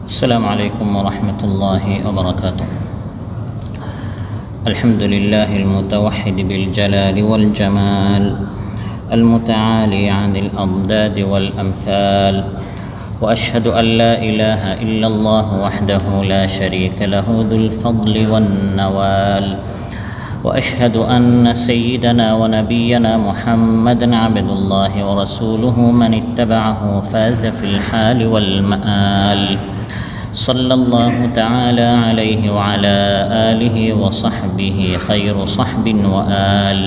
السلام عليكم ورحمة الله وبركاته. الحمد لله المتوحد بالجلال والجمال المتعالي عن الأضداد والأمثال، وأشهد أن لا إله إلا الله وحده لا شريك له ذو الفضل والنوال، وأشهد أن سيدنا ونبينا محمدًا عبد الله ورسوله من اتبعه فاز في الحال والمآل، صلى الله تعالى عليه وعلى آله وصحبه خير صحب وآل.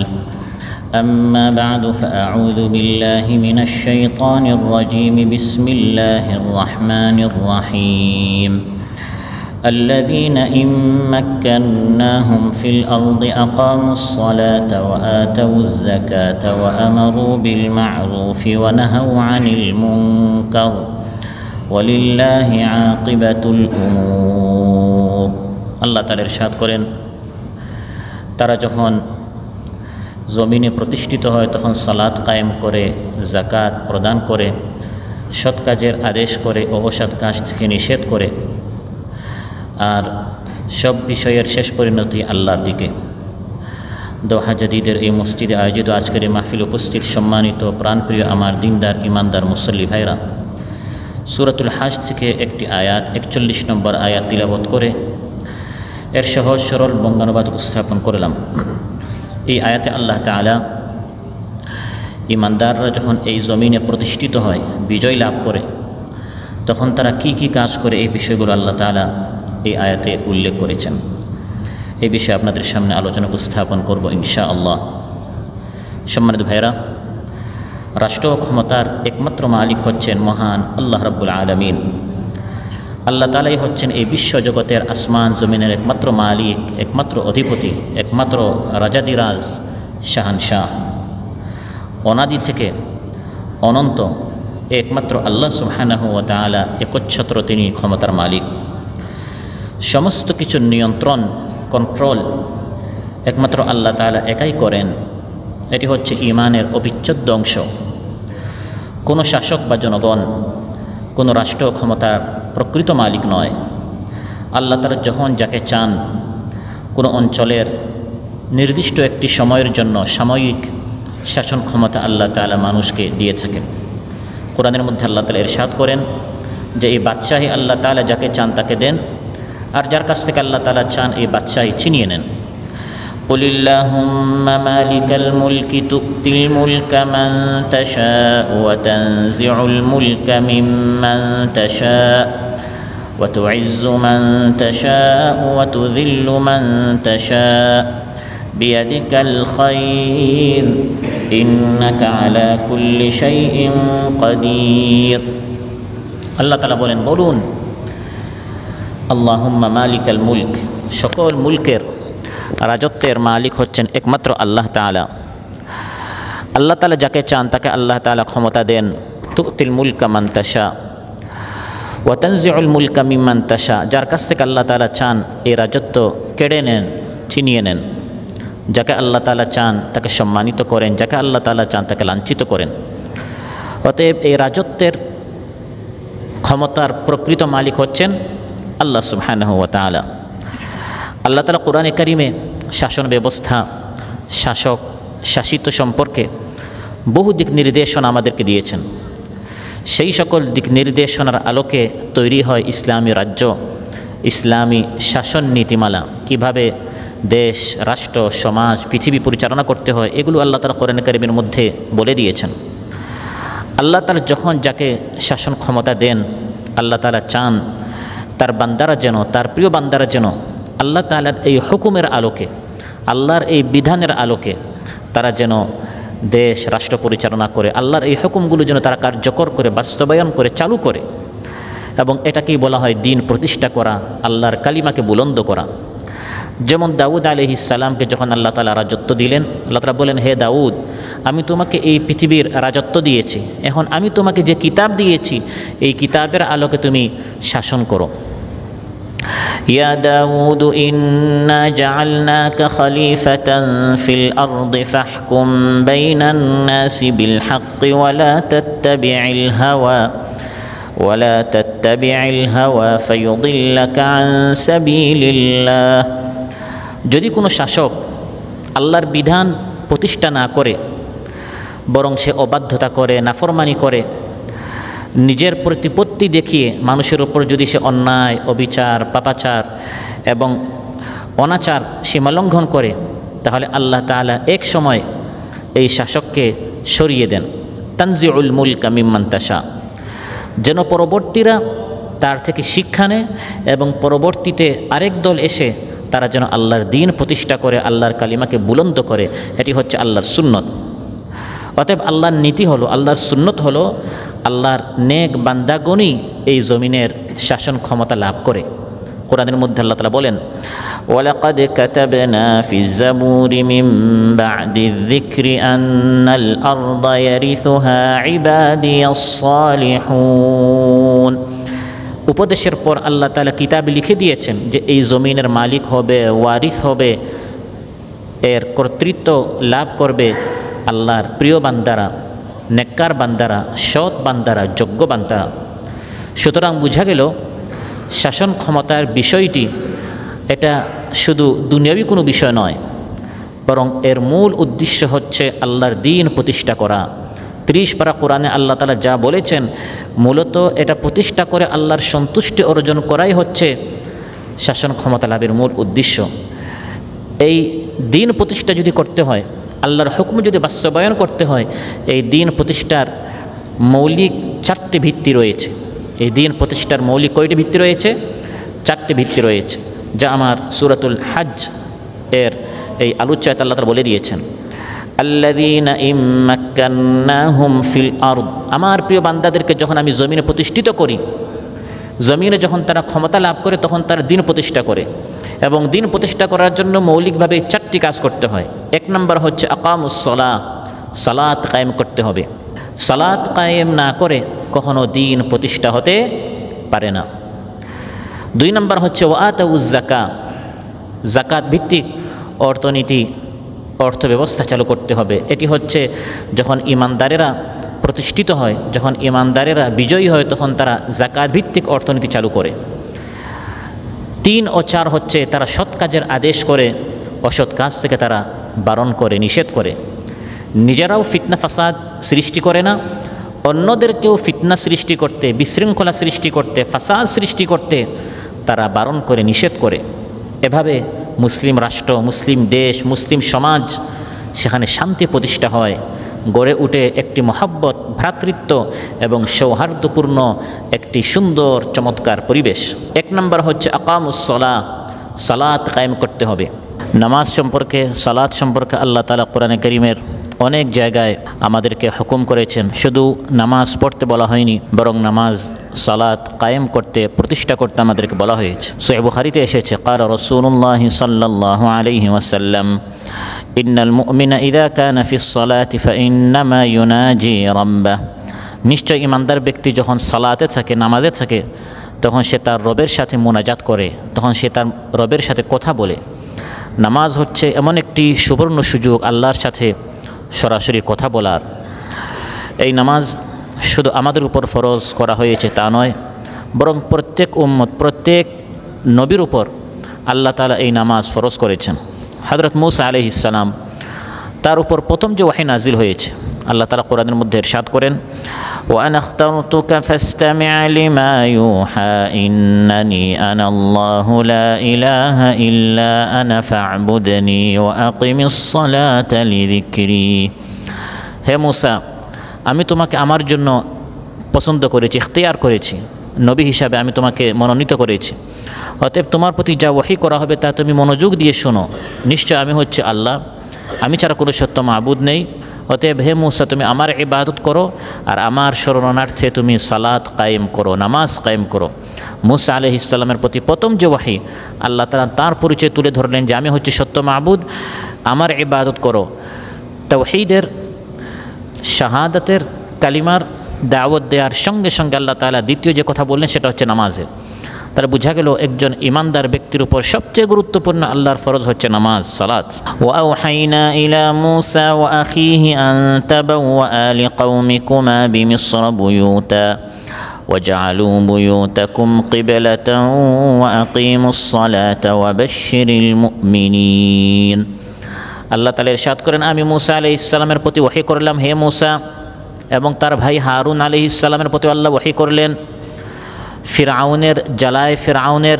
أما بعد، فأعوذ بالله من الشيطان الرجيم. بسم الله الرحمن الرحيم. الذين إن مكناهم في الأرض أقاموا الصلاة وآتوا الزكاة وأمروا بالمعروف ونهوا عن المنكر ওয়ালিল্লাহি আকিবাতুল উমুর। আল্লাহ তাআলা ইরশাদ করেন, তারা যখন জমিনে প্রতিষ্ঠিত হয় তখন সালাত কায়েম করে, যাকাত প্রদান করে, সৎ কাজের আদেশ করে ও অসৎ কাজ থেকে নিষেধ করে, আর সব বিষয়ের শেষ পরিণতি আল্লাহর দিকে। দোহা জাদিদের এই মসজিদে আয়োজিত আজকের এই মাহফিল উপস্থিত সম্মানিত প্রাণপ্রিয় আমার দিনদার ইমানদার মুসল্লি ভাইরা, সূরাতুল হাজ থেকে একটি আয়াত ৪১ নম্বর আয়াত তিলাওয়াত করে এর সহজ সরল বঙ্গানুবাদ উপস্থাপন করলাম। এই আয়াতে আল্লাহ তাআলা ইমানদাররা যখন এই জমিনে প্রতিষ্ঠিত হয়, বিজয় লাভ করে, তখন তারা কি কি কাজ করে এই বিষয়গুলো আল্লাহ তাআলা এই আয়াতে উল্লেখ করেছেন। এই বিষয়ে আপনাদের সামনে আলোচনা উপস্থাপন করব ইনশাআল্লাহ। সম্মানিত ভাইরা, রাষ্ট্র ক্ষমতার একমাত্র মালিক হচ্ছেন মহান আল্লাহ রাব্বুল আলামিন। আল্লাহ তাআলাই হচ্ছেন এই বিশ্বজগতের আসমান জমিনের একমাত্র মালিক, একমাত্র অধিপতি, একমাত্র রাজাদিরাজ, শাহানশাহ। অনাদি থেকে অনন্ত একমাত্র আল্লাহ সুবহানাহু ওয়া তাআলা একচ্ছত্র, তিনি ক্ষমতার মালিক। সমস্ত কিছুর নিয়ন্ত্রণ, কন্ট্রোল একমাত্র আল্লাহ তাআলা একাই করেন। এটি হচ্ছে ঈমানের অবিচ্ছেদ্য অংশ। কোনো শাসক বা জনগণ, কোনো রাষ্ট্র ক্ষমতার প্রকৃত মালিক নয়। আল্লাহ তাআলা যখন যাকে চান কোনো অঞ্চলের নির্দিষ্ট একটি সময়ের জন্য সাময়িক শাসন ক্ষমতা আল্লাহ তাআলা মানুষকে দিয়ে থাকেন। কোরআনের মধ্যে আল্লাহ তাআলা ইরশাদ করেন যে এই বাদশাহী আল্লাহ তাআলা যাকে চান তাকে দেন, আর যার কাছ থেকে আল্লাহ তাআলা চান এই বাদশাহী ছিনিয়ে নেন। قل اللهم مالك الملك تؤتي الملك من تشاء وتنزع الملك ممن تشاء وتعز من تشاء وتذل من تشاء بيدك الخير إنك على كل شيء قدير। আল্লাহ তাআলা বলুন আল্লাহুম্মা মালিকাল মুলক, সকল মুলকের রাজত্বের মালিক হচ্ছেন একমাত্র আল্লাহ তাআলা। আল্লাহ তাআলা যাকে চান তাকে আল্লাহ তাআলা ক্ষমতা দেন। তুতিল মুলকা মান তাশা ওয়া তানজিউল মুলকা মিম্মান তাশা, যার কাছ থেকে আল্লাহ তাআলা চান এই রাজত্ব কেড়ে নেন, ছিনিয়ে নেন। যাকে আল্লাহ তাআলা চান তাকে সম্মানিত করেন, যাকে আল্লাহ তাআলা চান তাকে লাঞ্ছিত করেন। অতএব এই রাজত্বের ক্ষমতার প্রকৃত মালিক হচ্ছেন আল্লাহ সুবহানাহু ওয়া তাআলা। আল্লাহ তাআলা কোরআনে কারিমে শাসন ব্যবস্থা, শাসক, শাসিত সম্পর্কে বহু দিক নির্দেশনা আমাদেরকে দিয়েছেন। সেই সকল দিক নির্দেশনার আলোকে তৈরি হয় ইসলামী রাজ্য, ইসলামী শাসন নীতিমালা। কিভাবে দেশ, রাষ্ট্র, সমাজ, পৃথিবী পরিচালনা করতে হয়, এগুলো আল্লাহ তাআলা কোরআনে কারিমের মধ্যে বলে দিয়েছেন। আল্লাহ তাআলা যখন যাকে শাসন ক্ষমতা দেন, আল্লাহ তাআলা চান তার বান্দারা যেন, তার প্রিয় বান্দারা যেন আল্লাহ তাআলার এই হুকুমের আলোকে, আল্লাহর এই বিধানের আলোকে তারা যেন দেশ, রাষ্ট্র পরিচালনা করে, আল্লাহর এই হুকুমগুলো যেন তারা কার্যকর করে, বাস্তবায়ন করে, চালু করে। এবং এটাকেই বলা হয় দিন প্রতিষ্ঠা করা, আল্লাহর কালিমাকে বুলন্দ করা। যেমন দাউদ আলাইহিস সালামকে যখন আল্লাহ তাআলা রাজত্ব দিলেন, আল্লাহ তাআলা বলেন, হে দাউদ, আমি তোমাকে এই পৃথিবীর রাজত্ব দিয়েছি, এখন আমি তোমাকে যে কিতাব দিয়েছি এই কিতাবের আলোকে তুমি শাসন করো। يا داود إنا جعلناك خليفة في الأرض فاحكم بين الناس بالحق ولا تتبع الهوى ওয়ালা তাত্তাবি'ল হাওয়া ফায়ুদিল্লাকা আন সাবিলিল্লাহ। যদি কোনো শাসক আল্লাহর বিধান প্রতিষ্ঠা না করে বরং সে অবাধ্যতা করে, নাফরমানি করে, নিজের প্রতিপত্তি দেখিয়ে মানুষের উপর যদি সে অন্যায়, অবিচার, পাপাচার এবং অনাচার সীমালঙ্ঘন করে, তাহলে আল্লাহ তাআলা এক সময় এই শাসককে সরিয়ে দেন। তানজিউল মুলকা মিম্মান তাশা, যেন পরবর্তীরা তার থেকে শিক্ষা নেয় এবং পরবর্তীতে আরেক দল এসে তারা যেন আল্লাহর দ্বীন প্রতিষ্ঠা করে, আল্লাহর কালিমাকে বুলন্দ করে। এটি হচ্ছে আল্লাহর সুন্নত। অতএব আল্লাহর নীতি হলো, আল্লাহর সুন্নত হলো আল্লাহর নেক বান্দাগণই এই জমিনের শাসন ক্ষমতা লাভ করে। কোরআনের মধ্যে আল্লাহ তাআলা বলেন, ওয়ালাকাদ কাতাবনা ফিজ জাবুরি মিন বা'দিয যিকরি আন্নাল আরদা ইয়ারিসুহা ইবাদিয়াস সালিহুন। উপদেশের পর আল্লাহ তাআলা কিতাবে লিখে দিয়েছেন যে এই জমিনের মালিক হবে, ওয়ারিস হবে, এর কর্তৃত্ব লাভ করবে আল্লাহর প্রিয় বান্দারা, নেককার বান্দারা, সৎ বান্দারা, যোগ্য বান্দারা। সুতরাং বোঝা গেল শাসন ক্ষমতার বিষয়টি এটা শুধু দুনিয়াবি কোনো বিষয় নয়, বরং এর মূল উদ্দেশ্য হচ্ছে আল্লাহর দ্বীন প্রতিষ্ঠা করা। 30 পারা কোরআনে আল্লাহ তাআলা যা বলেছেন, মূলত এটা প্রতিষ্ঠা করে আল্লাহর সন্তুষ্টি অর্জন করাই হচ্ছে শাসন ক্ষমতা লাভের মূল উদ্দেশ্য। এই দ্বীন প্রতিষ্ঠা যদি করতে হয়, আল্লাহর হুকুম যদি বাস্তবায়ন করতে হয়, এই দ্বীন প্রতিষ্ঠার মৌলিক 4টি ভিত্তি রয়েছে। এই দ্বীন প্রতিষ্ঠার মৌলিক কয়টি ভিত্তি রয়েছে? 4টি ভিত্তি রয়েছে, যা আমার সূরাতুল হজ এর এই আলোচ্যায় আল্লাহ তাআলা বলে দিয়েছেন। আল্লাযীনা ইম্মাক্কান্নাহুম ফিল আরদ, আমার প্রিয় বান্দাদেরকে যখন আমি জমিনে প্রতিষ্ঠিত করি, জমিনে যখন তারা ক্ষমতা লাভ করে তখন তারা দ্বীন প্রতিষ্ঠা করে। এবং দ্বীন প্রতিষ্ঠা করার জন্য মৌলিকভাবে 4টি কাজ করতে হয়। 1 নম্বর হচ্ছে আকামুস সালাহ, সালাত কায়েম করতে হবে। সালাত কায়েম না করে কখনো দ্বীন প্রতিষ্ঠা হতে পারে না। 2 নম্বর হচ্ছে ওয়াতাউজ যাকা, যাকাত ভিত্তিক অর্থনীতি, অর্থব্যবস্থা চালু করতে হবে। এটি হচ্ছে যখন ইমানদারেরা প্রতিষ্ঠিত হয়, যখন ইমানদারেরা বিজয়ী হয়, তখন তারা যাকাত ভিত্তিক অর্থনীতি চালু করে। 3 ও 4 হচ্ছে তারা সৎ কাজের আদেশ করে, অসৎ কাজ থেকে তারা বারণ করে, নিষেধ করে। নিজেরাও ফিতনা ফাসাদ সৃষ্টি করে না, অন্যদেরকেও ফিতনা সৃষ্টি করতে, বিশৃঙ্খলা সৃষ্টি করতে, ফাসাদ সৃষ্টি করতে তারা বারণ করে, নিষেধ করে। এভাবে মুসলিম রাষ্ট্র, মুসলিম দেশ, মুসলিম সমাজ, সেখানে শান্তি প্রতিষ্ঠা হয়, গড়ে উঠে একটি মহব্বত, ভ্রাতৃত্ব এবং সৌহার্দ্যপূর্ণ একটি সুন্দর চমৎকার পরিবেশ। 1 নম্বর হচ্ছে আকামুস সালাহ, সালাত কায়েম করতে হবে। নামাজ সম্পর্কে, সালাত সম্পর্কে আল্লাহ তাআলা কোরআনে কারীমের অনেক জায়গায় আমাদেরকে হুকুম করেছেন। শুধু নামাজ পড়তে বলা হয়নি, বরং নামাজ, সালাত কায়েম করতে, প্রতিষ্ঠা করতে আমাদেরকে বলা হয়েছে। সহিহ বুখারীতে এসেছে, ক্বালা রাসূলুল্লাহ সাল্লাল্লাহু আলাইহি ওয়াসাল্লাম, ইন্নাল মুমিনা ইযা কানা ফিস সালাতি ফাইন্নামা ইউনাজি রাব্বাহ। নিশ্চয় ইমানদার ব্যক্তি যখন সালাতে থাকে, নামাজে থাকে, তখন সে তার রবের সাথে মুনাজাত করে, তখন সে তার রবের সাথে কথা বলে। নামাজ হচ্ছে এমন একটি সুবর্ণ সুযোগ আল্লাহর সাথে সরাসরি কথা বলার। এই নামাজ শুধু আমাদের উপর ফরজ করা হয়েছে তা নয়, বরং প্রত্যেক উম্মত, প্রত্যেক নবীর উপর আল্লাহ তাআলা এই নামাজ ফরজ করেছেন। হযরত মূসা আলাইহিস সালাম, তার উপর প্রথম যে ওহী নাজিল হয়েছে, আল্লাহ তাআলা কোরআনের মধ্যে ইরশাদ করেন, ওয়া আনা আখতারতুকা ফাসতামি' লিমা ইউহা ইন্নানি আনা আল্লাহু লা ইলাহা ইল্লা আনা ফা'বুদনি ওয়া আকিমিস সালাতা লিযিকরি। হে মূসা, আমি তোমাকে আমার জন্য পছন্দ করেছি, ইখতিয়ার করেছি, নবী হিসাবে আমি তোমাকে মনোনীত করেছি। অতএব তোমার প্রতি যা ওহী করা হবে তা তুমি মনোযোগ দিয়ে শোনো। নিশ্চয় আমি হচ্ছে আল্লাহ, আমি ছাড়া কোনো সত্য মাবুদ নেই। অতএব হে মূসা, তুমি আমার ইবাদত করো আর আমার শরণার্থে তুমি সালাত কায়েম করো, নামাজ কায়েম করো। মূসা আলাইহিস সালামের প্রতি প্রথম যে ওহী, আল্লাহ তাআলা তার পরিচয় তুলে ধরলেন যে আমি হচ্ছে সত্য মাবুদ, আমার ইবাদত করো। তাওহীদের, শাহাদাতের কালিমার দাওয়াত দেওয়ার সঙ্গে সঙ্গে আল্লাহ তাআলা দ্বিতীয় যে কথা বললেন সেটা হচ্ছে নামাজের। তারা বোঝা গেল একজন ইমানদার ব্যক্তির উপর সবচেয়ে গুরুত্বপূর্ণ আল্লাহর ফরজ হচ্ছে নামাজ, সালাত। ওয়া আওহাইনা ইলা মূসা ওয়া আখিহি আন তাবাওয়া লিকাওমিকুমা বিমিসর বুয়ুতা وَاجْعَلُوا بُيُوتَكُمْ قِبْلَةً وَأَقِيمُوا الصَّلَاةَ وَبَشِّرِ الْمُؤْمِنِينَ। আল্লাহ তাআলা ইরশাদ করেন, আমি মূসা আলাইহিস সালামের প্রতি ওহী করলাম, হে মূসা, এবং তার ভাই হারুন আলাইহিস সালামের প্রতি আল্লাহ ওহী করলেন, ফিরআউনের জ্বালায়, ফিরআউনের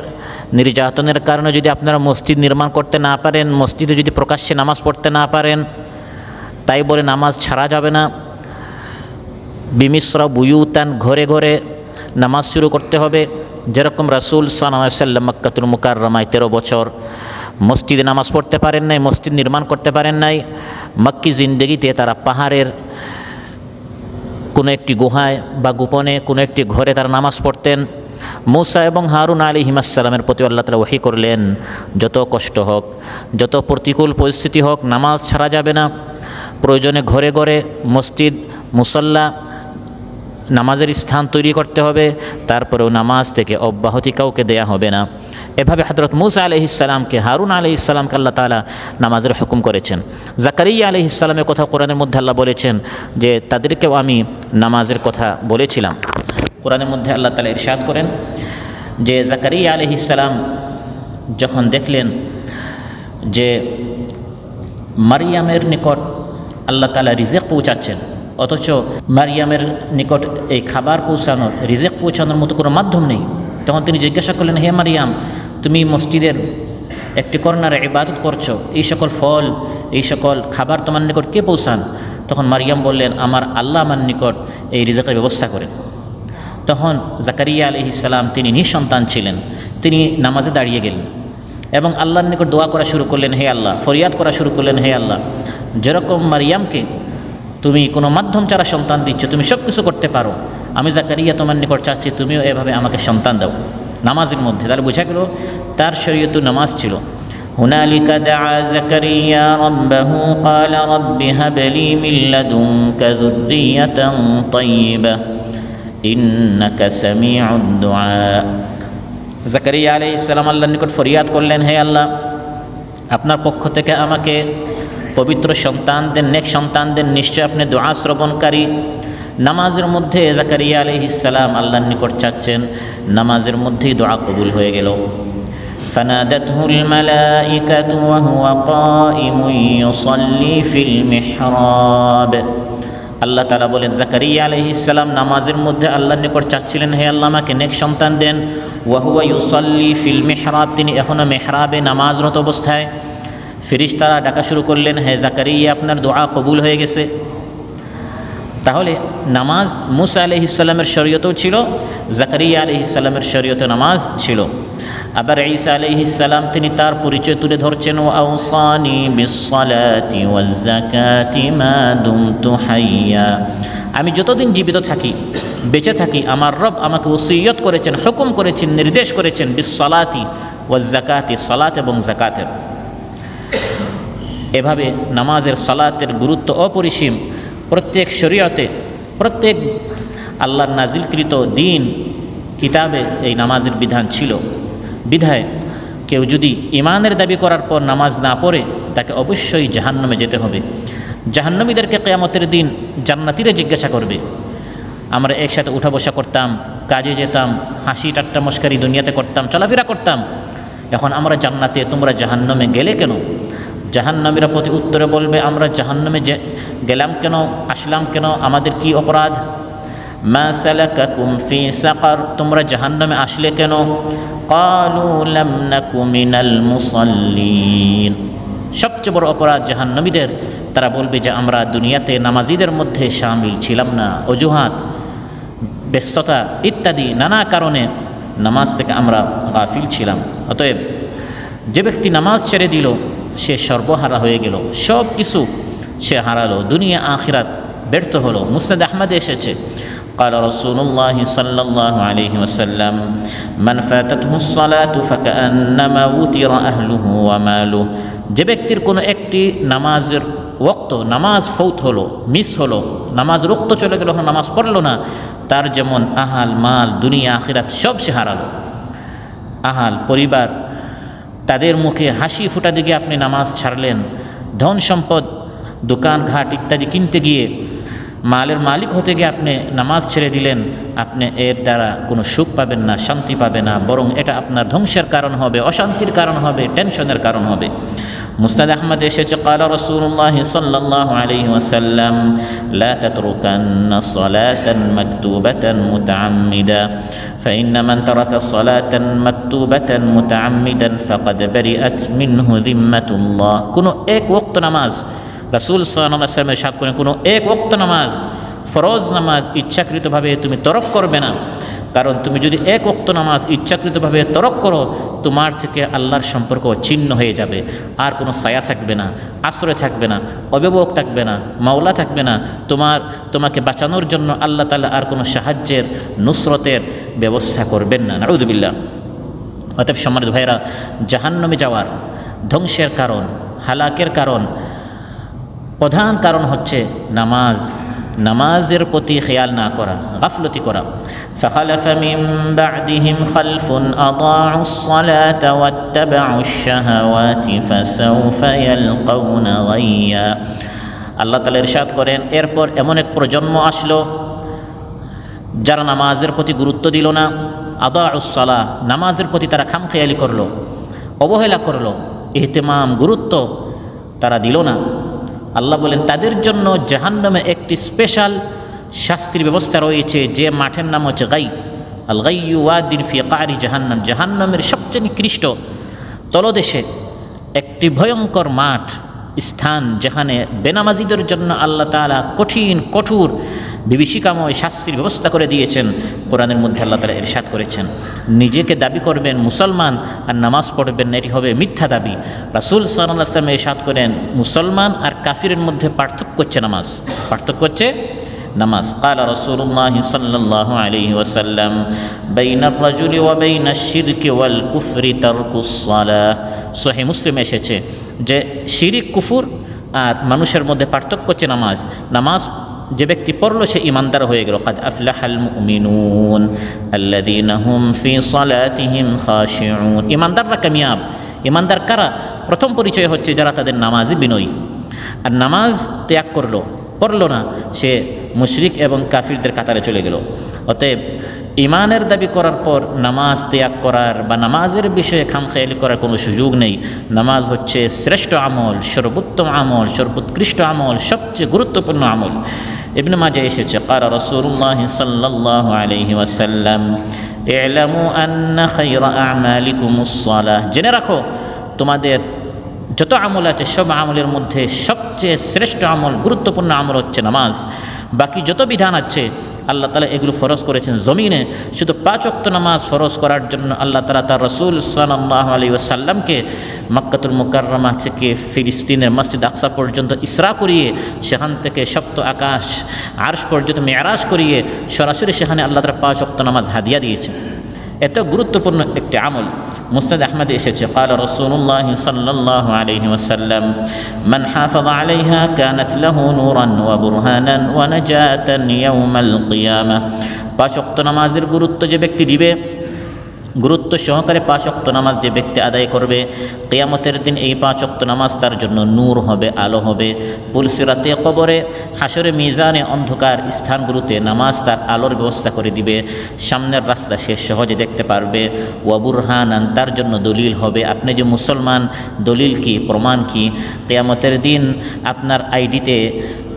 নির্যাতনের কারণে যদি আপনারা মসজিদ নির্মাণ করতে না পারেন, মসজিদে যদি প্রকাশ্যে নামাজ পড়তে না পারেন, তাই বলে নামাজ ছাড়া যাবে না। বিমিসরা বুয়ুতান, ঘরে ঘরে নামাজ শুরু করতে হবে। যেরকম রাসূল সাল্লাল্লাহু আলাইহি ওয়াসাল্লাম মক্কাতুল মুকাররমায় 13 বছর মসজিদে নামাজ পড়তে পারেন নাই, মসজিদ নির্মাণ করতে পারেন নাই। মক্কি জিন্দেগিতে তারা পাহাড়ের কোনো একটি গুহায় বা গোপনে কোনো একটি ঘরে তারা নামাজ পড়তেন। মূসা এবং হারুন আলাইহিস সালামের প্রতি আল্লাহ তাআলা ওহী করলেন, যত কষ্ট হোক, যত প্রতিকূল পরিস্থিতি হোক, নামাজ ছাড়া যাবে না। প্রয়োজনে ঘরে ঘরে মসজিদ, মুসল্লা, নামাজের স্থান তৈরি করতে হবে, তারপরেও নামাজ থেকে অব্যাহতি কাউকে দেয়া হবে না। এভাবে হযরত মূসা আলাইহিস সালামকে, হারুন আলাইহিস সালামকে আল্লাহ তাআলা নামাজের হুকুম করেছেন। জাকারিয়া আলাইহিস সালামের কথা কোরআনের মধ্যে আল্লাহ বলেছেন যে তাদেরকেও আমি নামাজের কথা বলেছিলাম। কোরআনের মধ্যে আল্লাহ তাআলা ইরশাদ করেন যে জাকারিয়া আলাইহিস সালাম যখন দেখলেন যে মারিয়ামের নিকট আল্লাহ তাআলা রিজিক পৌঁছাচ্ছেন, অথচ মারিয়ামের নিকট এই খাবার পৌঁছানোর, রিজিক পৌঁছানোর মতো কোনো মাধ্যম নেই, তখন তিনি জিজ্ঞাসা করলেন, হে মারিয়াম, তুমি মসজিদের একটি কর্নারে ইবাদত করছো, এই সকল ফল, এই সকল খাবার তোমার নিকট কে পৌঁছান? তখন মারিয়াম বললেন, আমার আল্লাহ আমার নিকট এই রিজিকের ব্যবস্থা করেন। তখন জাকারিয়া আলাইহিস সালাম, তিনি নিঃসন্তান ছিলেন, তিনি নামাজে দাঁড়িয়ে গেলেন এবং আল্লাহর নিকট দোয়া করা শুরু করলেন, হে আল্লাহ, ফরিয়াদ করা শুরু করলেন, হে আল্লাহ, যেরকম মারিয়ামকে তুমি কোনো মাধ্যম ছাড়া সন্তান দিচ্ছ, তুমি সব কিছু করতে পারো, আমি জাকারিয়া তোমার নিকট চাচ্ছি তুমিও এভাবে আমাকে সন্তান দাও নামাজের মধ্যে। তাহলে বোঝা গেল তার শরীয়তে নামাজ ছিল। হুনালিকা দাআ জাকারিয়া রাব্বাহু ক্বালা রাব্বি হাব লি মিন লাদুনকা যুররিয়াতান তাইয়্যিবাহ ইন্নাকা সামিউদ দুআ। জাকারিয়া আলাইহিস সালাম আল্লাহর নিকট ফরিয়াদ করলেন, হে আল্লাহ, আপনার পক্ষ থেকে আমাকে পবিত্র সন্তান দেন, নেক সন্তান দেন, নিশ্চয় আপনি দোয়া শ্রবণকারী। নামাজের মধ্যে জাকারিয়া আলাইহিস সালাম আল্লাহর নিকট চাচ্ছেন, নামাজের মধ্যেই দোয়া কবুল হয়ে গেল। ফানাদাতহুল মালাইকাতু ওয়া হুয়া কাইমুন ইউসাল্লি ফিল মিহরাব। আল্লাহ তাআলা বলেন, জাকারিয়া আলাইহিস সালাম নামাজের মধ্যে আল্লাহর নিকট চাচ্ছিলেন, হে আল্লাহ, আমাকে নেক সন্তান দেন। ওয়া হুয়া ইউসাল্লি ফিল মিহরাব, তিনি এখনও মেহরাবে নামাজরত অবস্থায়। ফেরেশতারা ডাকা শুরু করলেন, হে জাকারিয়া, আপনার দোয়া কবুল হয়ে গেছে। তাহলে নামাজ মূসা আলাইহিস সালামের শরীয়তেও ছিল, জাকারিয়া আলাইহিস সালামের শরীয়তে নামাজ ছিল। আবার ঈসা আলাইহিস সালাম তিনি তার পরিচয় তুলে ধরছেন, ওয়া আওসানি বিস-সালাতি ওয়াজ-যাকাতি মা দুমতু হাইয়া। আমি যতদিন জীবিত থাকি, বেঁচে থাকি, আমার রব আমাকে ওসিয়ত করেছেন, হুকুম করেছেন, নির্দেশ করেছেন বিস-সালাতি ওয়াজ-যাকাতি, সালাত এবং যাকাতের। এভাবে নামাজের, সালাতের গুরুত্ব অপরিসীম। প্রত্যেক শরীয়তে, প্রত্যেক আল্লাহর নাজিলকৃত দিন কিতাবে এই নামাজের বিধান ছিল। বিধায় কেউ যদি ঈমানের দাবি করার পর নামাজ না পড়ে, তাকে অবশ্যই জাহান্নামে যেতে হবে। জাহান্নামীদেরকে কিয়ামতের দিন জান্নাতীরা জিজ্ঞাসা করবে, আমরা একসাথে উঠা বসা করতাম, কাজে যেতাম, হাসি ঠাট্টা মস্কারি দুনিয়াতে করতাম, চলাফেরা করতাম, এখন আমরা জান্নাতে, তোমরা জাহান্নামে গেলে কেন? জাহান্নামীরা প্রতি উত্তরে বলবে, আমরা জাহান্নামে গেলাম কেন, আসলাম কেন, আমাদের কি অপরাধ? মা সালাকাকুম ফি সাকার, তোমরা জাহান্নামে আসলে কেন? ক্বালু লাম নাকু মিনাল মুসাল্লিন। সবচেয়ে বড় অপরাধ জাহান্নামীদের, তারা বলবে যে আমরা দুনিয়াতে নামাজিদের মধ্যে শামিল ছিলাম না। অজুহাত, ব্যস্ততা ইত্যাদি নানা কারণে নামাজ থেকে আমরা গাফিল ছিলাম। অতএব যে ব্যক্তি নামাজ ছেড়ে দিল, সে সর্বহারা হয়ে গেল, সব কিছু সে হারালো, দুনিয়া আখিরাত ব্যর্থ হলো। মুসনাদ আহমদে এসেছে, قال رسول الله صلى الله عليه وسلم من فاتته الصلاة فكأنما وتر أهله وماله। যে ব্যক্তির কোনো একটি নামাজের ওয়াক্ত, নামাজ ফৌত হলো, মিস হলো, নামাজ রক্ত চলে গেল, নামাজ পড়লো না, তার যেমন আহাল, মাল, দুনিয়া আখিরাত সব সে হারালো। আহাল, পরিবার, তাদের মুখে হাসি ফোটা দিকে আপনি নামাজ ছাড়লেন, ধন সম্পদ, দোকান ঘাট ইত্যাদি কিনতে গিয়ে মালের মালিক হতে গিয়ে আপনি নামাজ ছেড়ে দিলেন, আপনি এর দ্বারা কোনো সুখ পাবেন না, শান্তি পাবে না, বরং এটা আপনার ধ্বংসের কারণ হবে, অশান্তির কারণ হবে, টেনশনের কারণ হবে। মুসনাদ আহমদ এসেছে ক্বালা রাসূলুল্লাহ সাল্লাল্লাহু আলাইহি ওয়াসাল্লাম লা তাতরুকান্না সালাতান মাকতুবাতান মুতাআম্মিদা ফাইন্না মান তারাকা সালাতান মাকতুবাতান মুতাআম্মিদান ফাকাদ বারিআত মিনহু যিম্মাতুল্লাহ। কোনো এক ওয়াক্ত নামাজ, রাসূল সাল্লাল্লাহু আলাইহি ওয়াসাল্লাম ইরশাদ করেন, কোনো এক ওয়াক্ত নামাজ, ফরজ নামাজ ইচ্ছাকৃতভাবে তুমি তরক করবে না। কারণ তুমি যদি এক ওয়াক্ত নামাজ ইচ্ছাকৃতভাবে তরক করো, তোমার থেকে আল্লাহর সম্পর্ক ছিন্ন হয়ে যাবে। আর কোনো ছায়া থাকবে না, আশ্রয় থাকবে না, অভিভাবক থাকবে না, মাওলা থাকবে না, তোমাকে বাঁচানোর জন্য আল্লাহ তাআলা আর কোনো সাহায্যের, নুসরতের ব্যবস্থা করবেন না। নাউযুবিল্লাহ। অতএব সম্মানিত ভাইরা, জাহান্নামে যাওয়ার ধ্বংসের কারণ, হালাকের কারণ, প্রধান কারণ হচ্ছে নামাজের প্রতি খেয়াল না করা, গাফলতি করা। فخلف من بعدهم خلف أضاعوا الصلاة واتبعوا الشهوات فسوف يلقون غيا। আল্লাহ তাআলা ইরশাদ করেন, এরপর এমন এক প্রজন্ম আসলো যারা নামাজের প্রতি গুরুত্ব দিল না। আদাউস সালাহ, নামাজের প্রতি তারা খামখেয়ালি করলো, অবহেলা করলো, ইহতিমাম, গুরুত্ব তারা দিল না। আল্লাহ বলেন তাদের জন্য জাহান্নামে একটি স্পেশাল শাস্তির ব্যবস্থা রয়েছে, যে মাঠের নাম হচ্ছে গাই। আল গাইয়ু ওয়াদিন ফি কারি জাহান্নাম, জাহান্নামের সবচেয়ে নিকৃষ্ট তলদেশে একটি ভয়ঙ্কর মাঠ, স্থান, যেখানে বেনামাজিদের জন্য আল্লাহ তাআলা কঠিন, কঠোর, বিভীষিকাময় শাস্তির ব্যবস্থা করে দিয়েছেন। কোরআনের মধ্যে আল্লাহ তাআলা ইরশাদ করেছেন, নিজেকে দাবি করবেন মুসলমান আর নামাজ পড়বেন না, এটি হবে মিথ্যা দাবি। রাসূল সাল্লাল্লাহু আলাইহি ওয়াসাল্লাম ইরশাদ করেন, মুসলমান আর কাফিরের মধ্যে পার্থক্য হচ্ছে নামাজ, পার্থক্য হচ্ছে নামাজ। قال رسول الله صلى الله عليه وسلم بين الرجل وبين الشرك والكفر ترك الصلاة। সহিহ মুসলিম এসেছে যে শিরিক, কুফর আর মানুষের মধ্যে পার্থক্য হচ্ছে নামাজ। নামাজ যে ব্যক্তি পড়লো সে ইমানদার হয়ে গেল। قد أفلح المؤمنون الذين هم في صلاتهم خاشعون। ইমানদাররা কামিয়াব। ইমানদার কারা? প্রথম পরিচয় হচ্ছে যারা তাদের নামাজে বিনয়ী। আর নামাজ ত্যাগ পড়লো না, সে মুশরিক এবং কাফিরদের কাতারে চলে গেল। অতএব ইমানের দাবি করার পর নামাজ ত্যাগ করার বা নামাজের বিষয়ে খামখেয়ালি করার কোনো সুযোগ নেই। নামাজ হচ্ছে শ্রেষ্ঠ আমল, সর্বোত্তম আমল, সর্বোৎকৃষ্ট আমল, সবচেয়ে গুরুত্বপূর্ণ আমল। ইবনে মাজাহ এসেছে, ক্বালা রাসূলুল্লাহ সাল্লাল্লাহু আলাইহি ওয়াসাল্লাম ই'লামু আন্না খায়রা আ'মালিকুমুস সালাহ। জেনে রাখো, তোমাদের যত আমল আছে সব আমলের মধ্যে সবচেয়ে শ্রেষ্ঠ আমল, গুরুত্বপূর্ণ আমল হচ্ছে নামাজ। বাকি যত বিধান আছে আল্লাহ তাআলা এগুলো ফরজ করেছেন জমিনে। শুধু 5 ওয়াক্ত নামাজ ফরজ করার জন্য আল্লাহ তাআলা তার রাসূল সাল্লাল্লাহু আলাইহি ওয়াসাল্লামকে মক্কাতুল মুকাররমা থেকে ফিলিস্তিনের মসজিদ আকসা পর্যন্ত ইসরা করিয়ে, সেখান থেকে সপ্ত আকাশ আরশ পর্যন্ত মেরাজ করিয়ে সরাসরি সেখানে আল্লাহ তাআলা 5 ওয়াক্ত নামাজ হাদিয়া দিয়েছেন। এত গুরুত্বপূর্ণ একটি আমল। মুসনাদ আহমদ এসেছে, ক্বালা রাসূলুল্লাহ সাল্লাল্লাহু আলাইহি ওয়াসাল্লাম মান হাফাযা আলাইহা কানাত লাহু নূরান ওয়া বুরহানান ওয়া নাজাতান ইয়াউমাল কিয়ামাহ। 5 ওয়াক্ত নামাজের গুরুত্ব যে ব্যক্তি দিবে, গুরুত্ব সহকারে 5 ওয়াক্ত নামাজ যে ব্যক্তি আদায় করবে, কিয়ামতের দিন এই 5 ওয়াক্ত নামাজ তার জন্য নূর হবে, আলো হবে। পুলসিরাতে, কবরে, হাসরে, মিজানে, অন্ধকার স্থানগুলোতে নামাজ তার আলোর ব্যবস্থা করে দিবে। সামনের রাস্তা সে সহজে দেখতে পারবে। ওয়া বুরহানান, তার জন্য দলিল হবে। আপনি যে মুসলমান, দলিল কি, প্রমাণ কি? কিয়ামতের দিন আপনার আইডিতে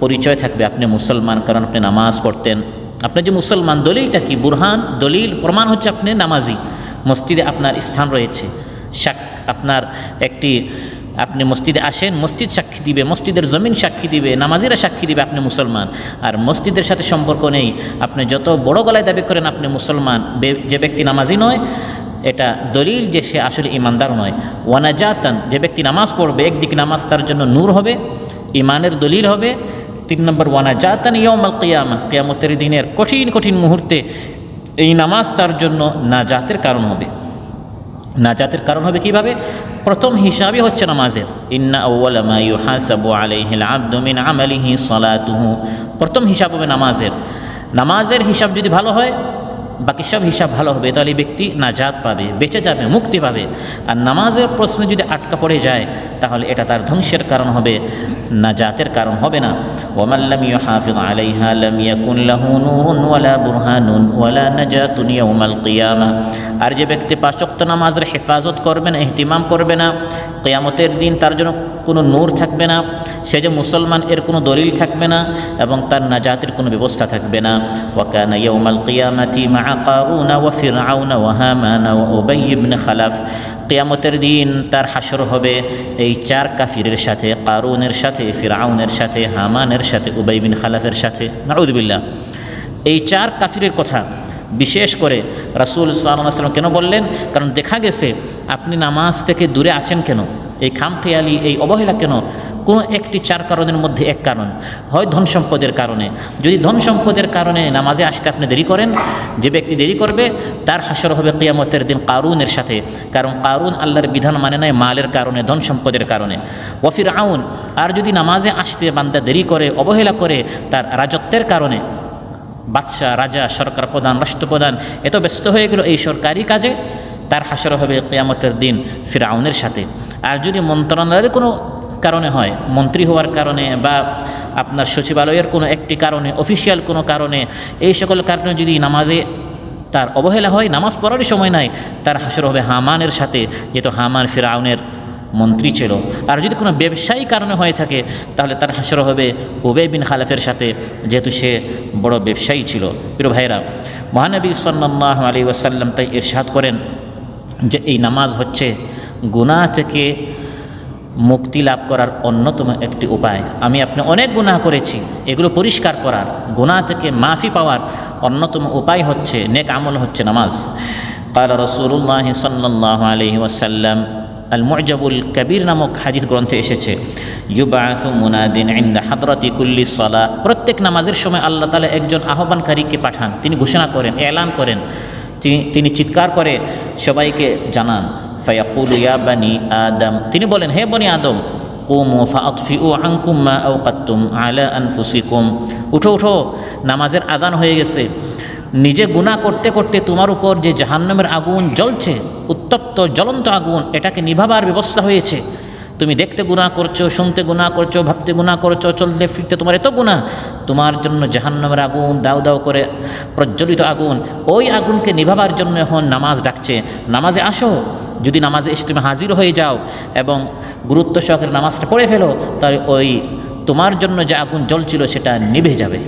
পরিচয় থাকবে আপনি মুসলমান, কারণ আপনি নামাজ পড়তেন। আপনি যে মুসলমান, দলিলটা কি? বুরহান, দলিল, প্রমাণ হচ্ছে আপনি নামাজি। মসজিদে আপনার স্থান রয়েছে, আপনার আপনি মসজিদে আসেন, মসজিদ সাক্ষী দিবে, মসজিদের জমিন সাক্ষী দিবে, নামাজিরা সাক্ষী দিবে আপনি মুসলমান। আর মসজিদের সাথে সম্পর্ক নেই, আপনি যত বড় গলায় দাবি করেন আপনি মুসলমান, যে ব্যক্তি নামাজি নয়, এটা দলিল যে সে আসলে ইমানদার নয়। ওয়ানাজাতান, যে ব্যক্তি নামাজ পড়বে, একদিকে নামাজ তার জন্য নূর হবে, ইমানের দলিল হবে। 3 নম্বর, ওয়ানাজাতান ইয়াউমাল কিয়ামাহ, কিয়ামতের দিনের কঠিন কঠিন মুহূর্তে এই নামাজ তার জন্য নাজাতের কারণ হবে। নাজাতের কারণ হবে কিভাবে? প্রথম হিসাবই হচ্ছে নামাজের। ইন্না আউওয়ালা মা ইউহাসাবু আলাইহিল আবদু মিন আমালিহি সালাতুহু। প্রথম হিসাব হবে নামাজের। নামাজের হিসাব যদি ভালো হয়, বাকি সব হিসাব ভালো হবে, তাহলে এই ব্যক্তি নাজাত পাবে, বেঁচে যাবে, মুক্তি পাবে। আর নামাজের প্রশ্নে যদি আটকা পড়ে যায় তাহলে এটা তার ধ্বংসের কারণ হবে, নাজাতের কারণ হবে না। ওয়ামান লাম ইউহাফিজ আলাইহা লাম ইয়াকুন লাহু নূরুন ওয়ালা বুরহানুন ওয়ালা নাজাতুন ইয়াউমাল কিয়ামাহ। আর যে ব্যক্তি 5 ওয়াক্ত নামাজের হেফাজত করবে না, ইহতিমাম করবে না, কিয়ামতের দিন তার জন্য কোনো নূর থাকবে না, সে যে মুসলমান এর কোনো দলিল থাকবে না এবং তার নাজাতের কোনো ব্যবস্থা থাকবে না। ওয়া কানা ইয়াউমাল কিয়ামাতি মা কারুনা ওয়া ফিরআউনা ওয়া হামানা ওয়া উবাই ইবনে খালাফ। কিয়ামতের দিন তার হাসর হবে এই 4 কাফিরের সাথে, কারুনের সাথে, ফিরআউনের সাথে, হামানের সাথে, উবাই বিন খালাফের সাথে। নাউযুবিল্লাহ। এই 4 কাফিরের কথা বিশেষ করে রাসূল সাল্লাল্লাহু আলাইহি ওয়াসাল্লাম কেন বললেন? কারণ দেখা গেছে আপনি নামাজ থেকে দূরে আছেন কেন, এই খামখেয়ালি, এই অবহেলা কেন? কোনো একটি 4 কারণের মধ্যে এক কারণ, হয় ধন সম্পদের কারণে। যদি ধন সম্পদের কারণে নামাজে আসতে আপনি দেরি করেন, যে ব্যক্তি দেরি করবে তার হাসর হবে কিয়ামতের দিন কারুনের সাথে, কারণ কারুন আল্লাহর বিধান মানে নাই মালের কারণে, ধন সম্পদের কারণে। ওয়া ফিরআউন, আর যদি নামাজে আসতে বান্দা দেরি করে, অবহেলা করে তার রাজত্বের কারণে, বাদশাহ, রাজা, সরকার প্রধান, রাষ্ট্রপ্রধান এত ব্যস্ত হয়ে গেল এই সরকারি কাজে, তার হাসর হবে কিয়ামতের দিন ফিরআউনের সাথে। আর যদি মন্ত্রণালয়ের কোনো কারণে হয়, মন্ত্রী হওয়ার কারণে বা আপনার সচিবালয়ের কোনো একটি কারণে, অফিসিয়াল কোনো কারণে, এই সকল কারণে যদি নামাজে তার অবহেলা হয়, নামাজ পড়ারই সময় নাই, তার হাসর হবে হামানের সাথে, যেহেতু হামান ফিরআউনের মন্ত্রী ছিল। আর যদি কোনো ব্যবসায়ী কারণে হয়ে থাকে তাহলে তার হাসর হবে উবাই বিন খালাফের সাথে, যেহেতু সে বড় ব্যবসায়ী ছিল। প্রিয় ভাইরা, মহানবী সাল্লাল্লাহু আলাইহি ওয়াসাল্লাম তাই ইরশাদ করেন যে এই নামাজ হচ্ছে গুনাহ থেকে মুক্তি লাভ করার অন্যতম একটি উপায়। আমি আপনি অনেক গুনাহ করেছি, এগুলো পরিষ্কার করার, গুনাহ থেকে মাফি পাওয়ার অন্যতম উপায় হচ্ছে, নেক আমল হচ্ছে নামাজ। ক্বালা রাসূলুল্লাহ সাল্লাল্লাহু আলাইহি ওয়াসাল্লাম, আল মু'জাবুল কবির নামক হাদিস গ্রন্থে এসেছে, ইউবাসু মুনাদিন ইনদা হাদরাতি কুল্লি সালাহ। প্রত্যেক নামাজের সময় আল্লাহ তাআলা একজন আহ্বানকারীকে পাঠান, তিনি ঘোষণা করেন, এলান করেন, তিনি চিৎকার করে সবাইকে জানান, ফায়াকুলু ইয়া বানি আদম, তিনি বলেন, হে বনি আদম, কুমু ফাআতফিউ আনকুম মা আওকাতুম আলা আনফুসিকুম, উঠো উঠো, নামাজের আযান হয়ে গেছে। নিজে গুনাহ করতে করতে তোমার উপর যে জাহান্নামের আগুন জ্বলছে, উত্তপ্ত জ্বলন্ত আগুন, এটাকে নিভাবার ব্যবস্থা হয়েছে। তুমি দেখতে গুনাহ করছো, শুনতে গুনাহ করছো, ভাবতে গুনাহ করছো, চলতে ফিরতে তোমার এত গুনাহ, তোমার জন্য জাহান্নামের আগুন, দাউ দাউ করে প্রজ্বলিত আগুন, ওই আগুনকে নিভাবার জন্য এখন নামাজ ডাকছে। নামাজে আসো। যদি নামাজে এসে তুমি হাজির হয়ে যাও এবং গুরুত্ব সহকারে নামাজটা পড়ে ফেলো, তাহলে ওই তোমার জন্য যে আগুন জ্বলছিল সেটা নিভে যাবে।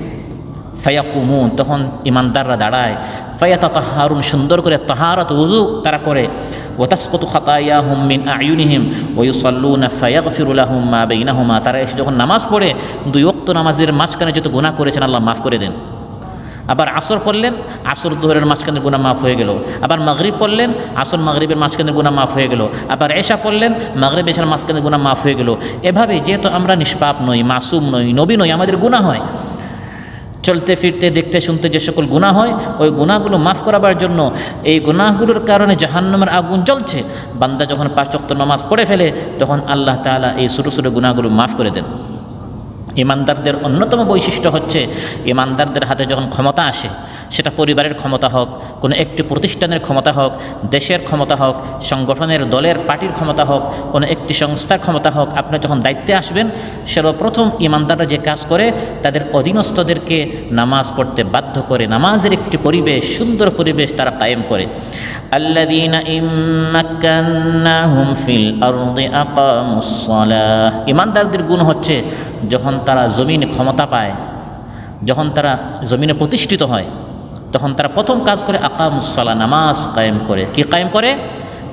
ফায়াকুমুন, তখন ইমানদাররা দাঁড়ায়, ফায়াতাতাহহারুন, সুন্দর করে তাহারাত ওযু তারা করে, ওয়াতাসকুতু খাতায়াহুম মিন আয়ুনিহিম ওয়া ইউসাল্লুনা ফায়াগফিরু লাহুম মা বাইনাহুমা, তারা এসে যখন নামাজ পড়ে 2 ওয়াক্ত নামাজের মাঝখানে যত গুনাহ করেছেন আল্লাহ মাফ করে দেন। আবার আসর পড়লেন, আসর দুহরের মাঝখানের গুনাহ মাফ হয়ে গেল। আবার মাগরিব পড়লেন, আসর মাগরিবের মাঝখানের গুনাহ মাফ হয়ে গেল। আবার এশা পড়লেন, মাগরিব এশার মাঝখানের গুনাহ মাফ হয়ে গেল। এভাবে যেহেতু আমরা নিষ্পাপ নই, মাসুম নই, নবী নই, আমাদের গুনাহ হয়, চলতে ফিরতে দেখতে শুনতে যে সকল গুনাহ হয়, ওই গুনাহগুলো মাফ করাবার জন্য, এই গুনাহগুলোর কারণে জাহান্নামের আগুন জ্বলছে, বান্দা যখন 5 ওয়াক্ত নামাজ পড়ে ফেলে তখন আল্লাহ তাআলা এই ছোটো ছোটো গুনাহগুলো মাফ করে দেন। ইমানদারদের অন্যতম বৈশিষ্ট্য হচ্ছে, ইমানদারদের হাতে যখন ক্ষমতা আসে, সেটা পরিবারের ক্ষমতা হোক, কোনো একটি প্রতিষ্ঠানের ক্ষমতা হোক, দেশের ক্ষমতা হোক, সংগঠনের, দলের, পার্টির ক্ষমতা হোক, কোনো একটি সংস্থার ক্ষমতা হোক, আপনি যখন দায়িত্বে আসবেন, সর্বপ্রথম ইমানদাররা যে কাজ করে, তাদের অধীনস্থদেরকে নামাজ পড়তে বাধ্য করে, নামাজের একটি পরিবেশ, সুন্দর পরিবেশ তারা কায়েম করে। আল্লাযীনা ইম্মাক্কান্নাহুম ফিল আরদি আকামুস সালাহ, ইমানদারদের গুণ হচ্ছে যখন তারা জমিনে ক্ষমতা পায়, যখন তারা জমিনে প্রতিষ্ঠিত হয়, তখন তারা প্রথম কাজ করে আকামুস সালাহ, নামাজ কায়েম করে। কি কায়েম করে?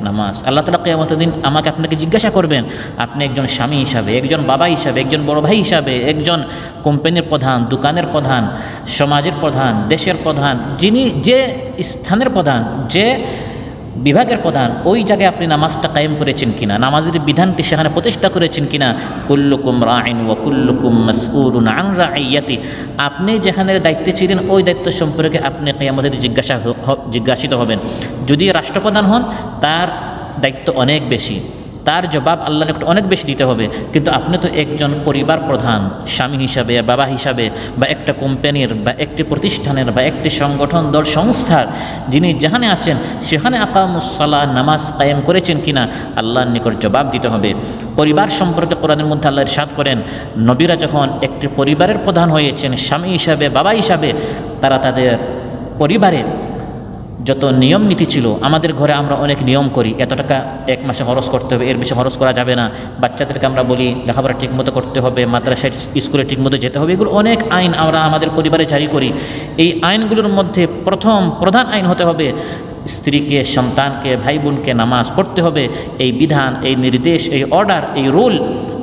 নামাজ। আল্লাহ তাআলা কিয়ামতের দিন আমাকে আপনাকে জিজ্ঞাসা করবেন, আপনি একজন স্বামী হিসাবে, একজন বাবা হিসাবে, একজন বড় ভাই হিসাবে, একজন কোম্পানির প্রধান, দোকানের প্রধান, সমাজের প্রধান, দেশের প্রধান, যিনি যে স্থানের প্রধান, যে বিভাগের প্রধান, ওই জায়গায় আপনি নামাজটা কায়েম করেছেন কিনা, নামাজের বিধানটি সেখানে প্রতিষ্ঠা করেছেন কিনা। কুল্লুকুম রাইন ওয়া কুল্লুকুম মাসউলুন আন রাইয়াতি, আপনি যেখানের দায়িত্বে ছিলেন ওই দায়িত্ব সম্পর্কে আপনি কিয়ামতের জিজ্ঞাসিত হবেন। যদি রাষ্ট্রপ্রধান হন, তার দায়িত্ব অনেক বেশি, তার জবাব আল্লাহর নিকট অনেক বেশি দিতে হবে। কিন্তু আপনি তো একজন পরিবার প্রধান, স্বামী হিসাবে, বাবা হিসাবে, বা একটা কোম্পানির বা একটি প্রতিষ্ঠানের বা একটি সংগঠন দল সংস্থার যিনি যেখানে আছেন সেখানে আকামুসসালাহ নামাজ কায়েম করেছেন কিনা আল্লাহর নিকট জবাব দিতে হবে। পরিবার সম্পর্কে কোরআনের মধ্যে আল্লাহ ইরশাদ করেন, নবীরা যখন একটি পরিবারের প্রধান হয়েছেন, স্বামী হিসাবে, বাবা হিসাবে, তারা তাদের পরিবারে যত নিয়ম নীতি ছিল, আমাদের ঘরে আমরা অনেক নিয়ম করি, এত টাকা এক মাসে খরচ করতে হবে, এর বেশি খরচ করা যাবে না, বাচ্চাদেরকে আমরা বলি লেখাপড়া ঠিকমতো করতে হবে, মাদ্রাসায় স্কুলে ঠিকমতো যেতে হবে, এগুলো অনেক আইন আমরা আমাদের পরিবারে জারি করি। এই আইনগুলোর মধ্যে প্রধান আইন হতে হবে স্ত্রীকে, সন্তানকে, ভাই বোনকে নামাজ পড়তে হবে। এই বিধান, এই নির্দেশ, এই অর্ডার, এই রুল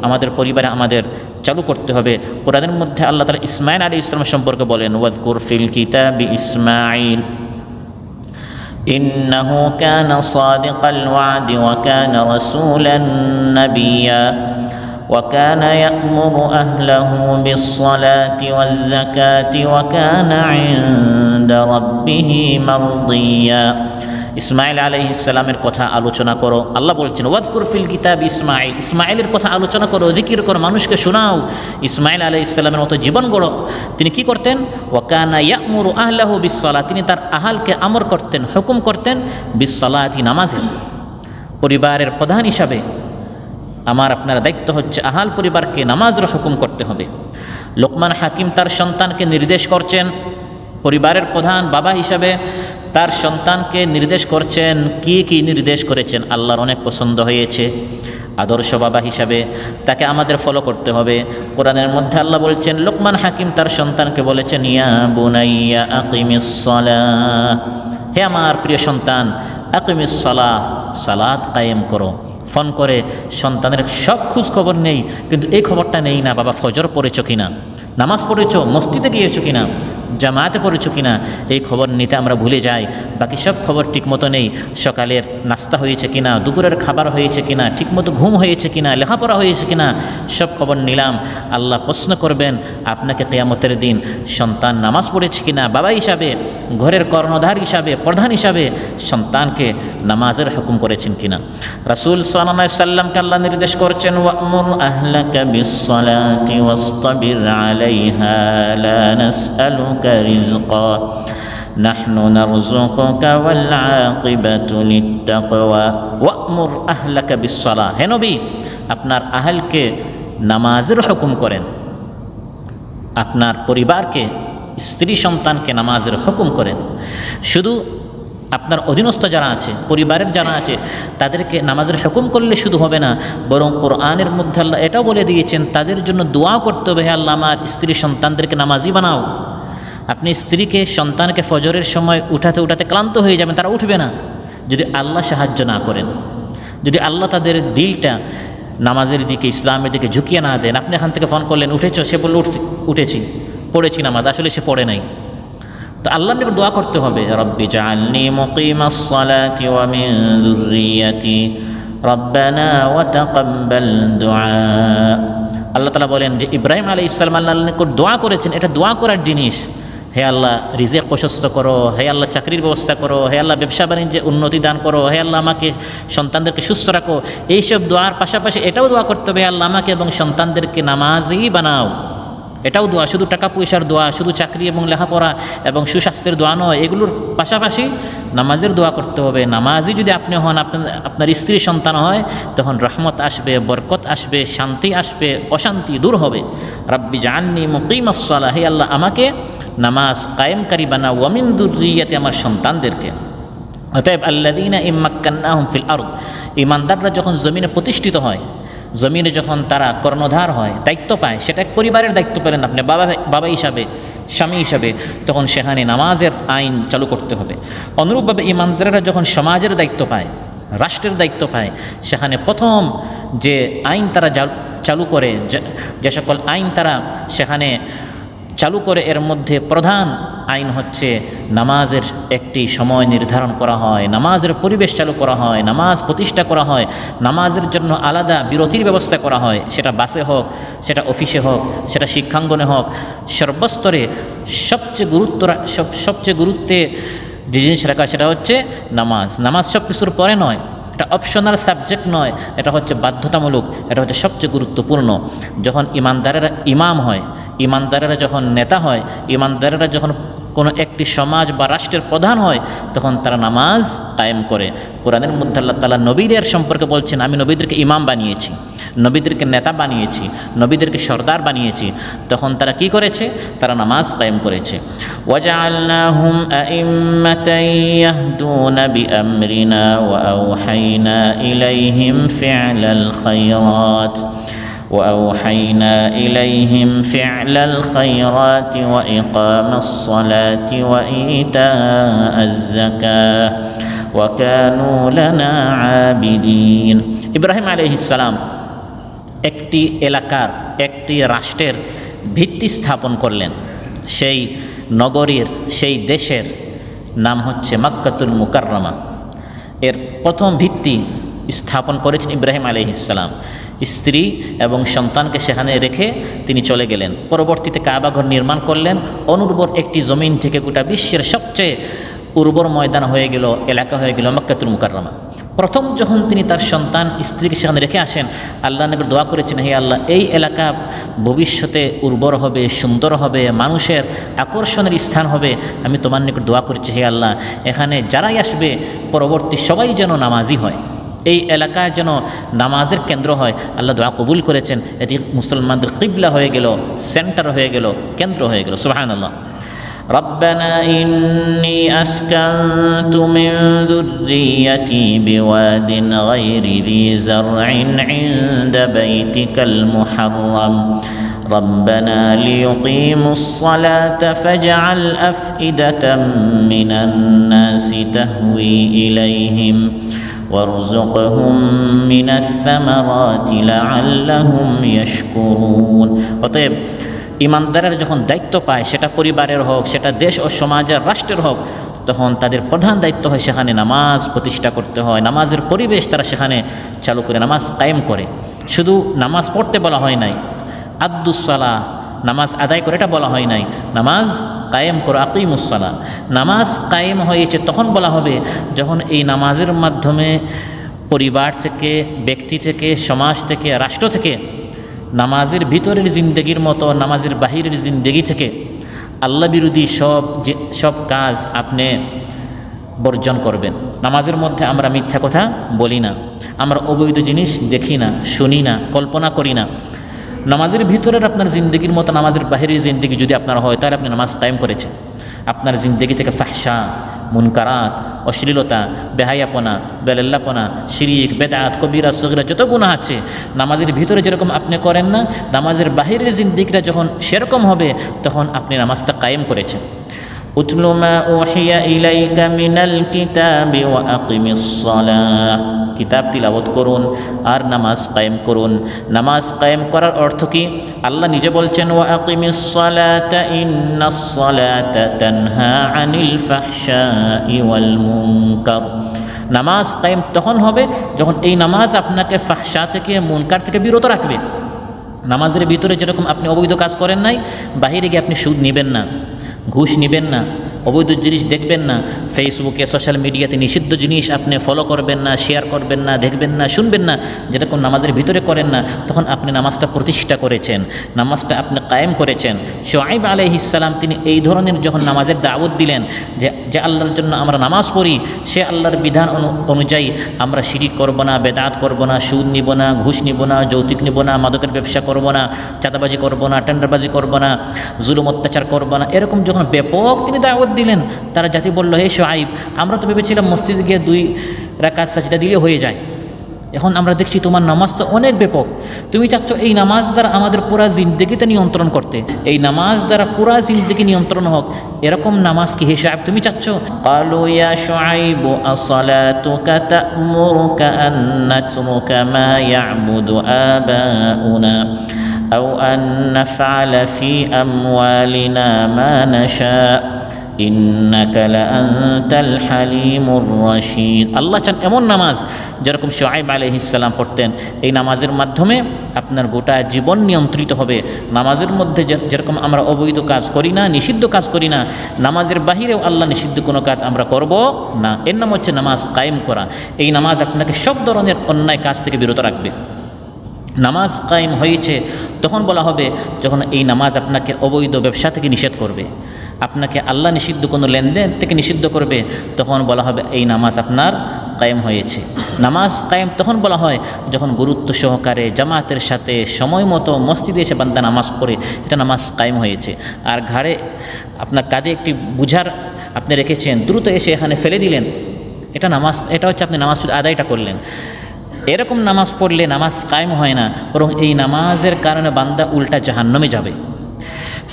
আমাদের পরিবারে আমাদের চালু করতে হবে। কোরআনের মধ্যে আল্লাহ তাআলা ইসমাঈল আলাইহিস সালাম সম্পর্কে বলেন, ওয়াযকুর ফিল কিতাবি ইসমাঈল ইন্নাহু কানা সাদিকাল ওয়াদি ওয়া কানা রাসূলান নাবিয়্যা ওয়া কানা ইয়া'মুরু আহলাহু বিস-সালাতি ওয়াজ-যাকাতি ওয়া কানা 'ইনদা রাব্বিহি মারদিয়্যা। ইসমাঈল আলাইহিস সালামের কথা আলোচনা করো। আল্লাহ বলছেন ওয়াযকুর ফিল কিতাব ইসমাঈল, ইসমাঈলের কথা আলোচনা করো, জিকির করো, মানুষকে শোনাও। ইসমাঈল আলাইহিস সালামের মতো জীবন গড়ো। তিনি কি করতেন? ওয়া কানা ইয়া'মুরু আহলাহু বিস-সালাত, তিনি তার আহালকে আমর করতেন, হুকুম করতেন, বিস-সালাতি, নামাজের। পরিবারের প্রধান হিসাবে আমার আপনার দায়িত্ব হচ্ছে আহাল পরিবারকে নামাজের হুকুম করতে হবে। লোকমান হাকিম তার সন্তানকে নির্দেশ করছেন, পরিবারের প্রধান বাবা হিসাবে তার সন্তানকে নির্দেশ করছেন। কি নির্দেশ করেছেন? আল্লাহর অনেক পছন্দ হয়েছে। আদর্শ বাবা হিসাবে তাকে আমাদের ফলো করতে হবে। কোরআনের মধ্যে আল্লাহ বলছেন, লোকমান হাকিম তার সন্তানকে বলেছেন, ইয়া বুনাইয়া আকিমিস সালাহ, হে আমার প্রিয় সন্তান, আকিমিস সালাহ, সালাত কায়েম করো। ফোন করে সন্তানের সব খোঁজ খবর নেই, কিন্তু এই খবরটা নেই না, বাবা ফজর পড়েছ কিনা, নামাজ পড়েছো, মসজিদে গিয়েছো কিনা, জামাতে পড়েছো কিনা, এই খবর নিতে আমরা ভুলে যাই। বাকি সব খবর ঠিকমতো নেই। সকালের নাস্তা হয়েছে কিনা, দুপুরের খাবার হয়েছে কিনা, ঠিকমতো ঘুম হয়েছে কিনা, লেখাপড়া হয়েছে কিনা, সব খবর নিলাম। আল্লাহ প্রশ্ন করবেন আপনাকে কিয়ামতের দিন, সন্তান নামাজ পড়েছে কিনা। বাবা হিসাবে, ঘরের কর্ণধার হিসাবে, প্রধান হিসাবে সন্তানকে নামাজের হুকুম করেছেন কিনা। রাসূল সাল্লাল্লাহু আলাইহি সাল্লামকে আল্লাহ নির্দেশ করছেন, ওয়া'মুর আহলাকা বিস-সালাতি ওয়াসতাবির আলাইহা লা নাসআলুকা রিজকা নাহনু নারযুকুকা ওয়াল আকিবাতু লিত-তাকওয়া ওয়া'মুর আহলাকা বিস-সালাহ। হে নবী, আপনার আহলকে নামাজের হুকুম করেন, আপনার পরিবারকে, স্ত্রী সন্তানকে নামাজের হুকুম করেন। শুধু আপনার অধীনস্থ যারা আছে, পরিবারের যারা আছে, তাদেরকে নামাজের হুকুম করলে শুধু হবে না, বরং কোরআনের মধ্যে আল্লাহ এটাও বলে দিয়েছেন তাদের জন্য দোয়া করতে হবে, হে আল্লাহ আমার স্ত্রী সন্তানদেরকে নামাজি বানাও। আপনি স্ত্রীকে, সন্তানকে ফজরের সময় উঠাতে উঠাতে ক্লান্ত হয়ে যাবেন, তারা উঠবে না যদি আল্লাহ সাহায্য না করেন, যদি আল্লাহ তাদের দিলটা নামাজের দিকে, ইসলামের দিকে ঝুঁকিয়ে না দেন। আপনি এখান থেকে ফোন করলেন, উঠেছো, সে বলল উঠেছি, পড়েছি নামাজ, আসলে সে পড়ে নাই। তো আল্লাহর নিকট দোয়া করতে হবে, রব্বি জাআলনি মুকিমাস সালাতি ওয়া মিন যুররিয়াতি রব্বানা ওয়া তাকাব্বাল দুআ। আল্লাহ তাআলা বলেন যে ইব্রাহিম আলাইহিস সালাম আল্লাহর নিকট দোয়া করেছেন, এটা দোয়া করার জিনিস। হে আল্লাহ রিজিক প্রশস্ত করো, হে আল্লাহ চাকরির ব্যবস্থা করো, হে আল্লাহ ব্যবসা বাণিজ্যে উন্নতি দান করো, হে আল্লাহ আমাকে সন্তানদেরকে সুস্থ রাখো। এইসব দোয়ার পাশাপাশি এটাও দোয়া করতে হবে, আল্লাহ আমাকে এবং সন্তানদেরকে নামাজি বানাও। এটাও দোয়া, শুধু টাকা পয়সার দোয়া, শুধু চাকরি এবং লেখাপড়া এবং সুস্বাস্থ্যের দোয়া নয়, এগুলোর পাশাপাশি নামাজের দোয়া করতে হবে। নামাজি যদি আপনি হন, আপনার স্ত্রী সন্তান হয়, তখন রহমত আসবে, বরকত আসবে, শান্তি আসবে, অশান্তি দূর হবে। রব্বি জাআলনি মুকিমাস সালাহ, হে আল্লাহ আমাকে নামাজ কায়েমকারী বানাও, ওয়া মিন যুররিয়াতি, আমার সন্তানদেরকে। অতএব আল্লাযীনা ইম্মাক্কান্নাহুম ফিল আরদ, ঈমানদাররা যখন জমিনে প্রতিষ্ঠিত হয়, জমিনে যখন তারা কর্ণধার হয়, দায়িত্ব পায়, সেটা এক পরিবারের দায়িত্ব পেলেন আপনি বাবা হিসাবে, স্বামী হিসাবে, তখন সেখানে নামাজের আইন চালু করতে হবে। অনুরূপভাবে ঈমানদাররা যখন সমাজের দায়িত্ব পায়, রাষ্ট্রের দায়িত্ব পায়, সেখানে প্রথম যে আইন তারা চালু করে, যে সকল আইন তারা সেখানে চালু করে, এর মধ্যে প্রধান আইন হচ্ছে নামাজের একটি সময় নির্ধারণ করা হয়, নামাজের পরিবেশ চালু করা হয়, নামাজ প্রতিষ্ঠা করা হয়, নামাজের জন্য আলাদা বিরতির ব্যবস্থা করা হয়, সেটা বাসে হোক, সেটা অফিসে হোক, সেটা শিক্ষাঙ্গনে হোক, সর্বস্তরে সবচেয়ে গুরুত্বে যে জিনিস রাখা সেটা হচ্ছে নামাজ। নামাজ সব কিছুর পরে নয়, একটা অপশনাল সাবজেক্ট নয়, এটা হচ্ছে বাধ্যতামূলক, এটা হচ্ছে সবচেয়ে গুরুত্বপূর্ণ। যখন ইমানদারেরা ইমাম হয়, ইমানদারেরা যখন নেতা হয়, ইমানদারেরা যখন কোনো একটি সমাজ বা রাষ্ট্রের প্রধান হয়, তখন তারা নামাজ কায়েম করে। কোরআনের মধ্যে আল্লাহ তাআলা নবীদের সম্পর্কে বলছেন, আমি নবীদেরকে ইমাম বানিয়েছি, নবীদেরকে নেতা বানিয়েছি, নবীদেরকে সর্দার বানিয়েছি। তখন তারা কি করেছে? তারা নামাজ কায়েম করেছে। ওয়াজআলনাহুম আইম্মাতান ইয়াহদুনা বিআমরিনা ওয়া আওহাইনা ইলাইহিম ফি'লাল খায়রাত وأوحينا إليهم فعل الخيرات وإقام الصلاة وإيتاء الزكاة وكانوا لنا عابدين। ইব্রাহিম আলাইহিস সালাম একটি এলাকার, একটি রাষ্ট্রের ভিত্তি স্থাপন করলেন। সেই নগরীর, সেই দেশের নাম হচ্ছে মক্কাতুল মুকাররমা। এর প্রথম ভিত্তি স্থাপন করেছেন ইব্রাহিম আলাইহিস সালাম। স্ত্রী এবং সন্তানকে সেখানে রেখে তিনি চলে গেলেন। পরবর্তীতে কাবাঘর নির্মাণ করলেন। অনুর্বর একটি জমিন থেকে গোটা বিশ্বের সবচেয়ে উর্বর ময়দান হয়ে গেল, এলাকা হয়ে গেল মক্কাতুল মুকাররমা। প্রথম যখন তিনি তার সন্তান স্ত্রীকে সেখানে রেখে আসেন, আল্লাহ নবীর দোয়া করেছেন, হে আল্লাহ, এই এলাকা ভবিষ্যতে উর্বর হবে, সুন্দর হবে, মানুষের আকর্ষণের স্থান হবে। আমি তোমার নিকট দোয়া করেছি, হে আল্লাহ, এখানে যারাই আসবে পরবর্তী সবাই যেন নামাজি হয়, এই এলাকায় যেন নামাজের কেন্দ্র হয়। আল্লাহ দোয়া কবুল করেছেন। এটি মুসলমানদের কিবলা হয়ে গেল, সেন্টার হয়ে গেল, কেন্দ্র হয়ে গেল। সুবহানাল্লাহ। ربنا إني أسكنت من ذريتي بواد غير ذي زرع عند بيتك المحرم ربنا ليقيموا الصلاة فاجعل أفئدة من الناس تهوي إليهم وارزقهم من الثمرات لعلهم يشكرون। অতএব ইমানদারেরা যখন দায়িত্ব পায়, সেটা পরিবারের হোক, সেটা দেশ ও সমাজের, রাষ্ট্রের হোক, তখন তাদের প্রধান দায়িত্ব হয় সেখানে নামাজ প্রতিষ্ঠা করতে হয়। নামাজের পরিবেশ তারা সেখানে চালু করে, নামাজ কায়েম করে। শুধু নামাজ পড়তে বলা হয় নাই, আদ্দুস সালাহ, নামাজ আদায় করে এটা বলা হয় নাই, নামাজ কায়েম করো, আকিমুস সালাহ। নামাজ কায়েম হয়েছে তখন বলা হবে যখন এই নামাজের মাধ্যমে পরিবার থেকে, ব্যক্তি থেকে, সমাজ থেকে, রাষ্ট্র থেকে নামাজের ভিতরের জিন্দগির মতো নামাজের বাহিরের জিন্দগি থেকে আল্লাহ বিরোধী সব কাজ আপনি বর্জন করবেন। নামাজের মধ্যে আমরা মিথ্যা কথা বলি না, আমরা অবৈধ জিনিস দেখি না, শুনি না, কল্পনা করি না। নামাজের ভিতরের আপনার জিন্দগির মতো নামাজের বাহিরের জিন্দগি যদি আপনার হয়, তাহলে আপনি নামাজ কায়েম করেছেন। আপনার জিন্দগি থেকে ফাহশা, মুনকারাত, অশ্লীলতা, বেহায়াপনা, বেলাল্লাপনা, শিরিক, বেদাত, কবিরা, সগীরা যত গুনাহ আছে, নামাজের ভিতরে যেরকম আপনি করেন না, নামাজের বাহিরের জিন্দগিটা যখন সেরকম হবে, তখন আপনি নামাজটা কায়েম করেছেন। উতলু মা উহিয়া ইলাইকা মিনাল কিতাবি ওয়া আকিমিস সালাহ, কিতাব তিলাওয়াত করুন আর নামাজ কায়েম করুন। নামাজ কায়েম করার অর্থ কি? আল্লাহ নিজে বলছেন, ওয়া আকিমিস সালাতা ইন্নাস সালাতা তানহা আনিল ফাহশাই ওয়াল মুনকার। নামাজ কায়েম তখন হবে যখন এই নামাজ আপনাকে ফাহশা থেকে, মুনকার থেকে বিরত রাখবে। নামাজের ভিতরে যেরকম আপনি অবৈধ কাজ করেন নাই, বাহিরে গিয়ে আপনি সুদ নেবেন না, ঘুষ নেবেন না, অবৈধ জিনিস দেখবেন না, ফেসবুকে, সোশ্যাল মিডিয়াতে নিষিদ্ধ জিনিস আপনি ফলো করবেন না, শেয়ার করবেন না, দেখবেন না, শুনবেন না, যেরকম নামাজের ভিতরে করেন না, তখন আপনি নামাজটা প্রতিষ্ঠা করেছেন, নামাজটা আপনি কায়েম করেছেন। শুআইব আলাইহিস সালাম তিনি এই ধরনের যখন নামাজের দাওয়াত দিলেন, যে আল্লাহর জন্য আমরা নামাজ পড়ি, সে আল্লাহর বিধান অনুযায়ী আমরা শিরিক করব না, বেদাত করব না, সুদ নিব না, ঘুষ নিব না, যৌতুক নিব না, মাদকের ব্যবসা করব না, চাঁদাবাজি করব না, টেন্ডারবাজি করব না, জুলুম অত্যাচার করব না, এরকম যখন ব্যাপক তিনি দাওয়াত দিলেন, তারা জাতি বলল, হে শুআইব, আমরা তো ভেবেছিলাম মসজিদে গিয়ে 2 রাকাত সাজদা দিলে হয়ে যায়, এখন আমরা দেখছি তোমার নামাজ তো অনেক ব্যাপক। তুমি চাচ্ছ এই নামাজ দ্বারা আমাদের পুরা জিন্দগিতে নিয়ন্ত্রণ করতে, এই নামাজ দ্বারা পুরা জিন্দগি নিয়ন্ত্রণ হোক, এরকম নামাজ কি হে শুআইব তুমি চাচ্ছ? ক্বালু ইয়া শুআইব আসসালাতুকা তা'মুরুকা আন নাতরুকা মা ইয়া'বুদু আবাউনা আও আন নাফআলা ফি আমওয়ালিনা মা নাশা ইন্নাকা লাআনতাল হালিমুর রাশীদ। আল্লাহ চান এমন নামাজ যেরকম শুআয়ব আলাইহিস সালাম পড়তেন। এই নামাজের মাধ্যমে আপনার গোটা জীবন নিয়ন্ত্রিত হবে। নামাজের মধ্যে যেরকম আমরা অবৈধ কাজ করি না, নিষিদ্ধ কাজ করি না, নামাজের বাহিরেও আল্লাহ নিষিদ্ধ কোনো কাজ আমরা করব না। এর নাম হচ্ছে নামাজ কায়েম করা। এই নামাজ আপনাকে সব ধরনের অন্যায় কাজ থেকে বিরত রাখবে। নামাজ কায়েম হয়েছে তখন বলা হবে যখন এই নামাজ আপনাকে অবৈধ ব্যবসা থেকে নিষেধ করবে, আপনাকে আল্লাহ নিষিদ্ধ কোনো লেনদেন থেকে নিষিদ্ধ করবে, তখন বলা হবে এই নামাজ আপনার কায়েম হয়েছে। নামাজ কায়েম তখন বলা হয় যখন গুরুত্ব সহকারে জামাতের সাথে সময় মতো মসজিদে এসে বান্দা নামাজ পড়ে, এটা নামাজ কায়েম হয়েছে। আর ঘাড়ে আপনার কাঁধে একটি বুঝার আপনি রেখেছেন, দ্রুত এসে এখানে ফেলে দিলেন, এটা নামাজ, এটা হচ্ছে আপনি নামাজ শুধু আদায়টা করলেন। এরকম নামাজ পড়লে নামাজ কায়েম হয় না, বরং এই নামাজের কারণে বান্দা উল্টা জাহান্নামে যাবে।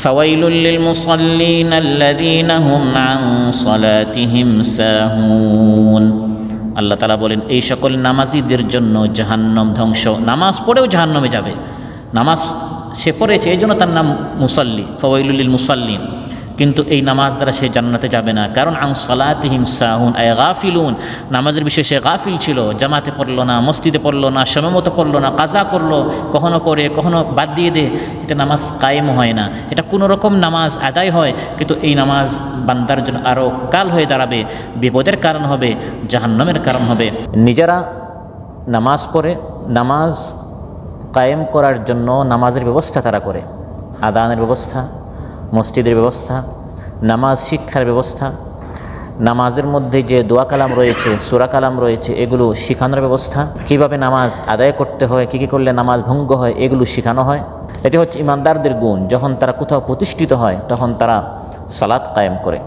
ফাওয়াইলুল লিল মুসাল্লিন আল্লাযীনা হুম আন সালাতিহিম সাহুন। আল্লাহ তাআলা বলেন এই সকল নামাজীদের জন্য জাহান্নাম ধ্বংস। নামাজ পড়েও জাহান্নামে যাবে। নামাজ সে পড়েছে এই জন্য তার নাম মুসাল্লি, ফাওয়াইলুল লিল মুসাল্লিন, কিন্তু এই নামাজ দ্বারা সে জান্নাতে যাবে না। কারণ আন সালাতিহিম সাহুন আয় গাফিলুন, নামাজের বিষয়ে সে গাফিল ছিল, জামাতে পড়লো না, মসজিদে পড়লো না, সময় মতো পড়লো না, কাজা করলো, কখনো পড়ে কখনো বাদ দিয়ে দে, এটা নামাজ কায়েম হয় না। এটা কোনো রকম নামাজ আদায় হয়, কিন্তু এই নামাজ বান্দার জন্য আরও কাল হয়ে দাঁড়াবে, বিপদের কারণ হবে, জাহান্নামের কারণ হবে। নিজেরা নামাজ পড়ে নামাজ কায়েম করার জন্য নামাজের ব্যবস্থা তারা করে, আদানের ব্যবস্থা, মসজিদের ব্যবস্থা, নামাজ শিক্ষার ব্যবস্থা, নামাজের মধ্যে যে দোয়া কালাম রয়েছে, সূরা কালাম রয়েছে, এগুলো শেখানোর ব্যবস্থা, কিভাবে নামাজ আদায় করতে হয়, কী কী করলে নামাজ ভঙ্গ হয়, এগুলো শেখানো হয়। এটি হচ্ছে ইমানদারদের গুণ। যখন তারা কোথাও প্রতিষ্ঠিত হয় তখন তারা সালাত কায়েম করে।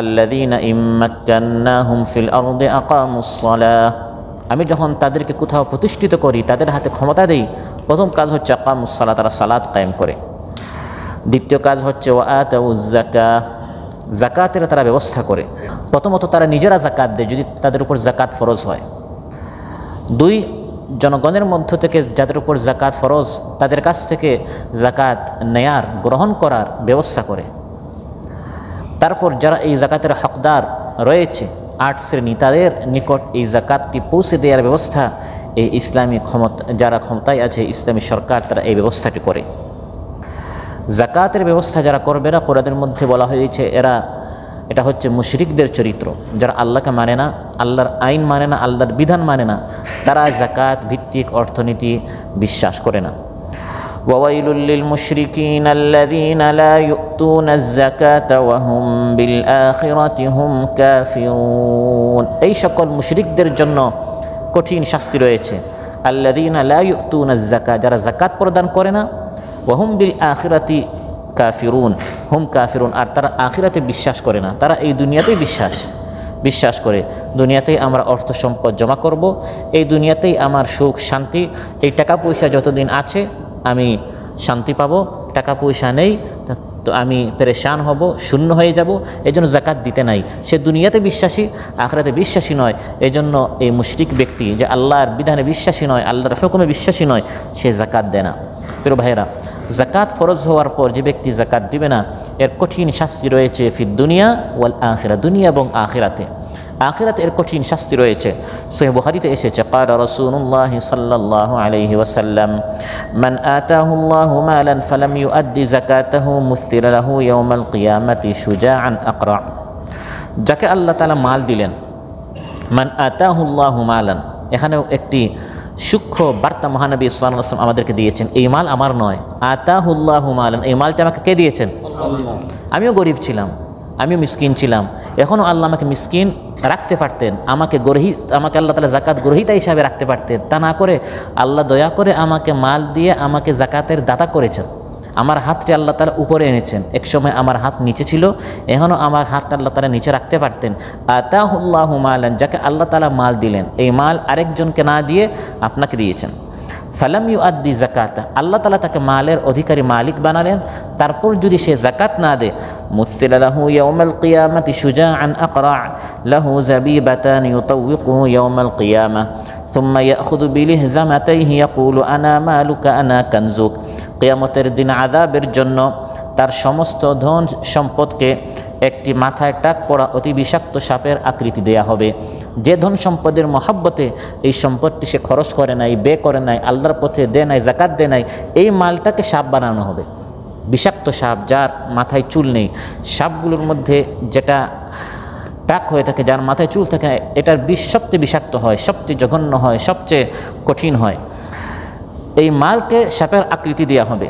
আল্লাযীনা ইম্মাক্কান্নাহুম ফিল আরদি আকামুস সালাহ, আমি যখন তাদেরকে কোথাও প্রতিষ্ঠিত করি, তাদের হাতে ক্ষমতা দেই, প্রথম কাজ হচ্ছে আকামুস সালাহ, তারা সালাত কায়েম করে। দ্বিতীয় কাজ হচ্ছে ওয়া আতাউজ যাকাত, যাকাতের তারা ব্যবস্থা করে। প্রথমত তারা নিজেরা যাকাত দেয় যদি তাদের উপর যাকাত ফরজ হয়। দুই, জনগণের মধ্য থেকে যাদের উপর যাকাত ফরজ তাদের কাছ থেকে যাকাত নেয়ার, গ্রহণ করার ব্যবস্থা করে। তারপর যারা এই যাকাতের হকদার রয়েছে 8 শ্রেণী, তাদের নিকট এই যাকাতটি পৌঁছে দেওয়ার ব্যবস্থা এই ইসলামী যারা ক্ষমতায় আছে, ইসলামী সরকার, তারা এই ব্যবস্থাটি করে। যাকাতের ব্যবস্থা যারা করবে না, কোরআনের মধ্যে বলা হয়েছে এটা হচ্ছে মুশরিকদের চরিত্র, যারা আল্লাহকে মানে না, আল্লাহর আইন মানে না, আল্লাহর বিধান মানে না, তারা যাকাত ভিত্তিক অর্থনীতি বিশ্বাস করে না। ওয়াইলুল লিল মুশরিকিন আল্লাযীনা লা ইউতুনাজ যাকাতা ওয়া হুম বিল আখিরাতি হুম কাফিরুন। এই সকল মুশরিকদের জন্য কঠিন শাস্তি রয়েছে। আল্লাযীনা লা ইউতুনাজ যাকাত, যারা যাকাত প্রদান করে না, ওয়াহুম বিল আখিরাতি কাফিরুন, হুম কাফিরুন, আর তারা আখিরাতে বিশ্বাস করে না, তারা এই দুনিয়াতেই বিশ্বাস করে। দুনিয়াতেই আমরা অর্থ সম্পদ জমা করব, এই দুনিয়াতেই আমার সুখ শান্তি, এই টাকা পয়সা যতদিন আছে আমি শান্তি পাবো, টাকা পয়সা নেই তো আমি পেরেশান হব, শূন্য হয়ে যাব, এই জন্য জাকাত দিতে নাই। সে দুনিয়াতে বিশ্বাসী, আখিরাতে বিশ্বাসী নয়। এই জন্য এই মুশরিক ব্যক্তি যে আল্লাহর বিধানে বিশ্বাসী নয়, আল্লাহর হুকুমে বিশ্বাসী নয়, সে জাকাত দেয় না। প্রিয় ভাইয়েরা, জাকাত ফরজ হওয়ার পর যে ব্যক্তি জাকাত দিবে না, এর কঠিন শাস্তি রয়েছে ফিদ দুনিয়া ওয়াল আখিরা, দুনিয়া এবং আখিরাতে। আখিরাতে এর কঠিন শাস্তি রয়েছে। সহিহ বুখারীতে এসেছে, ক্বালা রাসূলুল্লাহ সাল্লাল্লাহু আলাইহি ওয়াসাল্লাম, মান আতাহুল্লাহু মালান ফালাম ইউআদ্দি যাকাতাহু মুথিলা লাহু ইয়াওমাল কিয়ামাতি শুজাআন আকরা। যাকে আল্লাহ তাআলা মাল দিলেন, মান আতাহুল্লাহু মালান, এখানেও একটি সূক্ষ্ম বার্তা মহানবী সাল্লাল্লাহু আলাইহি ওয়াসাল্লাম আমাদেরকে দিয়েছেন। এই মাল আমার নয়, আতাহুল্লাহু মালান, এই মালটা আমাকে কে দিয়েছেন? আমিও গরিব ছিলাম, আমিও মিসকিন ছিলাম, এখনও আল্লাহ আমাকে মিসকিন রাখতে পারতেন, আমাকে আল্লাহ তাআলা জাকাত গ্রহীতা হিসাবে রাখতে পারতেন। তা না করে আল্লাহ দয়া করে আমাকে মাল দিয়ে আমাকে জাকাতের দাতা করেছেন। আমার হাতটি আল্লাহ তাআলা উপরে এনেছেন। এক সময় আমার হাত নিচে ছিল, এখনও আমার হাতটা আল্লাহ তাআলা নিচে রাখতে পারতেন। আতাহুল্লাহু মালান, যাকে আল্লাহ তাআলা মাল দিলেন, এই মাল আরেকজনকে না দিয়ে আপনাকে দিয়েছেন। ফালাম ইউআদ্দি যাকাতা, আল্লাহ তাআলা তাকে মালের অধিকারী, মালিক বানালেন। তারপর যদি সে যাকাত না দেয়, মুথিলা লাহু ইয়াওমাল কিয়ামাতি শুজাআন আকরা লাহু যাবিবাতান ইউতাওয়িকুহু ইয়াওমাল কিয়ামাহ সুম্মা ইয়াখুযু বিলিহজামাতাইহি ইয়াকুলু আনা মালুকা আনা কানজুক। কিয়ামতের দিন আযাবের জন্য তার সমস্ত ধন সম্পদকে একটি মাথায় টাক পড়া অতি বিষাক্ত সাপের আকৃতি দেয়া হবে। যে ধন সম্পদের মহাব্বতে এই সম্পদটি সে খরচ করে নাই, বে করে নাই, আল্লাহর পথে দেয় নাই, জাকাত দেয় নাই, এই মালটাকে সাপ বানানো হবে। বিষাক্ত সাপ, যার মাথায় চুল নেই, সাপগুলোর মধ্যে যেটা টাক হয়ে থাকে, যার মাথায় চুল থাকে, এটার বিষ সবচেয়ে বিষাক্ত হয়, সবচেয়ে জঘন্য হয়, সবচেয়ে কঠিন হয়। এই মালকে সাপের আকৃতি দেওয়া হবে।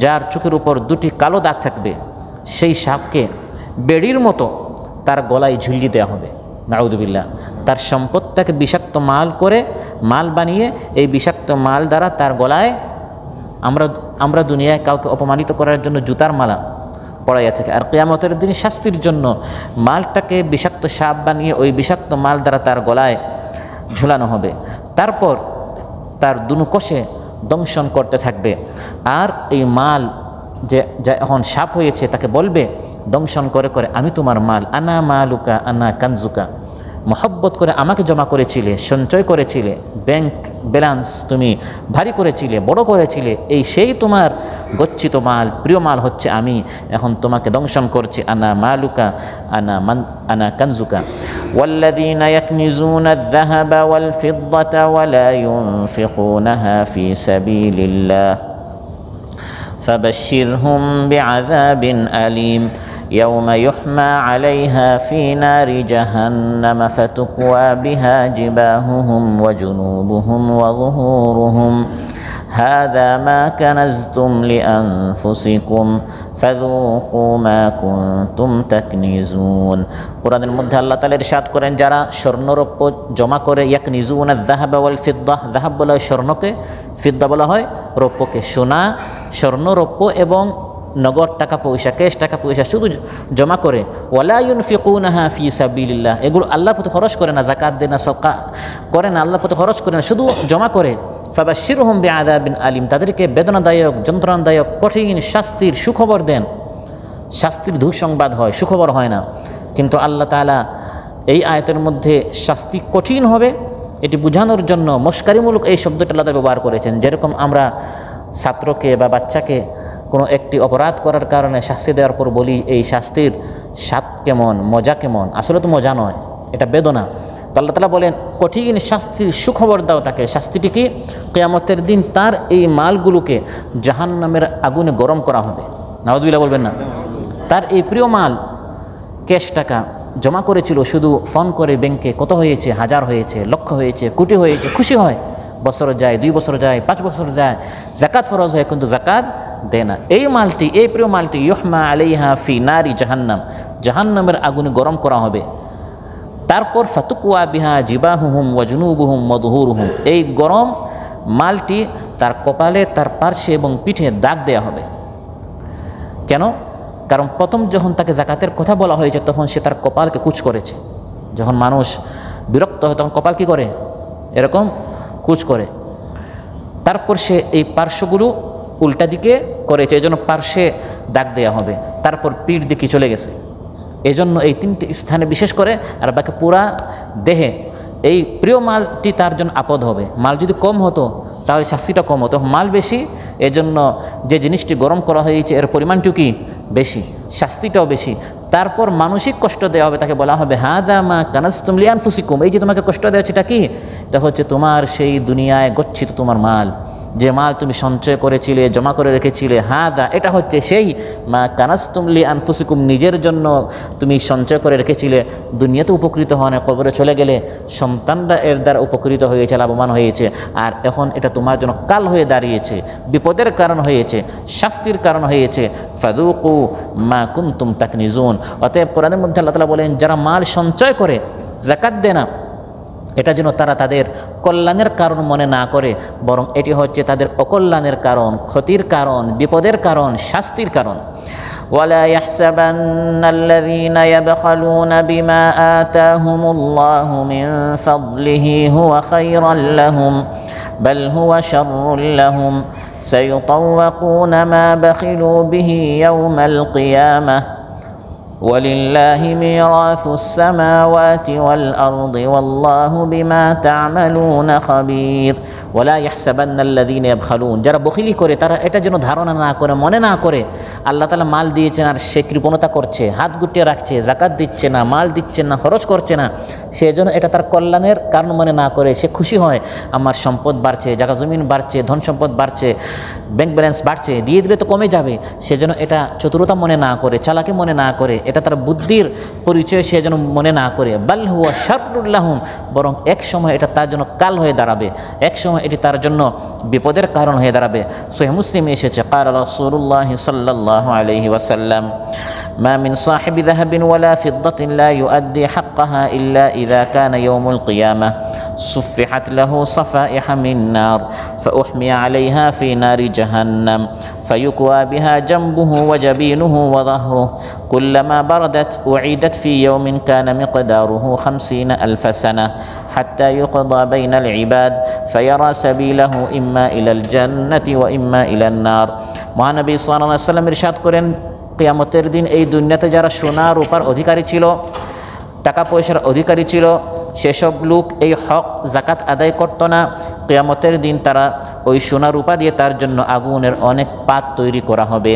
যার চোখের উপর দুটি কালো দাগ থাকবে, সেই সাপকে বেড়ির মতো তার গলায় ঝুলিয়ে দেওয়া হবে। নাউযুবিল্লাহ। তার সম্পদটাকে বিষাক্ত মাল বানিয়ে এই বিষাক্ত মাল দ্বারা তার গলায়, আমরা দুনিয়ায় কাউকে অপমানিত করার জন্য জুতার মালা পড়াইয়া থাকে, আর কিয়ামতের দিন শাস্তির জন্য মালটাকে বিষাক্ত সাপ বানিয়ে ওই বিষাক্ত মাল দ্বারা তার গলায় ঝুলানো হবে। তারপর তার দুনু কোষে দংশন করতে থাকবে। আর এই মাল যে এখন সাপ হয়েছে তাকে বলবে দংশন করে করে, আমি তোমার মাল, আনা মালুকা আনা কানজুকা, মহব্বত করে আমাকে জমা করেছিলে, সঞ্চয় করেছিলে, ব্যাংক ব্যালেন্স তুমি ভারী করেছিলে, বড় করেছিলে, এই সেই তোমার গচ্ছিত মাল, প্রিয় মাল হচ্ছে আমি, এখন তোমাকে দংশন করছি। আনা মালুকা আনা কানজুকা। ওয়াল্লাযীনা ইয়াকনিজুনা আয-যাহাবা ওয়াল ফিদ্দাতা ওয়া লা ইউনফিকুনাহা ফী সাবীলিল্লাহ ফাবাশশিরহুম বিআযাবিন আলীম يوم يحمى عليها في نار جهنم فتكوى بها جباههم وجنوبهم وظهورهم هذا ما كنزتم لأنفسكم فذوقوا ما كنتم تكنزون। কোরআনের মধ্যে আল্লাহ তাআলা ইরশাদ করেন, যারা স্বর্ণরৌপ্য জমা করে, ইয়াকনিজুনা আয-যাহাবা ওয়াল ফিদ্দাহ, যাহাব বলা হয় স্বর্ণকে, ফিদ্দা বলা হয় রৌপ্যকে। সোনা, স্বর্ণ, রৌপ্য এবং নগদ টাকা পয়সা, ক্যাশ টাকা পয়সা শুধু জমা করে, ওয়ালা ইউনফিকুনাহা ফি সাবিলিল্লাহ, এগুলো আল্লাহর পথে খরচ করে না, জাকাত দেয় না, সদকা করে না, আল্লাহর পথে খরচ করে না, শুধু জমা করে। ফাবাশশিরহুম বিআযাবিন আলীম, তাদেরকে বেদনাদায়ক, যন্ত্রণাদায়ক, কঠিন শাস্তির সুখবর দেন। শাস্তির দুঃসংবাদ হয়, সুখবর হয় না। কিন্তু আল্লাহ তাআলা এই আয়াতের মধ্যে শাস্তি কঠিন হবে এটি বোঝানোর জন্য মস্কারিমূলক এই শব্দটা আল্লাহ ব্যবহার করেছেন। যেরকম আমরা ছাত্রকে বা বাচ্চাকে কোনো একটি অপরাধ করার কারণে শাস্তি দেওয়ার পর বলি এই শাস্তির স্বাদ কেমন, মজা কেমন, আসলে তো মজা নয়, এটা বেদনা। তো আল্লাহ তাআলা বলেন কঠিন শাস্তির সুখবর দাও তাকে। শাস্তিটি কি? কিয়ামতের দিন তার এই মালগুলোকে জাহান্নামের আগুনে গরম করা হবে। নাউযুবিল্লাহ বলবেন না? তার এই প্রিয় মাল, ক্যাশ টাকা জমা করেছিল, শুধু ফোন করে ব্যাংকে কত হয়েছে, 1000 হয়েছে, লক্ষ হয়েছে, কোটি হয়েছে, খুশি হয়। বছর যায়, 2 বছর যায়, 5 বছর যায়, জাকাত ফরজ হয় কিন্তু জাকাত দেয় না। এই মালটি, এই প্রিয় মালটি ইউহমা আলাইহা ফি নারি জাহান্নাম, জাহান্নামের আগুনে গরম করা হবে। তারপর ফাতুকুয়া বিহা জিবাহুহুম ওয়া জুনুবুহুম ওয়া যুহুরুহুম, এই গরম মালটি তার কপালে, তার পার্শ্বে এবং পিঠে দাগ দেয়া হবে। কেন? কারণ প্রথম যখন তাকে জাকাতের কথা বলা হয়েছে তখন সে তার কপালকে কুচ করেছে। যখন মানুষ বিরক্ত হয় তখন কপাল কি করে? এরকম কুচ করে। তারপর সে এই পার্শ্বগুলো উল্টা দিকে করেছে, এই জন্য পার্শ্বে দাগ দেওয়া হবে। তারপর পিঠ দিকে চলে গেছে, এই জন্য এই 3টি স্থানে বিশেষ করে, আর বাকি পুরা দেহে এই প্রিয় মালটি তার জন্য আপদ হবে। মাল যদি কম হতো তাহলে শাস্তিটা কম হতো, মাল বেশি, এজন্য যে জিনিসটি গরম করা হয়েছে এর পরিমাণটিও কি বেশি, শাস্তিটাও বেশি। তারপর মানসিক কষ্ট দেওয়া হবে, তাকে বলা হবে হাদা মা কানাজতুম লিআনফুসিকুম, এই যে তোমাকে কষ্ট দেওয়া হচ্ছে এটা কি? এটা হচ্ছে তোমার সেই দুনিয়ায় গচ্ছিত তোমার মাল, যে মাল তুমি সঞ্চয় করেছিলে, জমা করে রেখেছিলে। হাদা, এটা হচ্ছে সেই মা কানাজতুম লিআনফুসিকুম, নিজের জন্য তুমি সঞ্চয় করে রেখেছিলে, দুনিয়াতে উপকৃত হওয়া না, কবরে চলে গেলে সন্তানরা এর দ্বারা উপকৃত হয়েছে, লাভবান হয়েছে, আর এখন এটা তোমার জন্য কাল হয়ে দাঁড়িয়েছে, বিপদের কারণ হয়েছে, শাস্তির কারণ হয়েছে। ফাযুকু মা কুনতুম তাকনিজুন। অতএব কোরআনের মধ্যে আল্লাহ তাআলা বলেন, যারা মাল সঞ্চয় করে, যাকাত দেয় না, এটা যেন তারা তাদের কল্যাণের কারণ মনে না করে, বরং এটি হচ্ছে তাদের অকল্যাণের কারণ, ক্ষতির কারণ, বিপদের কারণ, শাস্তির কারণ। ওয়ালা ইয়াহসাবান্নাল্লাযীনা ইয়াবখালুনা বিমা আতাহুমুল্লাহু মিন ফাদলিহি হুয়া খায়রাল লাহুম বাল হুয়া শাররুল লাহুম সায়ুতাওয়াকুনা মা বাখিলু বিহি ইয়াওমাল কিয়ামাহ ওয়া তারা কাসীরাম মিনাল মুনাফিকিনা ইয়াসআউনা ফি আযনাবিহিম মিন খাশিয়াতিল্লাহ কা'আন্নাহুম উযুরun মুসফাদা। আল্লাহ তাআলা বলেন, যারা মাল সঞ্চয় করে, যাকাত দেয় না, এটা যেন তাদের কল্যাণের কারণ মনে না করে, বরং এটি হচ্ছে তাদের অকল্যাণের কারণ, ক্ষতির কারণ, বিপদের কারণ, শাস্তির কারণ। ওয়ালা ইয়াহসাবান্নাল্লাযীনা ইয়াবখালুনা বিমা আতাহুমুল্লাহু মিন ফাদলিহি হুয়া খায়রাল লাহুম বাল হুয়া শাররুল লাহুম সায়ুতাওয়াকুনা মা বাখিলু বিহি ইয়াওমাল কিয়ামাহ ওয়া তারা ولله ميراث السماوات والأرض والله بما تعملون خبير ولا يحسبن الذين يبخلون যারা বখিলি করে তারা এটা যেন ধারণা না করে, মনে না করে আল্লাহ তাআলা মাল দিয়েছেন আর সে কৃপণতা করছে, হাত গুটিয়ে রাখছে, যাকাত দিচ্ছে না, মাল দিচ্ছে না, খরচ করছে না, সে যেন এটা তার কল্যাণের কারণ মনে না করে সে খুশি হয় আমার সম্পদ বাড়ছে, জায়গা জমিন বাড়ছে, ধন সম্পদ বাড়ছে, ব্যাংক ব্যালেন্স বাড়ছে, দিয়ে দিলে তো কমে যাবে, সে যেন এটা চতুরতা মনে না করে, চালাকি মনে না করে, এটা তার বুদ্ধির পরিচয় সে যেন মনে না করে, বাল হুয়া শাররুল লাহুম, বরং এক সময় এটা তার জন্য কাল হয়ে দাঁড়াবে, এক সময় এটি তার জন্য বিপদের কারণ হয়ে দাঁড়াবে। সহিহ মুসলিমে এসেছে ক্বালা রাসূলুল্লাহ সাল্লাল্লাহু আলাইহি ওয়াসাল্লাম মা মিন সাহিবি যাহাবিন ওয়ালা ফিদ্দাতিন লা ইউআদ্দি হাক্কাহা ইল্লা ইযা কানা ইয়াউমুল কিয়ামাহ সুফিহাত লাহু সাফাইহা মিন নার ফাউহমিয়া আলাইহা ফি নারি জাহান্নাম فيكوى بها جنبه وجبينه وظهره كلما بردت أعيدت في يوم كان مقداره 50,000 سنة حتى يقضى بين العباد فيرى سبيله إما إلى الجنة وإما إلى النار মহানবী সাল্লাল্লাহু আলাইহি ওয়াসাল্লাম ইরশাদ করেন, কিয়ামতের দিন এই দুনিয়াতে যারা সোনার রূপার অধিকারী ছিল, টাকা পয়সার অধিকারী ছিল, সেসব লোক এই হক জাকাত আদায় করতো না, কিয়ামতের দিন তারা ওই সোনা রূপা দিয়ে তার জন্য আগুনের অনেক পাত তৈরি করা হবে,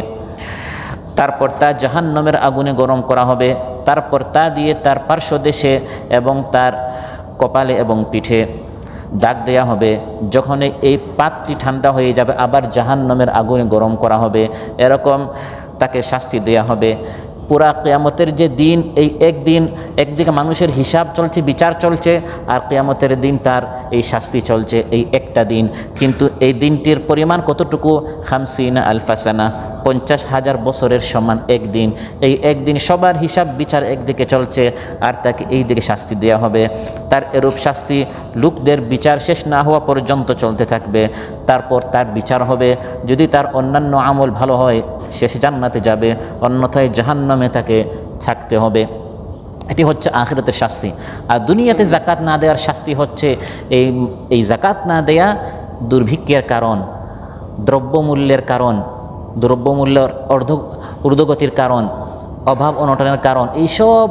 তারপর তা জাহান্নামের আগুনে গরম করা হবে, তারপর তা দিয়ে তার পার্শ্বদেশে এবং তার কপালে এবং পিঠে দাগ দেয়া হবে। যখন এই পাতটি ঠান্ডা হয়ে যাবে আবার জাহান্নামের আগুনে গরম করা হবে, এরকম তাকে শাস্তি দেয়া হবে। পুরা কিয়ামতের যে দিন, এই একদিন একদিকে মানুষের হিসাব চলছে, বিচার চলছে, আর কিয়ামতের দিন তার এই শাস্তি চলছে, এই একটা দিন। কিন্তু এই দিনটির পরিমাণ কতটুকু? 50,000 সানা, 50,000 বছরের সমান একদিন। এই একদিন সবার হিসাব বিচার একদিকে চলছে আর তাকে এই দিকে শাস্তি দেওয়া হবে। তার এরূপ শাস্তি লোকদের বিচার শেষ না হওয়া পর্যন্ত চলতে থাকবে, তারপর তার বিচার হবে। যদি তার অন্যান্য আমল ভালো হয় শেষ জান্নাতে যাবে, অন্যথায় জাহান্নামে তাকে থাকতে হবে। এটি হচ্ছে আখিরাতের শাস্তি। আর দুনিয়াতে জাকাত না দেওয়ার শাস্তি হচ্ছে এই জাকাত না দেয়া দুর্ভিক্ষের কারণ, দ্রব্যমূল্যের কারণ, দ্রব্যমূল্যের ঊর্ধ্বগতির কারণ, অভাব অনটনের কারণ। এইসব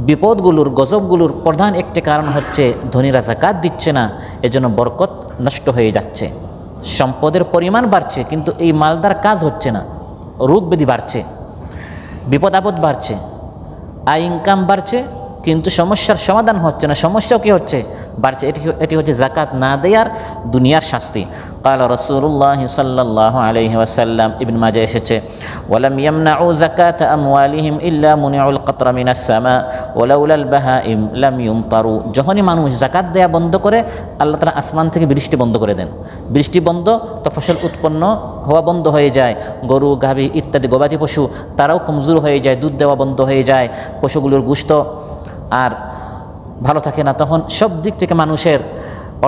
বিপদগুলোর, গজবগুলোর প্রধান একটি কারণ হচ্ছে ধনীরা জাকাত দিচ্ছে না, এজন্য বরকত নষ্ট হয়ে যাচ্ছে, সম্পদের পরিমাণ বাড়ছে কিন্তু এই মালদার কাজ হচ্ছে না, রোগ ব্যাধি বাড়ছে, বিপদ আপদ বাড়ছে, আয় ইনকাম বাড়ছে কিন্তু সমস্যার সমাধান হচ্ছে না, সমস্যাও কি হচ্ছে? বাড়ছে। এটি হচ্ছে জাকাত না দেয়ার দুনিয়ার শাস্তি। قال رسول الله صلى الله عليه وسلم, ইবনে মাজাহ এসেছে, ولم يمنعوا زكاة أموالهم إلا منعوا القطر من السماء ولولا البهائم لم يمطروا। যখনই মানুষ জাকাত দেয়া বন্ধ করে আল্লাহ তাআলা আসমান থেকে বৃষ্টি বন্ধ করে দেন। বৃষ্টি বন্ধ তো ফসল উৎপন্ন হওয়া বন্ধ হয়ে যায়, গরু গাভী ইত্যাদি গবাদি পশু তারাও কমজোর হয়ে যায়, দুধ দেওয়া বন্ধ হয়ে যায়, পশুগুলোর গোশত আর ভালো থাকে না। তখন সব দিক থেকে মানুষের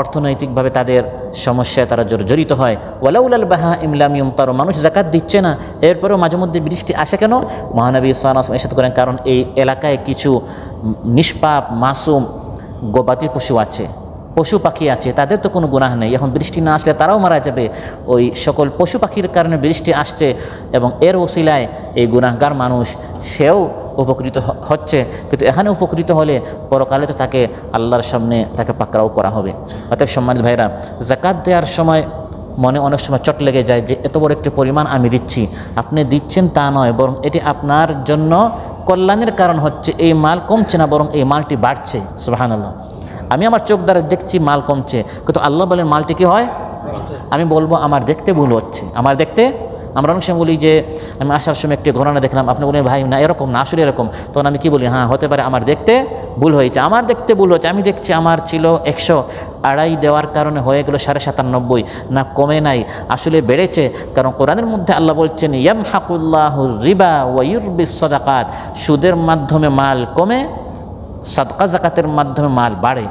অর্থনৈতিকভাবে তাদের সমস্যায় তারা জড়িত হয়। ওয়ালাউলাল বাহাইম লাম ইউমতারু, মানুষ জাকাত দিচ্ছে না এরপরেও মাঝে মধ্যে বৃষ্টি আসে কেন? মহানবী সাল্লাল্লাহু আলাইহি ওয়াসাল্লাম ইরশাদ করেন, কারণ এই এলাকায় কিছু নিষ্পাপ মাসুম গবাদি পশু আছে, পশু পাখি আছে, তাদের তো কোনো গুনাহ নেই, এখন বৃষ্টি না আসলে তারাও মারা যাবে। ওই সকল পশু পাখির কারণে বৃষ্টি আসছে এবং এর ওসিলায় এই গুনাহগার মানুষ সেও উপকৃত হচ্ছে, কিন্তু এখানে উপকৃত হলে পরকালে তো তাকে আল্লাহর সামনে তাকে পাকড়াও করা হবে। অতএব সম্মানিত ভাইরা, জাকাত দেওয়ার সময় মনে অনেক সময় চট লেগে যায় যে এত বড় একটি পরিমাণ আমি দিচ্ছি, আপনি দিচ্ছেন তা নয়, বরং এটি আপনার জন্য কল্যাণের কারণ হচ্ছে। এই মাল কমছে না, বরং এই মালটি বাড়ছে। সুবহানাল্লাহ, আমি আমার চোখ দ্বারা দেখছি মাল কমছে, কিন্তু আল্লাহ বলেন মালটি কি হয়? আমি বলবো আমার দেখতে ভুল হচ্ছে, আমার দেখতে। আমরা অনেক সময় বলি যে আমি আসার সময় একটি ঘটনা দেখলাম, আপনি বলেন ভাই না এরকম না, আসলে এরকম। তখন আমি কি বলি, হ্যাঁ হতে পারে আমার দেখতে ভুল হয়েছে, আমার দেখতে ভুল হচ্ছে। আমি দেখছি আমার ছিল 100, আড়াই দেওয়ার কারণে হয়ে গেল 97.5, না কমে নাই, আসলে বেড়েছে। কারণ কোরআনের মধ্যে আল্লাহ বলছেন ইয়ামহাকুল্লাহুর রিবা ওয়া ইউরবিস সাদাকাত, সুদের মাধ্যমে মাল কমে, সাদকা জাকাতের মাধ্যমে মাল বাড়ে।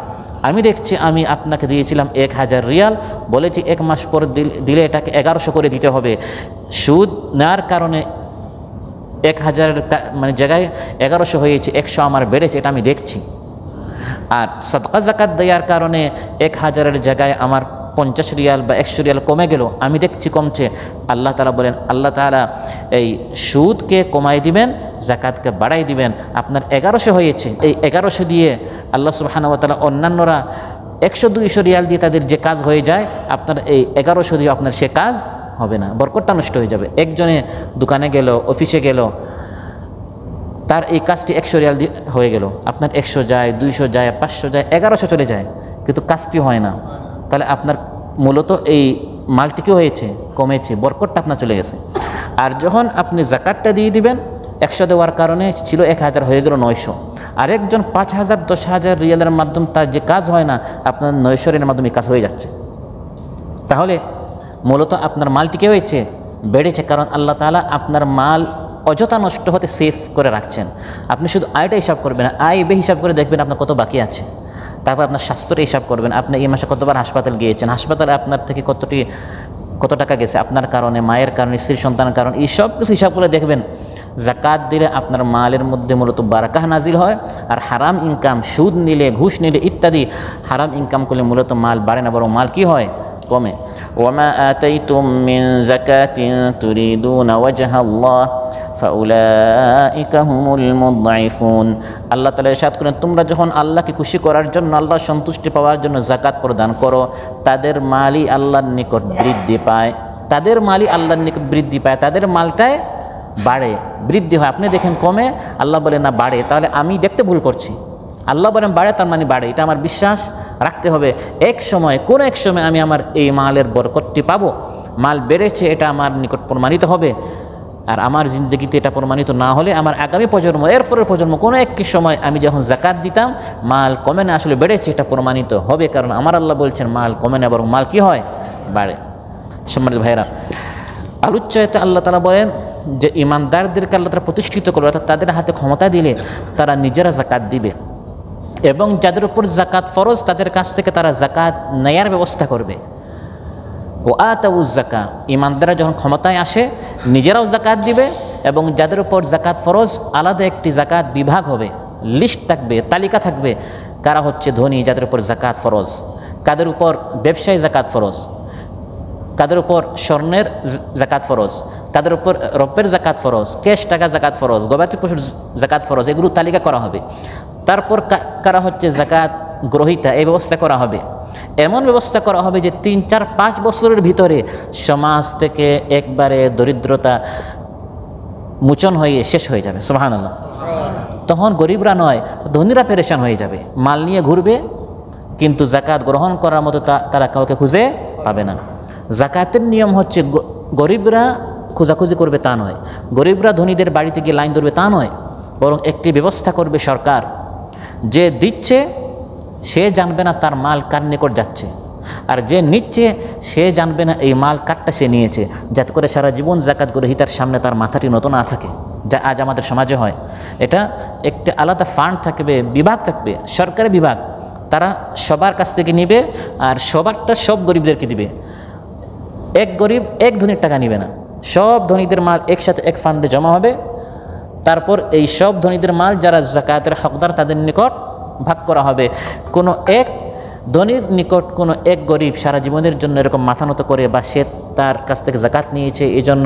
আমি দেখছি আমি আপনাকে দিয়েছিলাম 1000 রিয়াল, বলেছি 1 মাস পর দিলে এটাকে 1100 করে দিতে হবে। সুদ নেওয়ার কারণে 1000 মানে জায়গায় 1100 হয়েছে, 100 আমার বেড়েছে, এটা আমি দেখছি। আর সাদকা জাকাত দেওয়ার কারণে 1000-এর জায়গায় আমার 50 রিয়াল বা 100 রিয়াল কমে গেল, আমি দেখছি কমছে, আল্লাহ তাআলা বলেন আল্লাহ তাআলা এই সুদকে কমাই দিবেন, জাকাতকে বাড়াই দিবেন। আপনার 1100 হয়েছে, এই 1100 দিয়ে আল্লাহ সুবহানাহু ওয়া তাআলা অন্যান্যরা 100-200 রিয়াল দিয়ে তাদের যে কাজ হয়ে যায়, আপনার এই 1100 দিয়ে আপনার সে কাজ হবে না, বরকতটা নষ্ট হয়ে যাবে। একজনে দোকানে গেল, অফিসে গেল, তার এই কাজটি 100 রিয়াল দিয়ে হয়ে গেল, আপনার 100 যায়, 200 যায়, 500 যায়, 1100 চলে যায়, কিন্তু কাজটি হয় না। তাহলে আপনার মূলত এই মালটি কি হয়েছে? কমেছে, বরকতটা আপনার চলে গেছে। আর যখন আপনি জাকাতটা দিয়ে দিবেন, 100 দেওয়ার কারণে ছিল 1000 হয়ে গেল 900। আরেকজন 5000 10,000 রিয়ালের মাধ্যমে তার যে কাজ হয় না, আপনার 900 রিয়ালের মাধ্যমে কাজ হয়ে যাচ্ছে। তাহলে মূলত আপনার মালটি কি হয়েছে? বেড়েছে, কারণ আল্লাহ তাআলা আপনার মাল অযথা নষ্ট হতে সেফ করে রাখছেন। আপনি শুধু আয়টা হিসাব করবেন, আয় বে হিসাব করে দেখবেন আপনার কত বাকি আছে। তারপর আপনার স্বাস্থ্যের হিসাব করবেন, আপনি এই মাসে কতবার হাসপাতাল গিয়েছেন, হাসপাতালে আপনার থেকে কত টাকা গেছে, আপনার কারণে, মায়ের কারণে, স্ত্রীর সন্তানের কারণে, এই সব কিছু হিসাব করে দেখবেন। জাকাত দিলে আপনার মালের মধ্যে মূলত বারাকাহ নাজিল হয়। আর হারাম ইনকাম, সুদ নিলে, ঘুষ নিলে ইত্যাদি হারাম ইনকাম করলে মূলত মাল বাড়ে না, বরং মাল কি হয়? কমে। ওয়ামা আতাইতুম মিন যাকাতিন তুরিদুনা ওয়াজহাল্লাহ ফাউলাইকা হুমুল মুদঈফুন। আল্লাহ তাআলা ইরশাদ করেন, তোমরা যখন আল্লাহকে খুশি করার জন্য, আল্লাহর সন্তুষ্টি পাওয়ার জন্য জাকাত প্রদান করো, তাদের মালই আল্লাহর নিকট বৃদ্ধি পায়, তাদের মালই আল্লাহর নিকট বৃদ্ধি পায়, তাদের মালটায় বাড়ে, বৃদ্ধি হয়। আপনি দেখেন কমে, আল্লাহ বলে না বাড়ে, তাহলে আমি দেখতে ভুল করছি। আল্লাহ বলেন বাড়ে, তার মানে বাড়ে, এটা আমার বিশ্বাস রাখতে হবে। কোনো এক সময় আমি আমার এই মালের বরকতটি পাবো, মাল বেড়েছে, এটা আমার নিকট প্রমাণিত হবে। আর আমার জিন্দগিতে এটা প্রমাণিত না হলে আমার আগামী প্রজন্ম, এরপরের প্রজন্ম, কোনো একটি সময় আমি যখন জাকাত দিতাম, মাল কমে না আসলে বেড়েছে, এটা প্রমাণিত হবে। কারণ আমার আল্লাহ বলছেন মাল কমে না, বরং মাল কি হয়? বাড়ে। সম্মানিত ভাইরা, আলোচ্যতে আল্লাহ তাআলা বলেন যে ইমানদারদেরকে আল্লাহ তাআলা প্রতিষ্ঠিত করবে, অর্থাৎ তাদের হাতে ক্ষমতা দিলে তারা নিজেরা জাকাত দিবে, এবং যাদের উপর জাকাত ফরজ তাদের কাছ থেকে তারা জাকাত নেয়ার ব্যবস্থা করবে। ও আতাউজ জাকা, ইমানদাররা যখন ক্ষমতায় আসে নিজেরাও জাকাত দিবে, এবং যাদের উপর জাকাত ফরজ আলাদা একটি জাকাত বিভাগ হবে, লিস্ট থাকবে, তালিকা থাকবে, কারা হচ্ছে ধনী, যাদের উপর জাকাত ফরজ, কাদের উপর ব্যবসায়ী জাকাত ফরজ, কাদের উপর স্বর্ণের জাকাত ফরজ, কাদের উপর রৌপ্যের জাকাত ফরজ, ক্যাশ টাকা জাকাত ফরজ, গবাদি পশুর জাকাত ফরজ, এগুলো তালিকা করা হবে। তারপর কারা হচ্ছে জাকাত গ্রহীতা, এই ব্যবস্থা করা হবে। এমন ব্যবস্থা করা হবে যে 3, 4, 5 বছরের ভিতরে সমাজ থেকে একবারে দরিদ্রতা মোচন হয়ে শেষ হয়ে যাবে। সুবহানাল্লাহ। তখন গরিবরা নয়, ধনীরা পেরেশান হয়ে যাবে, মাল নিয়ে ঘুরবে, কিন্তু জাকাত গ্রহণ করার মতো তারা কাউকে খুঁজে পাবে না। জাকাতের নিয়ম হচ্ছে গরিবরা খোঁজাখুঁজি করবে তা নয়, গরিবরা ধনীদের বাড়িতে গিয়ে লাইন ধরবে তা নয়, বরং একটি ব্যবস্থা করবে সরকার, যে দিচ্ছে সে জানবে না তার মাল কার নিকট যাচ্ছে, আর যে নিচ্ছে সে জানবে না এই মাল কারটা সে নিয়েছে, যাতে করে সারা জীবন জাকাত গ্রহীতার সামনে তার মাথাটি নত না থাকে, যা আজ আমাদের সমাজে হয়। এটা একটা আলাদা ফান্ড থাকবে, বিভাগ থাকবে, সরকারি বিভাগ, তারা সবার কাছ থেকে নিবে, আর সবারটা সব গরিবদেরকে দিবে। এক গরিব এক ধনীর টাকা নিবে না, সব ধনীদের মাল একসাথে এক ফান্ডে জমা হবে। তারপর এই সব ধনীদের মাল যারা জাকাতের হকদার তাদের নিকট ভাগ করা হবে। কোনো এক ধনীর নিকট কোনো এক গরিব সারা জীবনের জন্য এরকম মাথা নত করে, বা সে তার কাছ থেকে জাকাত নিয়েছে এই জন্য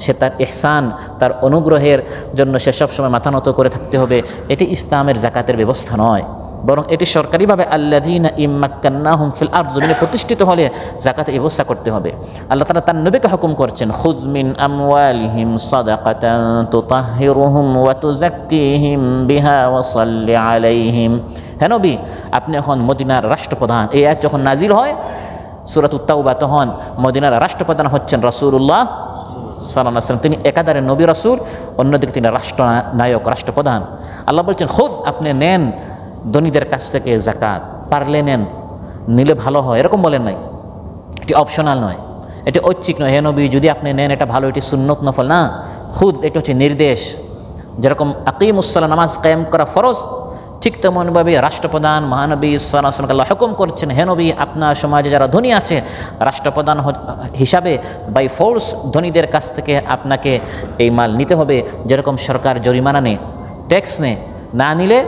সে তার ইহসান, তার অনুগ্রহের জন্য সে সবসময় মাথা নত করে থাকতে হবে, এটি ইসলামের জাকাতের ব্যবস্থা নয়, বরং এটি সরকারিভাবে আল্লাযীনা ইম্মাক্কান্নাহুম ফিল আরদ, জমিনে প্রতিষ্ঠিত হলে জাকাতের ব্যবস্থা করতে হবে। আল্লাহ তাআলা তার নবীকে হুকুম করছেন, খুয মিন আমওয়ালিহিম সাদাকাতান তুতাহহিরুহুম ওয়া তুযাক্কিহিম বিহা ওয়া সাল্লি আলাইহিম। হে নবী, আপনি এখন মদিনার রাষ্ট্রপ্রধান। এই আয়াত যখন নাজিল হয় সূরাতুত তাওবা, তখন মদিনার রাষ্ট্রপ্রধান হচ্ছেন রাসূলুল্লাহ সাল্লাল্লাহু আলাইহি ওয়াসাল্লাম। তিনি একাধারে নবী রাসূল, অন্যদিকে তিনি রাষ্ট্রনায়ক, রাষ্ট্রপ্রধান। আল্লাহ বলছেন খুদ, আপনি নেন ধনীদের কাছ থেকে জাকাত, পারলে নেন, নিলে ভালো হয়, এরকম বলেন নাই। এটি অপশনাল নয়, এটি ঐচ্ছিক নয়। হে নবী, যদি আপনি নেন এটা ভালো, এটি সুন্নত নফল না, খুদ এটি হচ্ছে নির্দেশ। যেরকম আকিমুসসালাহ, নামাজ কায়েম করা ফরজ, ঠিক তেমনভাবে রাষ্ট্রপ্রধান মহানবী সাল্লাল্লাহু আলাইহি ওয়াসাল্লাম আল্লাহ হুকুম করছেন, হে নবী, আপনার সমাজে যারা ধনী আছে, রাষ্ট্রপ্রধান হিসাবে বাই ফোর্স ধনীদের কাছ থেকে আপনাকে এই মাল নিতে হবে। যেরকম সরকার জরিমানা নেয়, ট্যাক্স নেয়, না নিলে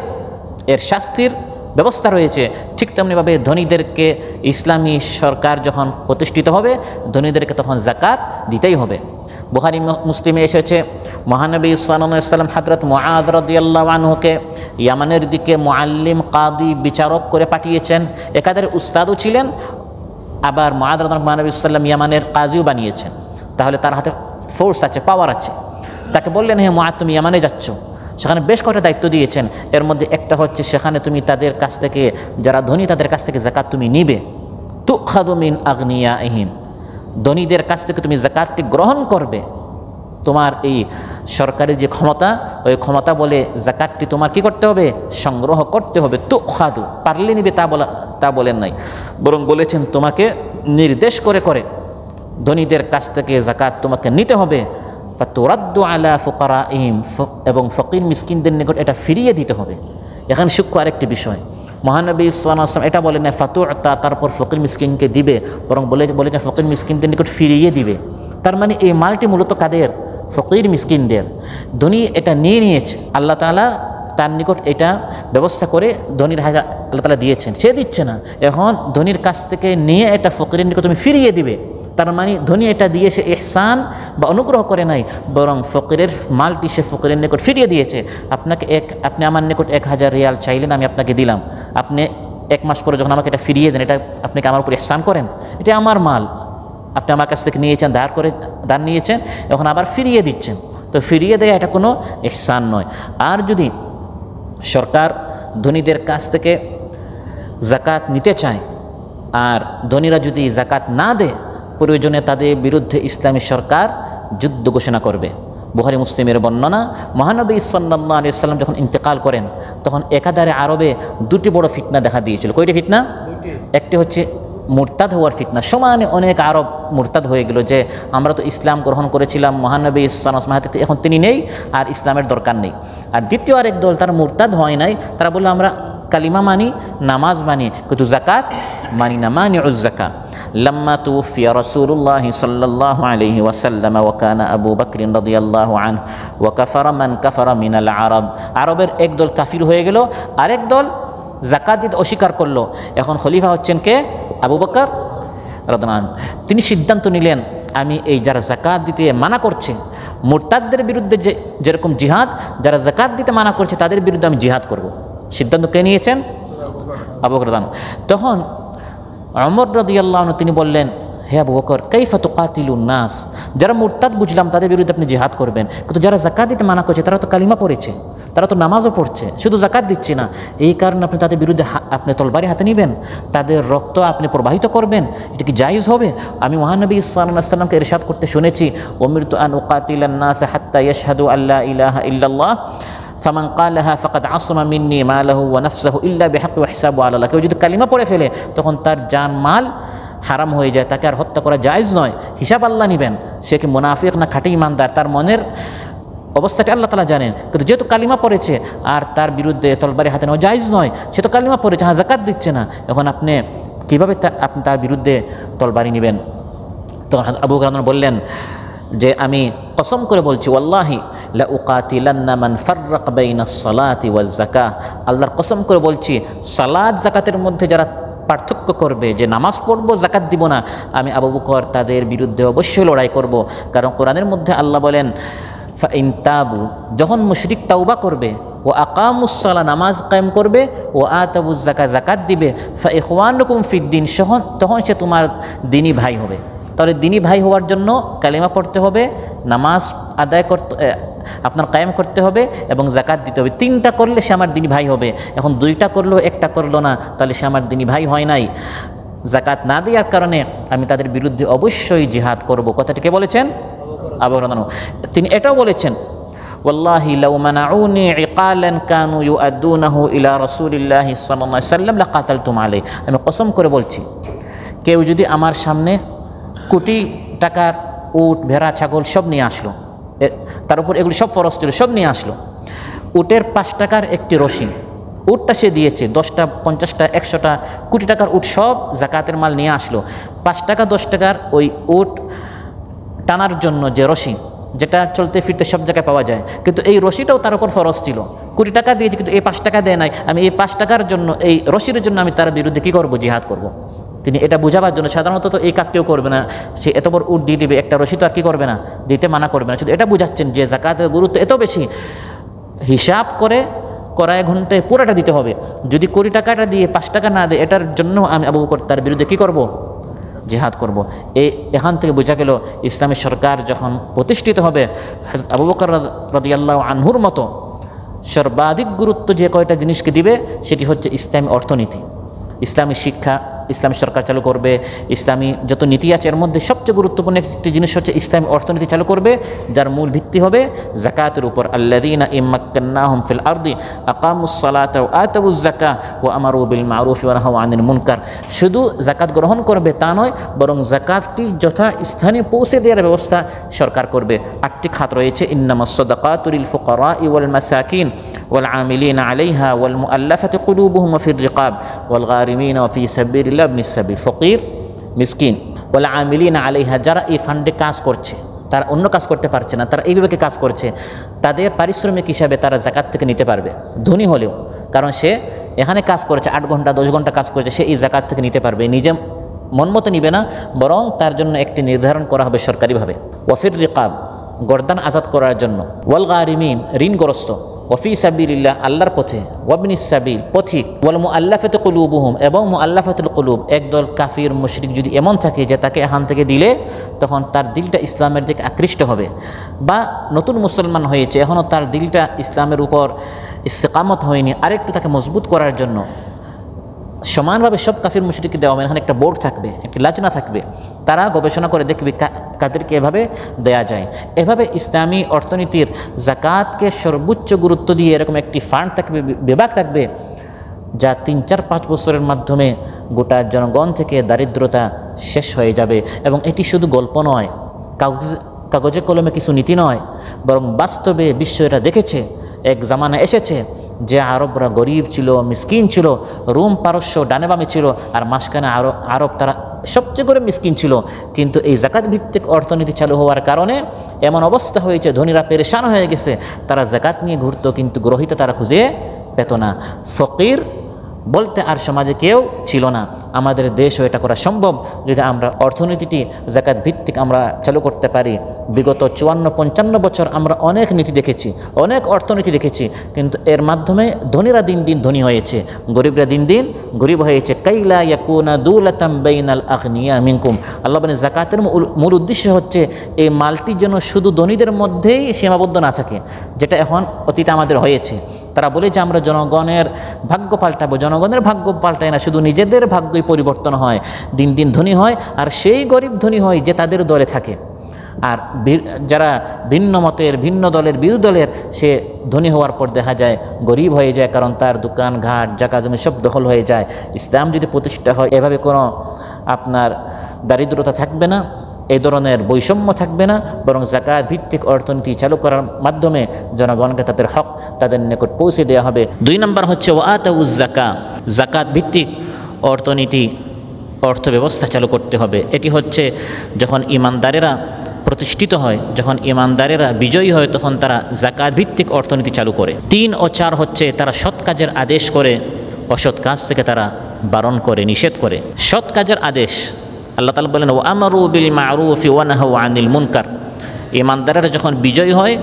এর শাস্তির ব্যবস্থা রয়েছে, ঠিক তেমনিভাবে ধনীদেরকে ইসলামী সরকার যখন প্রতিষ্ঠিত হবে ধনীদেরকে তখন জাকাত দিতেই হবে। বুখারী মুসলিমে এসেছে মহানবী সাল্লাল্লাহু আলাইহি ওয়াসাল্লাম হযরত মুআয রাদিয়াল্লাহু আনহুকে ইয়ামানের দিকে মুআল্লিম, কাদি, বিচারক করে পাঠিয়েছেন। একাধারে উস্তাদও ছিলেন, আবার মুআয রাদিয়াল্লাহু আনহু নবী সাল্লাল্লাহু ইয়ামানের কাজীও বানিয়েছেন। তাহলে তার হাতে ফোর্স আছে, পাওয়ার আছে। তাকে বললেন, হে মুআয, তুমি ইয়ামানে যাচ্ছ, সেখানে বেশ কয়েকটা দায়িত্ব দিয়েছেন। এর মধ্যে একটা হচ্ছে সেখানে তুমি তাদের কাছ থেকে, যারা ধনী তাদের কাছ থেকে জাকাত তুমি নিবে। তুখাযু মিন আগনিয়াইহিম, ধনীদের কাছ থেকে তুমি জাকাতটি গ্রহণ করবে। তোমার এই সরকারি যে ক্ষমতা, ওই ক্ষমতা বলে জাকাতটি তোমার কি করতে হবে? সংগ্রহ করতে হবে। তুখাযু, পারলে নিবে তা বলেন নাই, বরং বলেছেন তোমাকে নির্দেশ করে করে ধনীদের কাছ থেকে জাকাত তোমাকে নিতে হবে। ফাতুরাদ্দু আলা ফুকারাইহিম, এবং ফকির মিসকিনদের নিকট এটা ফিরিয়ে দিতে হবে। এখানে সূক্ষ্ম আরেকটি বিষয়, মহানবী সাল্লাল্লাহু আলাইহি ওয়াসাল্লাম এটা বলেন না ফাতুতা তারপর ফকির মিসকিনকে দিবে, বরং বলেছেন ফকির মিসকিনদের নিকট ফিরিয়ে দিবে। তার মানে এই মালটি মূলত কাদের? ফকির মিসকিনদের। ধনী এটা নিয়ে নিয়েছে, আল্লাহ তাআলা তার নিকট এটা ব্যবস্থা করে ধনীর হাতে আল্লাহ তাআলা দিয়েছেন, সে দিচ্ছে না। এখন ধনীর কাছ থেকে নিয়ে এটা ফকিরের নিকট তুমি ফিরিয়ে দিবে। তার মানে ধনী এটা দিয়ে সে ইহসান বা অনুগ্রহ করে নাই, বরং ফকিরের মালটি সে ফকিরের নিকট ফিরিয়ে দিয়েছে। আপনি আমার নিকট 1000 রিয়াল চাইলেন, আমি আপনাকে দিলাম। আপনি 1 মাস পরে যখন আমাকে এটা ফিরিয়ে দেন, এটা আপনি কি আমার উপর ইহসান করেন? এটা আমার মাল, আপনি আমার কাছ থেকে নিয়েছেন, ধার নিয়েছেন, এখন আবার ফিরিয়ে দিচ্ছেন। তো ফিরিয়ে দেয়া এটা কোনো ইহসান নয়। আর যদি সরকার ধনীদের কাছ থেকে জাকাত নিতে চায় আর ধনীরা যদি জাকাত না দেয়, প্রয়োজনে তাদের বিরুদ্ধে ইসলামী সরকার যুদ্ধ ঘোষণা করবে। বুখারী মুসলিমের বর্ণনা, মহানবী সাল্লাল্লাহু আলাইহি ওয়াসাল্লাম যখন ইন্তেকাল করেন তখন একাধারে আরবে 2টি বড় ফিতনা দেখা দিয়েছিল। কয়টি ফিতনা? একটি হচ্ছে মুরতাদ হওয়ার ফিতনা। সমানে অনেক আরব মুরতাদ হয়ে গেল যে আমরা তো ইসলাম গ্রহণ করেছিলাম, মহানবী সাল্লাল্লাহু আলাইহি ওয়াসাল্লাম এখন তিনি নেই, আর ইসলামের দরকার নেই। আর দ্বিতীয় আরেক দল, তারা মুরতাদ হয় নাই, তারা বলল আমরা কালিমা মানি, নামাজ মানি, কিন্তু জাকাত মানি না, মানিউজ যাকাত। লাম্মা তুফিয়া রাসূলুল্লাহ সাল্লাল্লাহু আলাইহি ওয়াসাল্লাম ওয়া কানা আবু বকর রাদিয়াল্লাহু আনহু ওয়া কাফারা মান কাফারা মিনাল আরব। আরবের এক দল কাফির হয়ে গেল, আরেক দল জাকাত দিতে অস্বীকার করলো। এখন খলিফা হচ্ছেন কে? আবু বকর রাদিয়াল্লাহু আনহু। তিনি সিদ্ধান্ত নিলেন, আমি এই যারা জাকাত দিতে মানা করছে, মুরতাদদের বিরুদ্ধে যেরকম জিহাদ, যারা জাকাত দিতে মানা করছে তাদের বিরুদ্ধে আমি জিহাদ করব। সিদ্ধান্ত কে নিয়েছেন? আবু বকর রাদিয়াল্লাহু আনহু। তখন ওমর রাদিয়াল্লাহু আনহু তিনি বললেন, হে আবু বকর, কাইফা তুকাতিলুন নাস, যারা মুরতাদ বুঝলাম তাদের বিরুদ্ধে আপনি জিহাদ করবেন, কিন্তু যারা জাকাত দিতে মানা করছে তারা তো কালিমা পড়েছে, তারা তো নামাজও পড়ছে, শুধু জাকাত দিচ্ছে না, এই কারণে আপনি তাদের বিরুদ্ধে আপনি তলবারি হাতে নেবেন, তাদের রক্ত আপনি প্রবাহিত করবেন, এটা কি জায়েজ হবে? আমি মহানবী সাল্লাল্লাহু আলাইহি ওয়াসাল্লামকে ইরশাদ করতে শুনেছি, উমিরতু আন উকাতিলান নাস হাত্তা ইয়াশহাদু আল্লা ইলাহা ইল্লাল্লাহ ফামান ক্বালাহা ফাকাদ আসমা মিন্নি মালাহু ওয়া নাফসাহু ইল্লা বিহাক্কি ওয়া হিসাবু আলা আল্লাহ। কেউ যদি কালিমা পড়ে ফেলে তখন তার জান মাল হারাম হয়ে যায়, তাকে আর হত্যা করা জায়েজ নয়, হিসাব আল্লাহ নেবেন। সে কি মুনাফিক না খাঁটি ইমানদার, তার মনের অবস্থাটা আল্লাহ তাআলা জানেন। কিন্তু যেহেতু কালিমা পড়েছে আর তার বিরুদ্ধে তলবারি হাতে নেওয়া জায়েজ নয়, সে তো কালিমা পড়েছে, হ্যাঁ জাকাত দিচ্ছে না, এখন আপনি কীভাবে আপনি তার বিরুদ্ধে তলবারি নেবেন? তখন আবু বকর বললেন যে আমি কসম করে বলছি, ওয়াল্লাহি লা উকাতিলান্না মান ফাররাকা বাইনাস সালাতি ওয়াজ যাকাহ, আল্লাহর কসম করে বলছি, সালাত জাকাতের মধ্যে যারা পার্থক্য করবে, যে নামাজ পড়বো জাকাত দিব না, আমি আবু বকর তাদের বিরুদ্ধে অবশ্যই লড়াই করব। কারণ কোরআনের মধ্যে আল্লাহ বলেন, ফাইন তাবু, যখন মুশরিক তাওবা করবে, ও আকামুস সালাহ, নামাজ কায়েম করবে, ও আতাবুজ যাকাত, যাকাত দিবে, ফা ইখওয়ানুকুম ফিদ্দিন, তখন সে তোমার দিনী ভাই হবে। তাহলে দিনী ভাই হওয়ার জন্য কালিমা পড়তে হবে, নামাজ আদায় করতে আপনার কায়েম করতে হবে এবং জাকাত দিতে হবে। 3টা করলে সে আমার দিনী ভাই হবে। এখন 2টা করলো, 1টা করলো না, তাহলে সে আমার দিনী ভাই হয় নাই। জাকাত না দেওয়ার কারণে আমি তাদের বিরুদ্ধে অবশ্যই জিহাদ করব। কথাটি কে বলেছেন? আবু বকর। তিনি এটাও বলেছেন, ওয়াল্লাহি লাউ মানাউনি ইকালান কানু ইউআদুনাহু ইলা রাসূলিল্লাহি সাল্লাল্লাহু আলাইহি ওয়াসাল্লাম লাকাতালতুম আলাইহি, আমি কসম করে বলছি, কেউ যদি আমার সামনে কোটি টাকার উট, ভেড়া, ছাগল সব নিয়ে আসলো, তার উপর এগুলি সব ফরজ ছিল, সব নিয়ে আসলো, উটের 5 টাকার একটি রশি, উটটা সে দিয়েছে, 10টা, 50টা, 100টা, কোটি টাকার উট সব জাকাতের মাল নিয়ে আসলো, 5 টাকা 10 টাকার ওই উট টানার জন্য যে রশি, যেটা চলতে ফিরতে সব জায়গায় পাওয়া যায়, কিন্তু এই রশিটাও তার উপর ফরজ ছিল। কোটি টাকা দিয়েছে কিন্তু এই 5 টাকা দেয় নাই, আমি এই 5 টাকার জন্য, এই রশির জন্য আমি তার বিরুদ্ধে কী করবো, জিহাদ করব। তিনি এটা বুঝাবার জন্য, সাধারণত তো এই কাজ কেউ করবে না, সে এত বড় উট দিয়ে দিবে, একটা রশি তো আর কী করবে না, দিতে মানা করবে না, শুধু এটা বুঝাচ্ছেন যে যাকাতের গুরুত্ব এত বেশি, হিসাব করে কড়াই ঘন্টায় পুরোটা দিতে হবে। যদি কোটি টাকাটা দিয়ে 5 টাকা না দেয়, এটার জন্য আমি আবু বকর তার বিরুদ্ধে কী করব, জিহাদ করব। এখান থেকে বোঝা গেল ইসলামী সরকার যখন প্রতিষ্ঠিত হবে, আবু বকর রাদিয়াল্লাহু আনহুর মতো সর্বাধিক গুরুত্ব যে কয়টা জিনিসকে দিবে সেটি হচ্ছে ইসলামী অর্থনীতি, ইসলামী শিক্ষা। ইসলামী সরকার চালু করবে, ইসলামী যত নীতি আছে এর মধ্যে সবচেয়ে গুরুত্বপূর্ণ একটি জিনিস হচ্ছে ইসলামী অর্থনীতি চালু করবে, যার মূল ভিত্তি হবে যাকাতের উপর। আল্লাযীনা ইম্মাক্কান্নাহুম ফিল আরদি আকামুস সালাতা ওয়া আতাউজ যাকাহ ওয়া আমারু বিল মারুফি ওয়া নাহাউ আনিল মুনকার। শুধু যাকাত গ্রহণ করবে তা নয়, বরং যাকাতটি যথা স্থানে পৌঁছে দেওয়ার ব্যবস্থা সরকার করবে। 8টি খাত রয়েছে, ইন্নামাস সাদাকাতু লিল ফুকারাই ওয়াল মাসাকিন ওয়াল আমিলিনা আলাইহা ওয়াল মুআল্লাফাতি কুলুবুহুম ওয়া ফির রিকাব ওয়াল গারিমিনা ওয়া ফি সাবিলিল্লাহ ফকির মিসকিন ওয়াল আমিলিনা আলাইহা। যারা এই ফান্ডে কাজ করছে, তারা অন্য কাজ করতে পারছে না, তারা এইভাবে কাজ করছে, তাদের পারিশ্রমিক হিসাবে তারা যাকাত থেকে নিতে পারবে, ধনী হলেও। কারণ সে এখানে কাজ করেছে, 8 ঘন্টা 10 ঘন্টা কাজ করেছে, সে এই যাকাত থেকে নিতে পারবে, নিজে মন মতো নিবে না, বরং তার জন্য একটি নির্ধারণ করা হবে সরকারিভাবে। ওয়াফির রিকাব, গর্দান আজাদ করার জন্য, ওয়াল গারিমিন, ঋণগ্রস্ত, ওয়াফি সাবিলিল্লাহ, আল্লাহর পথে, ওয়াবনিস সাবিল, পথিক, ওয়াল মুআল্লাফাতু কুলুবুহুম, এবং মুআল্লাফাতুল কুলুব, একদল কাফির মুশরিক যদি এমন থাকে যে তাকে এখান থেকে দিলে তখন তার দিলটা ইসলামের দিকে আকৃষ্ট হবে, বা নতুন মুসলমান হয়েছে এখনও তার দিলটা ইসলামের উপর ইস্তেকামত হয়নি, আরেকটু তাকে মজবুত করার জন্য সমানভাবে সব কাফির মুশরিককে দেওয়া হবে। এখানে একটা বোর্ড থাকবে, একটি লাজনা থাকবে, তারা গবেষণা করে দেখবে কাদেরকে এভাবে দেয়া যায়। এভাবে ইসলামী অর্থনীতির যাকাতকে সর্বোচ্চ গুরুত্ব দিয়ে এরকম একটি ফান্ড থাকবে, বিভাগ থাকবে, যা 3-4-5 বছরের মাধ্যমে গোটা জনগণ থেকে দারিদ্রতা শেষ হয়ে যাবে। এবং এটি শুধু গল্প নয়, কাগজে কলমে কিছু নীতি নয়, বরং বাস্তবে বিশ্ব এটা দেখেছে। এক জামানা এসেছে যে আরবরা গরিব ছিল, মিসকিন ছিল, রোম পারস্য ডানে বামে ছিল, আর মাঝখানে আরব তারা সবচেয়ে করে মিসকিন ছিল। কিন্তু এই যাকাত ভিত্তিক অর্থনীতি চালু হওয়ার কারণে এমন অবস্থা হয়েছে, ধনীরা পেরেশান হয়ে গেছে, তারা যাকাত নিয়ে ঘুরতো কিন্তু গ্রহীতা তারা খুঁজে পেত না। ফকির বলতে আর সমাজে কেউ ছিল না। আমাদের দেশও এটা করা সম্ভব যদি আমরা অর্থনীতিটি যাকাত ভিত্তিক আমরা চালু করতে পারি। বিগত 54-55 বছর আমরা অনেক নীতি দেখেছি, অনেক অর্থনীতি দেখেছি, কিন্তু এর মাধ্যমে ধনীরা দিন দিন ধনী হয়েছে, গরিবরা দিন দিন গরিব হয়েছে। কাইলা ইয়াকুনা দুলাতাম বাইনাল আগনিয়া মিনকুম। আল্লাহ বলেন যাকাতের মূল উদ্দেশ্য হচ্ছে এই মালটি যেন শুধু ধনীদের মধ্যেই সীমাবদ্ধ না থাকে, যেটা এখন অতীতে আমাদের হয়েছে। তারা বলে যে আমরা জনগণের ভাগ্য পাল্টাবো, জনগণের ভাগ্য পাল্টায় না, শুধু নিজেদের ভাগ্যই পরিবর্তন হয়, দিন দিন ধনী হয়, আর সেই গরিব ধনী হয় যে তাদের দলে থাকে। আর যারা ভিন্ন মতের, ভিন্ন দলের, বিরোধী দলের, সে ধনী হওয়ার পর দেখা যায় গরিব হয়ে যায়, কারণ তার দোকান ঘাট জায়গা জমি সব দখল হয়ে যায়। ইসলাম যদি প্রতিষ্ঠা হয়, এভাবে কোনো আপনার দারিদ্রতা থাকবে না, এই ধরনের বৈষম্য থাকবে না, বরং যাকাত ভিত্তিক অর্থনীতি চালু করার মাধ্যমে জনগণকে তাদের হক তাদের নিকট পৌঁছে দেওয়া হবে। 2 নম্বর হচ্ছে ওয়া আতাউজ যাকাত, যাকাত ভিত্তিক অর্থনীতি, অর্থ ব্যবস্থা চালু করতে হবে। এটি হচ্ছে যখন ইমানদারেরা প্রতিষ্ঠিত হয়, যখন ইমানদারেরা বিজয়ী হয়, তখন তারা যাকাত ভিত্তিক অর্থনীতি চালু করে। 3 ও 4 হচ্ছে তারা সৎ কাজের আদেশ করে, অসৎ কাজ থেকে তারা বারণ করে, নিষেধ করে। সৎ কাজের আদেশ, আল্লাহ তাআলা বলেন ওয়া আমারু বিল মারুফি ওয়া নাহাউ আনিল মুনকার। ইমানদারেরা যখন বিজয়ী হয়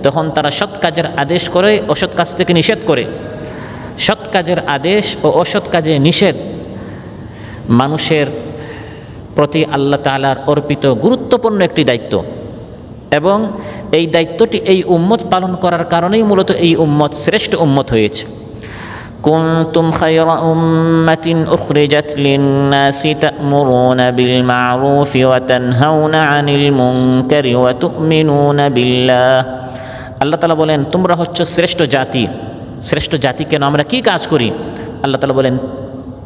তখন তারা সৎ কাজের আদেশ করে, অসৎ কাজ থেকে নিষেধ করে। সৎ কাজের আদেশ ও অসৎ কাজে নিষেধ মানুষের প্রতি আল্লাহ তাআলার অর্পিত গুরুত্বপূর্ণ একটি দায়িত্ব, এবং এই দায়িত্বটি এই উম্মত পালন করার কারণেই মূলত এই উম্মত শ্রেষ্ঠ উম্মত হয়েছে। কুনতুম খায়রা উম্মাতিন উখরিজাত লিন-নাসি তা'মুরুনা বিল মা'রুফি ওয়া তানহাউনা আনিল মুনকারি ওয়া তু'মিনুনা বিল্লাহ। আল্লাহ তাআলা বলেন তোমরা হচ্ছে শ্রেষ্ঠ জাতি। শ্রেষ্ঠ জাতি কেন? আমরা কি কাজ করি? আল্লাহ তাআলা বলেন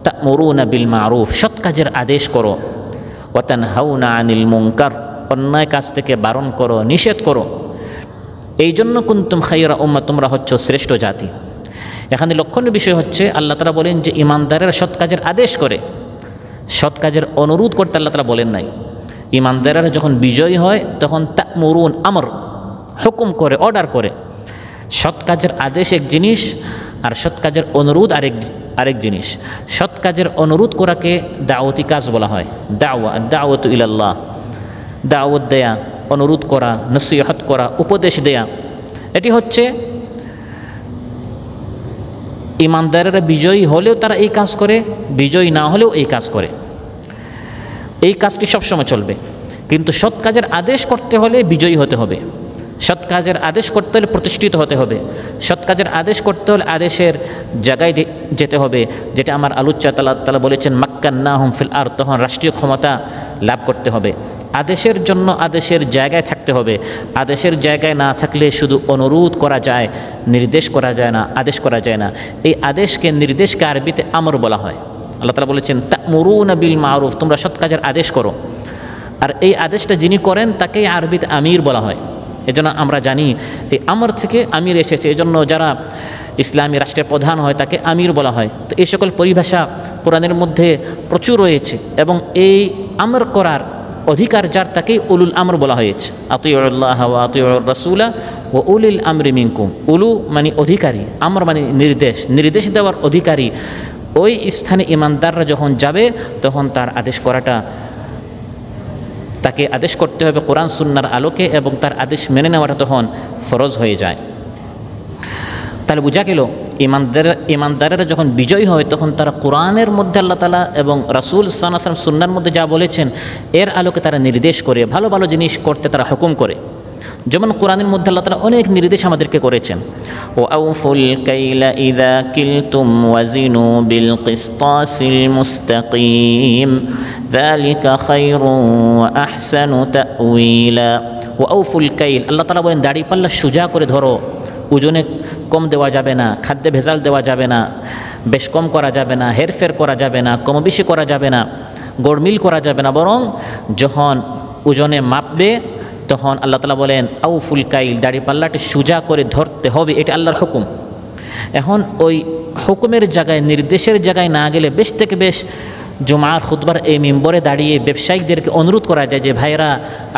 তা'মুরুনা বিল মা'রুফ, সৎ কাজের আদেশ করো, ওয়া তানহাউনা আনিল মুনকার, অন্যায় কাজ থেকে বারণ করো, নিষেধ করো। এই জন্য কুনতুম খায়রা উম্মাহ, তোমরা হচ্ছে শ্রেষ্ঠ জাতি। এখানে লক্ষণীয় বিষয় হচ্ছে আল্লাহ তাআলা বলেন যে ইমানদারেরা সৎ কাজের আদেশ করে, সৎ কাজের অনুরোধ করতে আল্লাহ তাআলা বলেন নাই। ইমানদারেরা যখন বিজয়ী হয় তখন তা'মুরুন, আমর, হুকুম করে, অর্ডার করে। সৎ কাজের আদেশ এক জিনিস, আর সৎ কাজের অনুরোধ আরেক জিনিস। সৎ কাজের অনুরোধ করাকে দাওয়াতি কাজ বলা হয়। দাওয়াতু ইলাল্লাহ, দাওয়াত দেয়া, অনুরোধ করা, নসিহত করা, উপদেশ দেয়া, এটি হচ্ছে ইমানদারেরা বিজয়ী হলেও তারা এই কাজ করে, বিজয়ী না হলেও এই কাজ করে। এই কাজটি সবসময় চলবে। কিন্তু সৎ কাজের আদেশ করতে হলে বিজয়ী হতে হবে, সৎ কাজের আদেশ করতে হলে প্রতিষ্ঠিত হতে হবে, সৎ কাজের আদেশ করতে হলে আদেশের জায়গায় যেতে হবে। যেটা আমার আলোচ্য তাআলা বলেছেন মাক্কান্নাহুম ফিল আরদ, তখন রাষ্ট্রীয় ক্ষমতা লাভ করতে হবে। আদেশের জন্য আদেশের জায়গায় থাকতে হবে। আদেশের জায়গায় না থাকলে শুধু অনুরোধ করা যায়, নির্দেশ করা যায় না, আদেশ করা যায় না। এই আদেশকে, নির্দেশকে আরবিতে আমর বলা হয়। আল্লাহ তাআলা বলেছেন তা'মুরুনা বিল মারুফ, তোমরা সৎ কাজের আদেশ করো। আর এই আদেশটা যিনি করেন তাকেই আরবিতে আমির বলা হয়। এজন্য আমরা জানি এই আমর থেকে আমির এসেছে, এজন্য যারা ইসলামী রাষ্ট্রের প্রধান হয় তাকে আমির বলা হয়। তো এই সকল পরিভাষা কোরআনের মধ্যে প্রচুর রয়েছে, এবং এই আমর করার অধিকার যার তাকেই উলুল আমর বলা হয়েছে। আতিউল্লাহ ওয়া আতিউর রাসূলা ওয়া উলিল আমরি মিনকুম। উলু মানে অধিকারী, আমর মানে নির্দেশ, নির্দেশ দেওয়ার অধিকারী। ওই স্থানে ইমানদাররা যখন যাবে তখন তার আদেশ করাটা, তাকে আদেশ করতে হবে কোরআন সুন্নাহর আলোকে, এবং তার আদেশ মেনে নেওয়াটা তখন ফরজ হয়ে যায়। তাহলে বোঝা গেল ইমানদারেরা যখন বিজয়ী হয় তখন তারা কোরআনের মধ্যে আল্লাহ তাআলা এবং রাসূল সাল্লাল্লাহু আলাইহি ওয়াসাল্লাম সুন্নাহর মধ্যে যা বলেছেন এর আলোকে তারা নির্দেশ করে, ভালো ভালো জিনিস করতে তারা হুকুম করে। যেমন কোরআনের মধ্যে আল্লাহ তাআলা অনেক নির্দেশ আমাদেরকে করেছেন। ওয়াউফুল কাইলা ইযা কিলতুম ওয়াজিনু বিল কিসতাসিল মুস্তাকিম যালিকা খায়রুন ওয়া আহসানু তা'ওয়িলা। ওয়াউফুল কাইল, আল্লাহ তাআলা বলেন দাড়িপাল্লা সোজা করে ধরো, ওজনে কম দেওয়া যাবে না, খাদ্যে ভেজাল দেওয়া যাবে না, বেশ কম করা যাবে না, হেরফের করা যাবে না, কম বেশি করা যাবে না, গড়মিল করা যাবে না, বরং যখন ওজনে মাপবে তখন আল্লাহ তাআলা বলেন আউফুল কাইল, দাড়িপাল্লাটি সোজা করে ধরতে হবে। এটা আল্লাহর হুকুম। এখন ওই হুকুমের জায়গায়, নির্দেশের জায়গায় না গেলে বেশ থেকে বেশ জুমার খুতবার এই মিম্বরে দাঁড়িয়ে ব্যবসায়িকদেরকে অনুরোধ করা যায় যে ভাইরা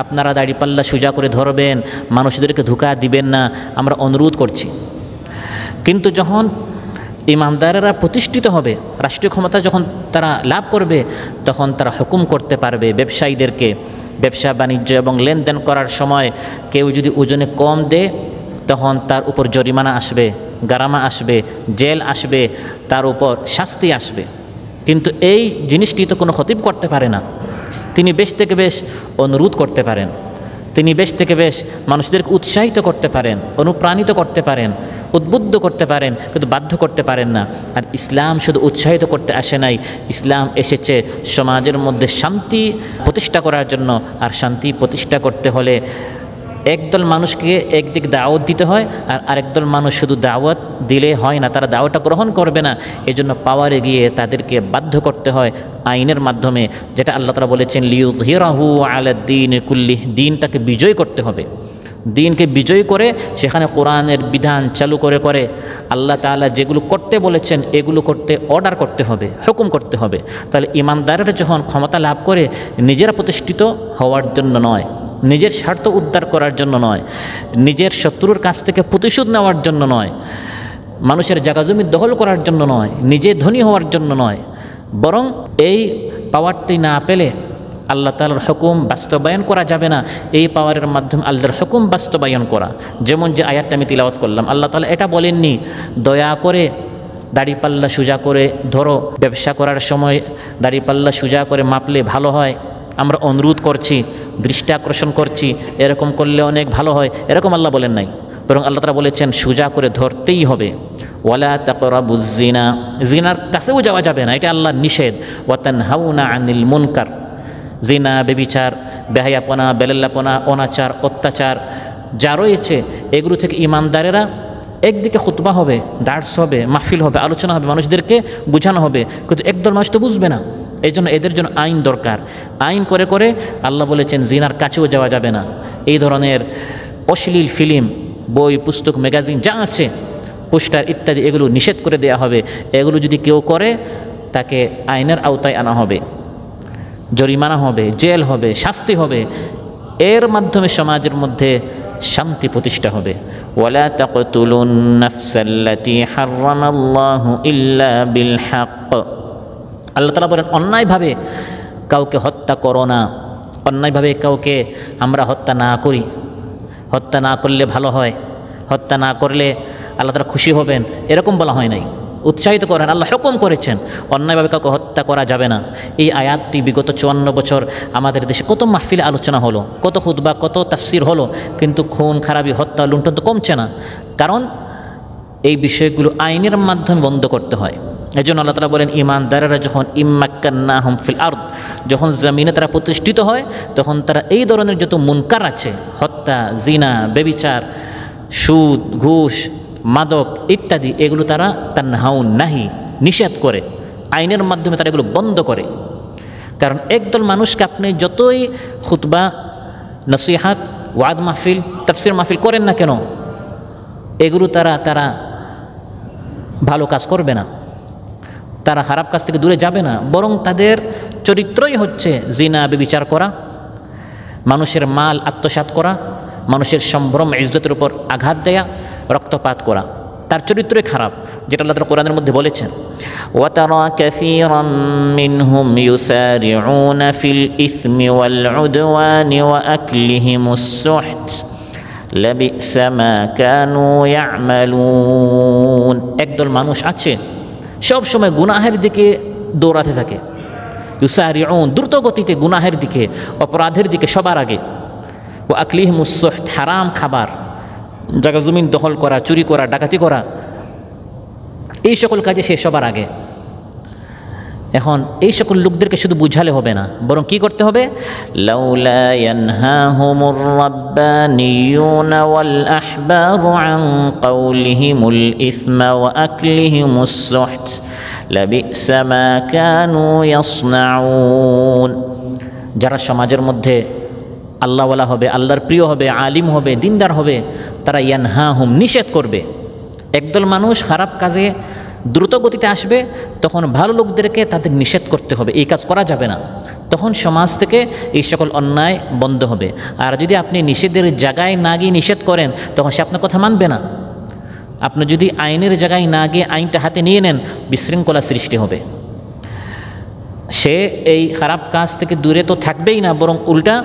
আপনারা দাড়িপাল্লা সোজা করে ধরবেন, মানুষদেরকে ধোঁকা দিবেন না, আমরা অনুরোধ করছি। কিন্তু যখন ইমানদারেরা প্রতিষ্ঠিত হবে, রাষ্ট্রীয় ক্ষমতা যখন তারা লাভ করবে, তখন তারা হুকুম করতে পারবে ব্যবসায়ীদেরকে। ব্যবসা বাণিজ্য এবং লেনদেন করার সময় কেউ যদি ওজনে কম দেয় তখন তার উপর জরিমানা আসবে, গারামা আসবে, জেল আসবে, তার উপর শাস্তি আসবে। কিন্তু এই জিনিসটি তো কোনো খতিব করতে পারে না। তিনি বেশ থেকে বেশ অনুরোধ করতে পারেন, তিনি বেশ থেকে বেশ মানুষদেরকে উৎসাহিত করতে পারেন, অনুপ্রাণিত করতে পারেন, উদ্বুদ্ধ করতে পারেন, কিন্তু বাধ্য করতে পারেন না। আর ইসলাম শুধু উৎসাহিত করতে আসে নাই, ইসলাম এসেছে সমাজের মধ্যে শান্তি প্রতিষ্ঠা করার জন্য। আর শান্তি প্রতিষ্ঠা করতে হলে একদল মানুষকে একদিক দাওয়াত দিতে হয়, আর আরেকদল মানুষ শুধু দাওয়াত দিলে হয় না, তারা দাওয়াতটা গ্রহণ করবে না। এজন্য পাওয়ারে গিয়ে তাদেরকে বাধ্য করতে হয় আইনের মাধ্যমে, যেটা আল্লাহ তাআলা বলেছেন লিইয়ুযহিরাহু আলাদ-দীন কুল্লিহি, দিনটাকে বিজয় করতে হবে। দিনকে বিজয় করে সেখানে কোরআনের বিধান চালু করে করে আল্লাহ তাআলা যেগুলো করতে বলেছেন এগুলো করতে অর্ডার করতে হবে, হুকুম করতে হবে। তাহলে ইমানদারেরা যখন ক্ষমতা লাভ করে নিজেরা প্রতিষ্ঠিত হওয়ার জন্য নয়, নিজের স্বার্থ উদ্ধার করার জন্য নয়, নিজের শত্রুর কাছ থেকে প্রতিশোধ নেওয়ার জন্য নয়, মানুষের জায়গা জমি দখল করার জন্য নয়, নিজে ধনী হওয়ার জন্য নয়, বরং এই পাওয়ারটি না পেলে আল্লাহ তাআলার হুকুম বাস্তবায়ন করা যাবে না। এই পাওয়ারের মাধ্যমে আল্লাহর হুকুম বাস্তবায়ন করা। যেমন যে আয়াতটা আমি তিলাওয়াত করলাম, আল্লাহ তাআলা এটা বলেননি দয়া করে দাড়িপাল্লা সোজা করে ধরো, ব্যবসা করার সময় দাড়িপাল্লা সোজা করে মাপলে ভালো হয়, আমরা অনুরোধ করছি, দৃষ্টি আকর্ষণ করছি, এরকম করলে অনেক ভালো হয়, এরকম আল্লাহ বলেন নাই। বরং আল্লাহ তাআলা বলেছেন সোজা করে ধরতেই হবে। ওয়ালা তাকরাবুজ জিনা, জিনার কাছেও যাওয়া যাবে না, এটা আল্লাহর নিষেধ। ওয়া তানহাউনা আনিল মুনকার, জিনা, বেবিচার, বেহায়াপনা, বেলাল্লাপনা, অনাচার, অত্যাচার যা রয়েছে এগুলো থেকে ইমানদারেরা একদিকে খুতবা হবে, দার্স হবে, মাহফিল হবে, আলোচনা হবে, মানুষদেরকে বোঝানো হবে, কিন্তু একদল মানুষ তো বুঝবে না। এই জন্য এদের জন্য আইন দরকার। আইন করে করে আল্লাহ বলেছেন জিনার কাছেও যাওয়া যাবে না। এই ধরনের অশ্লীল ফিল্ম, বই, পুস্তক, ম্যাগাজিন যা আছে, পোস্টার ইত্যাদি, এগুলো নিষেধ করে দেয়া হবে। এগুলো যদি কেউ করে তাকে আইনের আওতায় আনা হবে, জরিমানা হবে, জেল হবে, শাস্তি হবে। এর মাধ্যমে সমাজের মধ্যে শান্তি প্রতিষ্ঠা হবে। ওয়ালা তাকতুলুন নাফসাল্লাতী হারামাল্লাহু ইল্লা বিল হক। আল্লাহ তাআলা বলেন অন্যায়ভাবে কাউকে হত্যা করো না। অন্যায়ভাবে কাউকে আমরা হত্যা না করি। হত্যা না করলে ভালো হয়, হত্যা না করলে আল্লাহ তাআলা খুশি হবেন, এরকম বলা হয় নাই। উৎসাহিত করেন, আল্লাহ হুকুম করেছেন অন্যায়ভাবে কাউকে হত্যা করা যাবে না। এই আয়াতটি বিগত 54 বছর আমাদের দেশে কত মাহফিলে আলোচনা হলো, কত খুতবা, কত তাফসির হলো, কিন্তু খুন খারাপি, হত্যা, লুণ্ঠন তো কমছে না। কারণ এই বিষয়গুলো আইনের মাধ্যমে বন্ধ করতে হয়। এই জন্য আল্লাহ তাআলা বলেন ঈমানদারেরা যখন ইম্মাক্কান্নাহুম ফিল আরদ, যখন জমিনে তারা প্রতিষ্ঠিত হয়, তখন তারা এই ধরনের যত মুনকার আছে, হত্যা, জিনা, ব্যভিচার, সুদ, ঘুষ, মাদক ইত্যাদি, এগুলো তারা তানহাউন নাহি, নিষেধ করে, আইনের মাধ্যমে তারা এগুলো বন্ধ করে। কারণ একদল মানুষকে আপনি যতই খুতবা, নসিহাত, ওয়াদ মাহফিল, তাফসির মাহফিল করেন না কেন, এগুলো তারা ভালো কাজ করবে না, তারা খারাপ কাজ থেকে দূরে যাবে না, বরং তাদের চরিত্রই হচ্ছে জিনা, ব্যভিচার করা, মানুষের মাল আত্মসাৎ করা, মানুষের সম্ভ্রম ইজ্জতের উপর আঘাত দেয়া, রক্তপাত করা, তার চরিত্রই খারাপ, যেটা আল্লাহ তাআলা কোরআনের মধ্যে বলেছেন ওয়াতারা কাসীরাম মিনহুম ইউসারিউনা ফিল ইসমি ওয়াল উদওয়ানি ওয়া আকলিহিমুস সুহত লাবিসা মা কানু ইয়ামালুন। একদল মানুষ আছে সব সময় গুনাহের দিকে দৌড়াতে থাকে, ইউসারিউন, দ্রুত গতিতে গুনাহের দিকে, অপরাধের দিকে সবার আগে, ও আকলিহিমুস সুহত, হারাম খাবার, জায়গা জমিন দখল করা, চুরি করা, ডাকাতি করা, এই সকল কাজে সে সবার আগে। এখন এই সকল লোকদেরকে শুধু বুঝালে হবে না, বরং কি করতে হবে? লাউলা ইয়ানহাহুমুর রাব্বানিয়ুনা ওয়াল আহবারু আন কাওলিহিমুল ইসমা ওয়া আকলিহিমুস সুহত লাবিসা মা কানু ইয়াসনাউন। যারা সমাজের মধ্যে আল্লাহওয়ালা হবে, আল্লাহর প্রিয় হবে, আলিম হবে, দিনদার হবে, তারা ইয়ানহাহুম, নিষেধ করবে। একদল মানুষ খারাপ কাজে দ্রুত গতিতে আসবে, তখন ভালো লোকদেরকে তাদের নিষেধ করতে হবে, এই কাজ করা যাবে না। তখন সমাজ থেকে এই সকল অন্যায় বন্ধ হবে। আর যদি আপনি নিষেধের জায়গায় না গিয়ে নিষেধ করেন, তখন সে আপনার কথা মানবে না। আপনি যদি আইনের জায়গায় না গিয়ে আইনটা হাতে নিয়ে নেন, বিশৃঙ্খলা সৃষ্টি হবে। সে এই খারাপ কাজ থেকে দূরে তো থাকবেই না, বরং উল্টা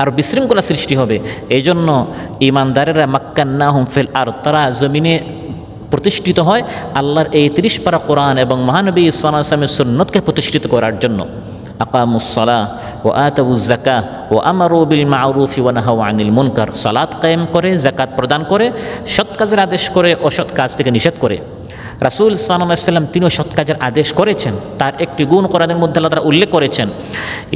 আর বিশৃঙ্খলা সৃষ্টি হবে। এই জন্য ঈমানদারেরা মাক্কান্নাহুম ফিল আরদ, তারা জমিনে প্রতিষ্ঠিত হয় আল্লাহর এই 30 পারা কোরআন এবং মহানবী সাল্লাল্লাহু আলাইহি ওয়াসাল্লামের সুন্নতকে প্রতিষ্ঠিত করার জন্য। আকামুস সালাহ ওয়া আতাউজ যাকাহ ওয়া আমারু বিল মা'রুফ ওয়া নাহাউ আনিল মুনকার, সালাত কায়েম করে, যাকাত প্রদান করে, সৎ কাজের আদেশ করে, অসৎ কাজ থেকে নিষেধ করে। রাসূল সাল্লাল্লাহু আলাইহি ওয়াসাল্লাম তিনিও সৎ কাজের আদেশ করেছেন। তার একটি গুণ কোরআনের মধ্যে আল্লাহ তাআলা উল্লেখ করেছেন,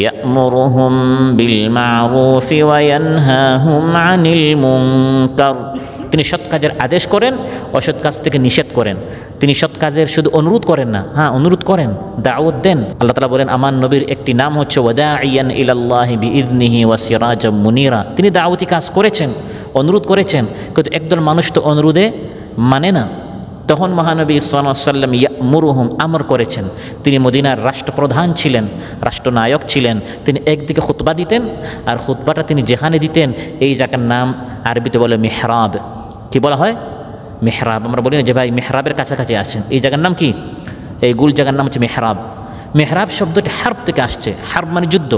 ইয়া'মুরুহুম বিল মা'রুফ ওয়া ইয়ানহাহুম আনিল মুনকার। তিনি সৎ কাজের আদেশ করেন, অসৎ কাজ থেকে নিষেধ করেন। তিনি সৎ কাজের শুধু অনুরোধ করেন না, হ্যাঁ অনুরোধ করেন, দাওয়াত দেন। আল্লাহ তাআলা বলেন আমার নবীর একটি নাম হচ্ছে ওয়াদাইয়ান ইলাল্লাহি বিইذনিহি ওয়া সিরাজাম মুনিরা। তিনি দাওয়াতি কাজ করেছেন, অনুরোধ করেছেন, কিন্তু একদল মানুষ তো অনুরোধে মানে না। তখন মহানবী সাল্লাল্লাহু আলাইহি ওয়াসাল্লাম ইয়া'মুরুহুম, আমর করেছেন। তিনি মদিনার রাষ্ট্রপ্রধান ছিলেন, রাষ্ট্রনায়ক ছিলেন। তিনি একদিকে খুতবা দিতেন, আর খুতবাটা তিনি যেখানে দিতেন এই জায়গার নাম আরবিতে বলে মিহরাব। কি বলা হয়? মিহরাব। আমরা বলি না যে ভাই মিহরাবের কাছাকাছি আসেন, এই জায়গার নাম কি? এই গুল জায়গার নাম হচ্ছে মিহরাব। মিহরাব শব্দটি হার্ব থেকে আসছে, হার্ব মানে যুদ্ধ।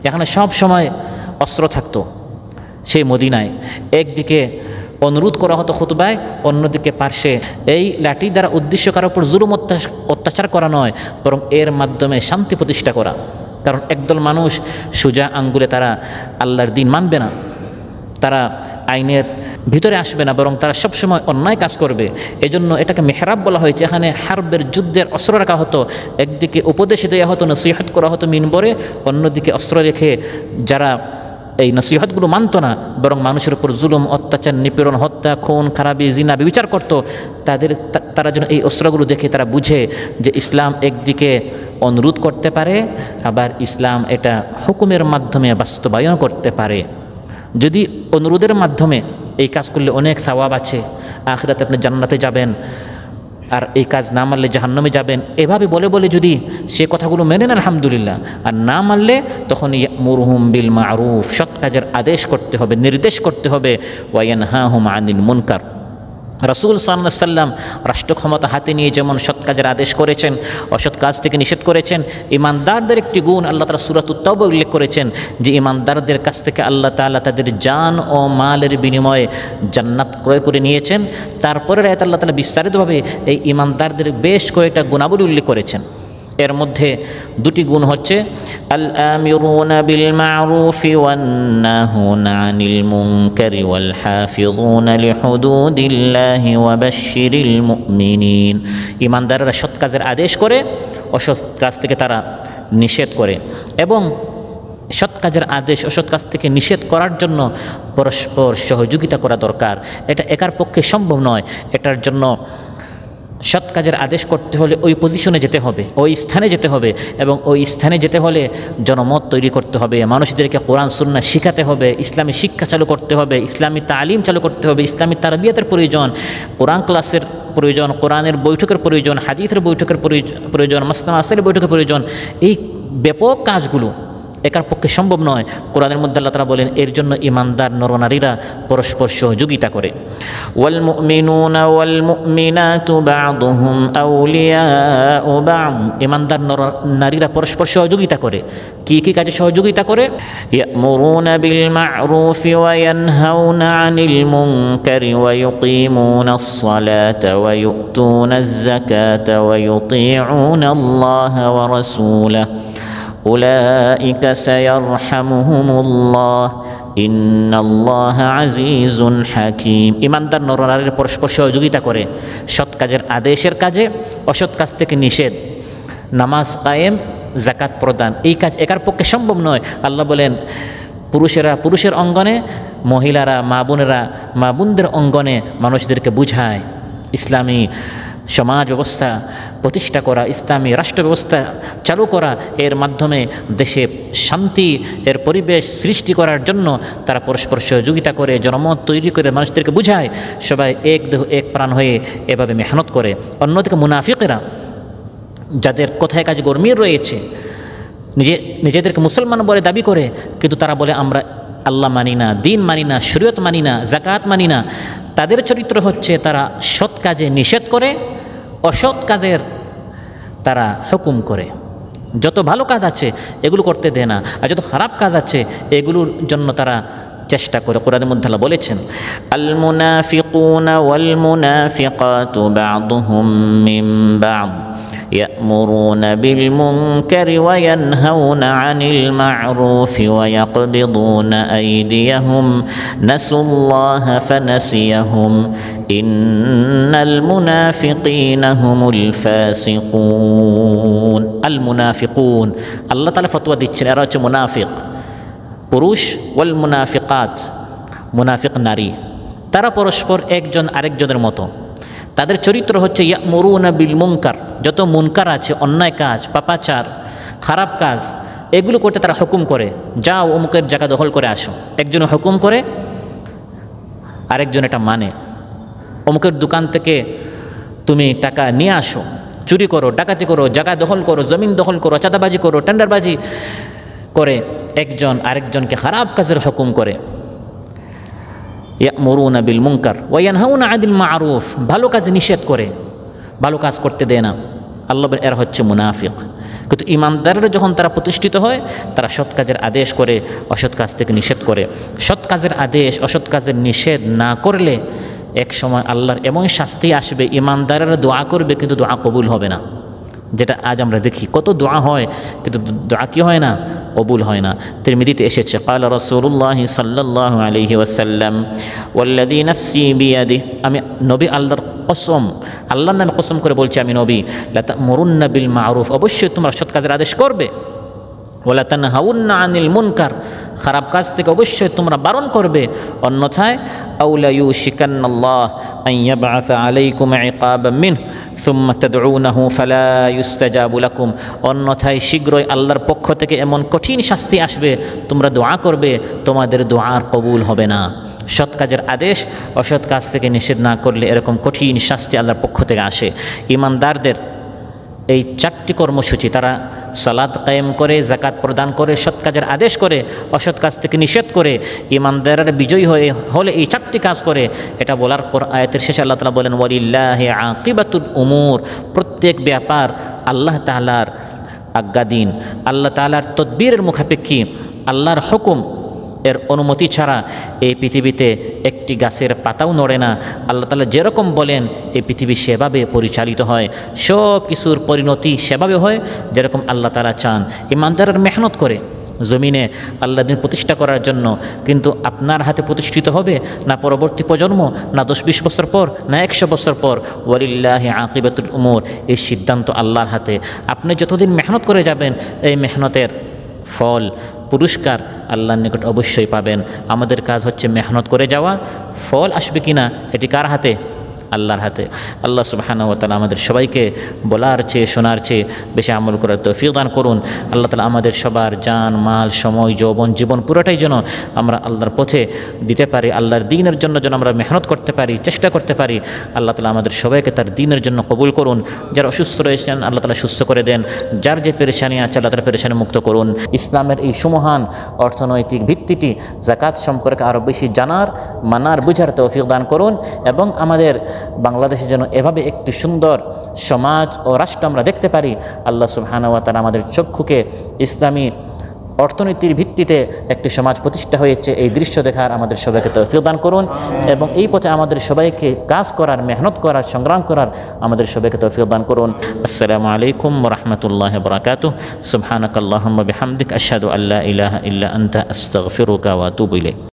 এখানে সব সময় অস্ত্র থাকতো সেই মদিনায়। একদিকে অনুরোধ করা হতো খুতবায়, অন্যদিকে পার্শ্বে এই লাঠি দ্বারা উদ্দেশ্য কারোর উপর জুলুম অত্যাচার করা নয়, বরং এর মাধ্যমে শান্তি প্রতিষ্ঠা করা। কারণ একদল মানুষ সোজা আঙ্গুলে তারা আল্লাহর দ্বীন মানবে না, তারা আইনের ভিতরে আসবে না, বরং তারা সবসময় অন্যায় কাজ করবে। এজন্য এটাকে মেহরাব বলা হয়েছে। এখানে হার্বের যুদ্ধের অস্ত্র রাখা হতো, একদিকে উপদেশ দেওয়া হতো, নসিহত করা হতো মিনবরে, অন্যদিকে অস্ত্র রেখে যারা এই নসিহতগুলো মানত না, বরং মানুষের উপর জুলুম, অত্যাচার, নিপীড়ন, হত্যা, খুন খারাপি, জিনা, বিচার করত, তারা যেন এই অস্ত্রগুলো দেখে তারা বুঝে যে ইসলাম একদিকে অনুরোধ করতে পারে, আবার ইসলাম এটা হুকুমের মাধ্যমে বাস্তবায়ন করতে পারে। যদি অনুরোধের মাধ্যমে এই কাজ করলে অনেক সওয়াব আছে, আখিরাতে আপনি জান্নাতে যাবেন, আর এই কাজ না মানলে জাহান্নামে যাবেন, এভাবে বলে বলে যদি সে কথাগুলো মেনে নেন আলহামদুলিল্লাহ, আর না মানলে তখন ইয়ামুরুহুম বিল মারুফ, সৎ কাজের আদেশ করতে হবে, নির্দেশ করতে হবে, ওয়া ইয়ানহাহুম আনিল মুনকার। রাসূল সাল্লাল্লাহু আলাইহি ওয়াসাল্লাম রাষ্ট্র ক্ষমতা হাতে নিয়ে যেমন সৎ কাজের আদেশ করেছেন, অসৎ কাজ থেকে নিষেধ করেছেন। ইমানদারদের একটি গুণ আল্লাহ তাআলা সূরাতুত তাওবা উল্লেখ করেছেন যে ইমানদারদের কাছ থেকে আল্লাহ তাআলা তাদের জান ও মালের বিনিময়ে জান্নাত ক্রয় করে নিয়েছেন। তারপরের আয়াতে আল্লাহ তাআলা বিস্তারিতভাবে এই ইমানদারদের বেশ কয়েকটা গুণাবলী উল্লেখ করেছেন। এর মধ্যে দুটি গুণ হচ্ছে আল আমিরুনা বিল মারুফি ওয়ান নাহুনা আনিল মুনকারি ওয়াল হাফিযুনা লিহুদুদিল্লাহি ওয়া বাশশিরিল মুমিনিন। ইমানদাররা সৎ কাজের আদেশ করে, অসৎ কাজ থেকে তারা নিষেধ করে, এবং সৎ কাজের আদেশ অসৎ কাজ থেকে নিষেধ করার জন্য পরস্পর সহযোগিতা করা দরকার। এটা একার পক্ষে সম্ভব নয়। এটার জন্য সৎ কাজের আদেশ করতে হলে ওই পজিশনে যেতে হবে, ওই স্থানে যেতে হবে, এবং ওই স্থানে যেতে হলে জনমত তৈরি করতে হবে, মানুষদেরকে কোরআন সুন্নাহ শিখাতে হবে, ইসলামী শিক্ষা চালু করতে হবে, ইসলামী তালিম চালু করতে হবে, ইসলামী তারবিয়াতের প্রয়োজন, কোরআন ক্লাসের প্রয়োজন, কোরআনের বৈঠকের প্রয়োজন, হাদিসের বৈঠকের প্রয়োজন, মাসনা আসরের বৈঠকের প্রয়োজন। এই ব্যাপক কাজগুলো একার পক্ষে সম্ভব নয়। কোরআনের মধ্যে আল্লাহ তাআলা বলেন এর জন্য ইমানদার নরনারীরা পরস্পর সহযোগিতা করে। ওয়াল মুমিনুনা ওয়াল মুমিনাতু বা'দুহুম আউলিয়াউ বা'দ। ইমানদার নরনারীরা পরস্পর সহযোগিতা করে। কি কি কাজে সহযোগিতা করে? ইয়ামুরুনা বিল মা'রুফি ওয়া ইয়ানহাউনা আনিল মুনকারি ওয়া ইউকিমুনাস সালাতা ওয়া ইউতুনাজ যাকাতা ওয়া ইউতিউনা আল্লাহ ওয়া রাসূলাহু উলাইকা সায়ারহামুহুমুল্লাহ ইন্নাল্লাহা আজিজুন হাকীম। ইমানদার নরনারীরা পরস্পর সহযোগিতা করে সৎ কাজের আদেশের কাজে, অসৎ কাজ থেকে নিষেধ, নামাজ কায়েম, যাকাত প্রদান। এই কাজ একার পক্ষে সম্ভব নয়। আল্লাহ বলেন পুরুষেরা পুরুষের অঙ্গনে, মহিলারা মা বোনেরা মা বোনদের অঙ্গনে মানুষদেরকে বুঝায়। ইসলামী সমাজ ব্যবস্থা প্রতিষ্ঠা করা, ইসলামী রাষ্ট্র ব্যবস্থা চালু করা, এর মাধ্যমে দেশে শান্তি এর পরিবেশ সৃষ্টি করার জন্য তারা পরস্পর সহযোগিতা করে, জনমত তৈরি করে মানুষদেরকে বুঝায়, সবাই এক দেহ এক প্রাণ হয়ে এভাবে মেহনত করে। অন্যদিকে মুনাফিকেরা, যাদের কথায় কাজে গরমির রয়েছে, নিজেদেরকে মুসলমান বলে দাবি করে, কিন্তু তারা বলে আমরা আল্লাহ মানি না, দিন মানি না, শরীয়ত মানি না, যাকাত মানি না। তাদের চরিত্র হচ্ছে তারা সৎ কাজে নিষেধ করে, অসৎ কাজের তারা হুকুম করে। যত ভালো কাজ আছে এগুলো করতে দেয় না, আর যত খারাপ কাজ আছে এগুলোর জন্য তারা চেষ্টা করে। কোরআনের মধ্যে আল্লাহ বলেছেন আল মুনাফিকুনা ওয়াল মুনাফিকাতু বা'দুহুম মিন বা'দ يأمرون بالمنكر وينهون عن المعروف ويقبضون أيديهم نسوا الله فنسيهم إن المنافقين هم الفاسقون المنافقون الله تعالى فتوى দিচ্ছেন এরা হচ্ছে মুনাফিক পুরুষ ওয়াল মুনাফিকাত মুনাফিক নারী তারা পরস্পর একজন আরেকজনের মতো তাদের চরিত্র হচ্ছে ইয়ামুরুনা বিল মুনকার যত মুনকার আছে অন্যায় কাজ পাপাচার খারাপ কাজ এগুলো করতে তারা হুকুম করে যাও অমুকের জায়গা দখল করে আসো একজন হুকুম করে আরেকজন এটা মানে অমুকের দোকান থেকে তুমি টাকা নিয়ে আসো চুরি করো ডাকাতি করো জায়গা দখল করো জমিন দখল করো চাঁদাবাজি করো টেন্ডারবাজি করে একজন আরেকজনকে খারাপ কাজের হুকুম করে ইয়ামুরুনা বিল মুনকার ওয়া ইয়ানহাউনা আনিল মারুফ ভালো কাজ নিষেধ করে ভালো কাজ করতে দেয় না আল্লাহ এরা হচ্ছে মুনাফিক কিন্তু ইমানদাররা যখন তারা প্রতিষ্ঠিত হয় তারা সৎ কাজের আদেশ করে অসৎ কাজ থেকে নিষেধ করে সৎ কাজের আদেশ অসৎ কাজের নিষেধ না করলে এক সময় আল্লাহর এমন শাস্তি আসবে ইমানদাররা দোয়া করবে কিন্তু দোয়া কবুল হবে না যেটা আজ আমরা দেখি কত দোয়া হয় কিন্তু দোয়া কি হয় না কবুল হয় না তিরমিজিতে এসেছে ক্বালা রাসূলুল্লাহ সাল্লাল্লাহু আলাইহি ওয়াসাল্লাম ওয়াল্লাযী নাফসি বিয়াদিহি আমি নবী আল্লাহর কসম আল্লাহর নামে কসম করে বলছি আমি নবী লা তা'মুরুন্না বিল মারুফ অবশ্যই তোমরা সৎ কাজের আদেশ করবে ওয়ালা তানহাউন্না আনিল মুনকার খারাপ কাজ থেকে অবশ্যই তোমরা বারণ করবে অন্যথায় আউলা ইউশিকান্নাল্লাহ আন ইয়াবআসা আলাইকুম ইকাবাম মিনহু সুম্মা তাদউনাহু ফালা ইউস্তাজাবু লাকুম অন্যথায় শীঘ্রই আল্লাহর পক্ষ থেকে এমন কঠিন শাস্তি আসবে তোমরা দোয়া করবে তোমাদের দোয়ার কবুল হবে না সৎ কাজের আদেশ, অসৎ কাজ থেকে নিষেধ না করলে এরকম কঠিন শাস্তি আল্লাহর পক্ষ থেকে আসে। ইমানদারদের এই 4টি কর্মসূচি, তারা সালাত কায়েম করে, যাকাত প্রদান করে, সৎ কাজের আদেশ করে, অসৎ কাজ থেকে নিষেধ করে, ইমানদারেরা বিজয়ী হলে এই 4টি কাজ করে। এটা বলার পর আয়াতের শেষে আল্লাহ তাআলা বলেন ওয়ালিল্লাহি আকিবাতুল উমুর, প্রত্যেক ব্যাপার আল্লাহ তাআলার আজ্ঞাধীন, আল্লাহ তাআলার তদবিরের মুখাপেক্ষী, আল্লাহর হুকুম এর অনুমতি ছাড়া এই পৃথিবীতে একটি গাছের পাতাও নড়ে না। আল্লাহ তাআলা যেরকম বলেন এই পৃথিবী সেভাবে পরিচালিত হয়, সব কিছুর পরিণতি সেভাবে হয় যেরকম আল্লাহ তাআলা চান। ইমানদারের মেহনত করে জমিনে আল্লাহ দিন প্রতিষ্ঠা করার জন্য, কিন্তু আপনার হাতে প্রতিষ্ঠিত হবে না পরবর্তী প্রজন্ম, না 10-20 বছর পর, না 100 বছর পর। ওয়ালিল্লাহি আকিবাতুল উমুর, এই সিদ্ধান্ত আল্লাহর হাতে। আপনি যতদিন মেহনত করে যাবেন এই মেহনতের ফল, পুরস্কার আল্লাহর নিকট অবশ্যই পাবেন। আমাদের কাজ হচ্ছে মেহনত করে যাওয়া, ফল আসবে কিনা এটি কার হাতে? আল্লাহর হাতে। আল্লাহ সুবহানাহু ওয়া তাআলা আমাদের সবাইকে বলার চেয়ে শোনার চেয়ে বেশি আমল করার তৌফিক দান করুন। আল্লাহ তাআলা আমাদের সবার জান, মাল, সময়, যৌবন, জীবন পুরোটাই যেন আমরা আল্লাহর পথে দিতে পারি, আল্লাহর দ্বীনের জন্য যেন আমরা মেহনত করতে পারি, চেষ্টা করতে পারি। আল্লাহ তাআলা আমাদের সবাইকে তার দ্বীনের জন্য কবুল করুন। যারা অসুস্থ রয়েছেন আল্লাহ তাআলা সুস্থ করে দেন, যার যে পেরেশানি আছে আল্লাহ তাআলা পেরেশানি মুক্ত করুন। ইসলামের এই সুমহান অর্থনৈতিক ভিত্তিটি যাকাত সম্পর্কে আরও বেশি জানার, মানার, বুঝার তৌফিক দান করুন, এবং আমাদের বাংলাদেশে যেন এভাবে একটি সুন্দর সমাজ ও রাষ্ট্র আমরা দেখতে পারি। আল্লাহ সুবহানাহু ওয়া তাআলা আমাদের চক্ষুকে ইসলামী অর্থনীতির ভিত্তিতে একটি সমাজ প্রতিষ্ঠা হয়েছে এই দৃশ্য দেখার আমাদের সবাইকে তৌফিক দান করুন, এবং এই পথে আমাদের সবাইকে কাজ করার, মেহনত করার, সংগ্রাম করার আমাদের সবাইকে তৌফিক দান করুন। আসসালামু আলাইকুম ওয়া রাহমাতুল্লাহি ওয়া বারাকাতুহু। সুবহানাকাল্লাহুম্মা বিহামদিক আশহাদু আল্লা ইলাহা ইল্লা আনতা আস্তাগফিরুকা ওয়া আতুবু ইলাইক।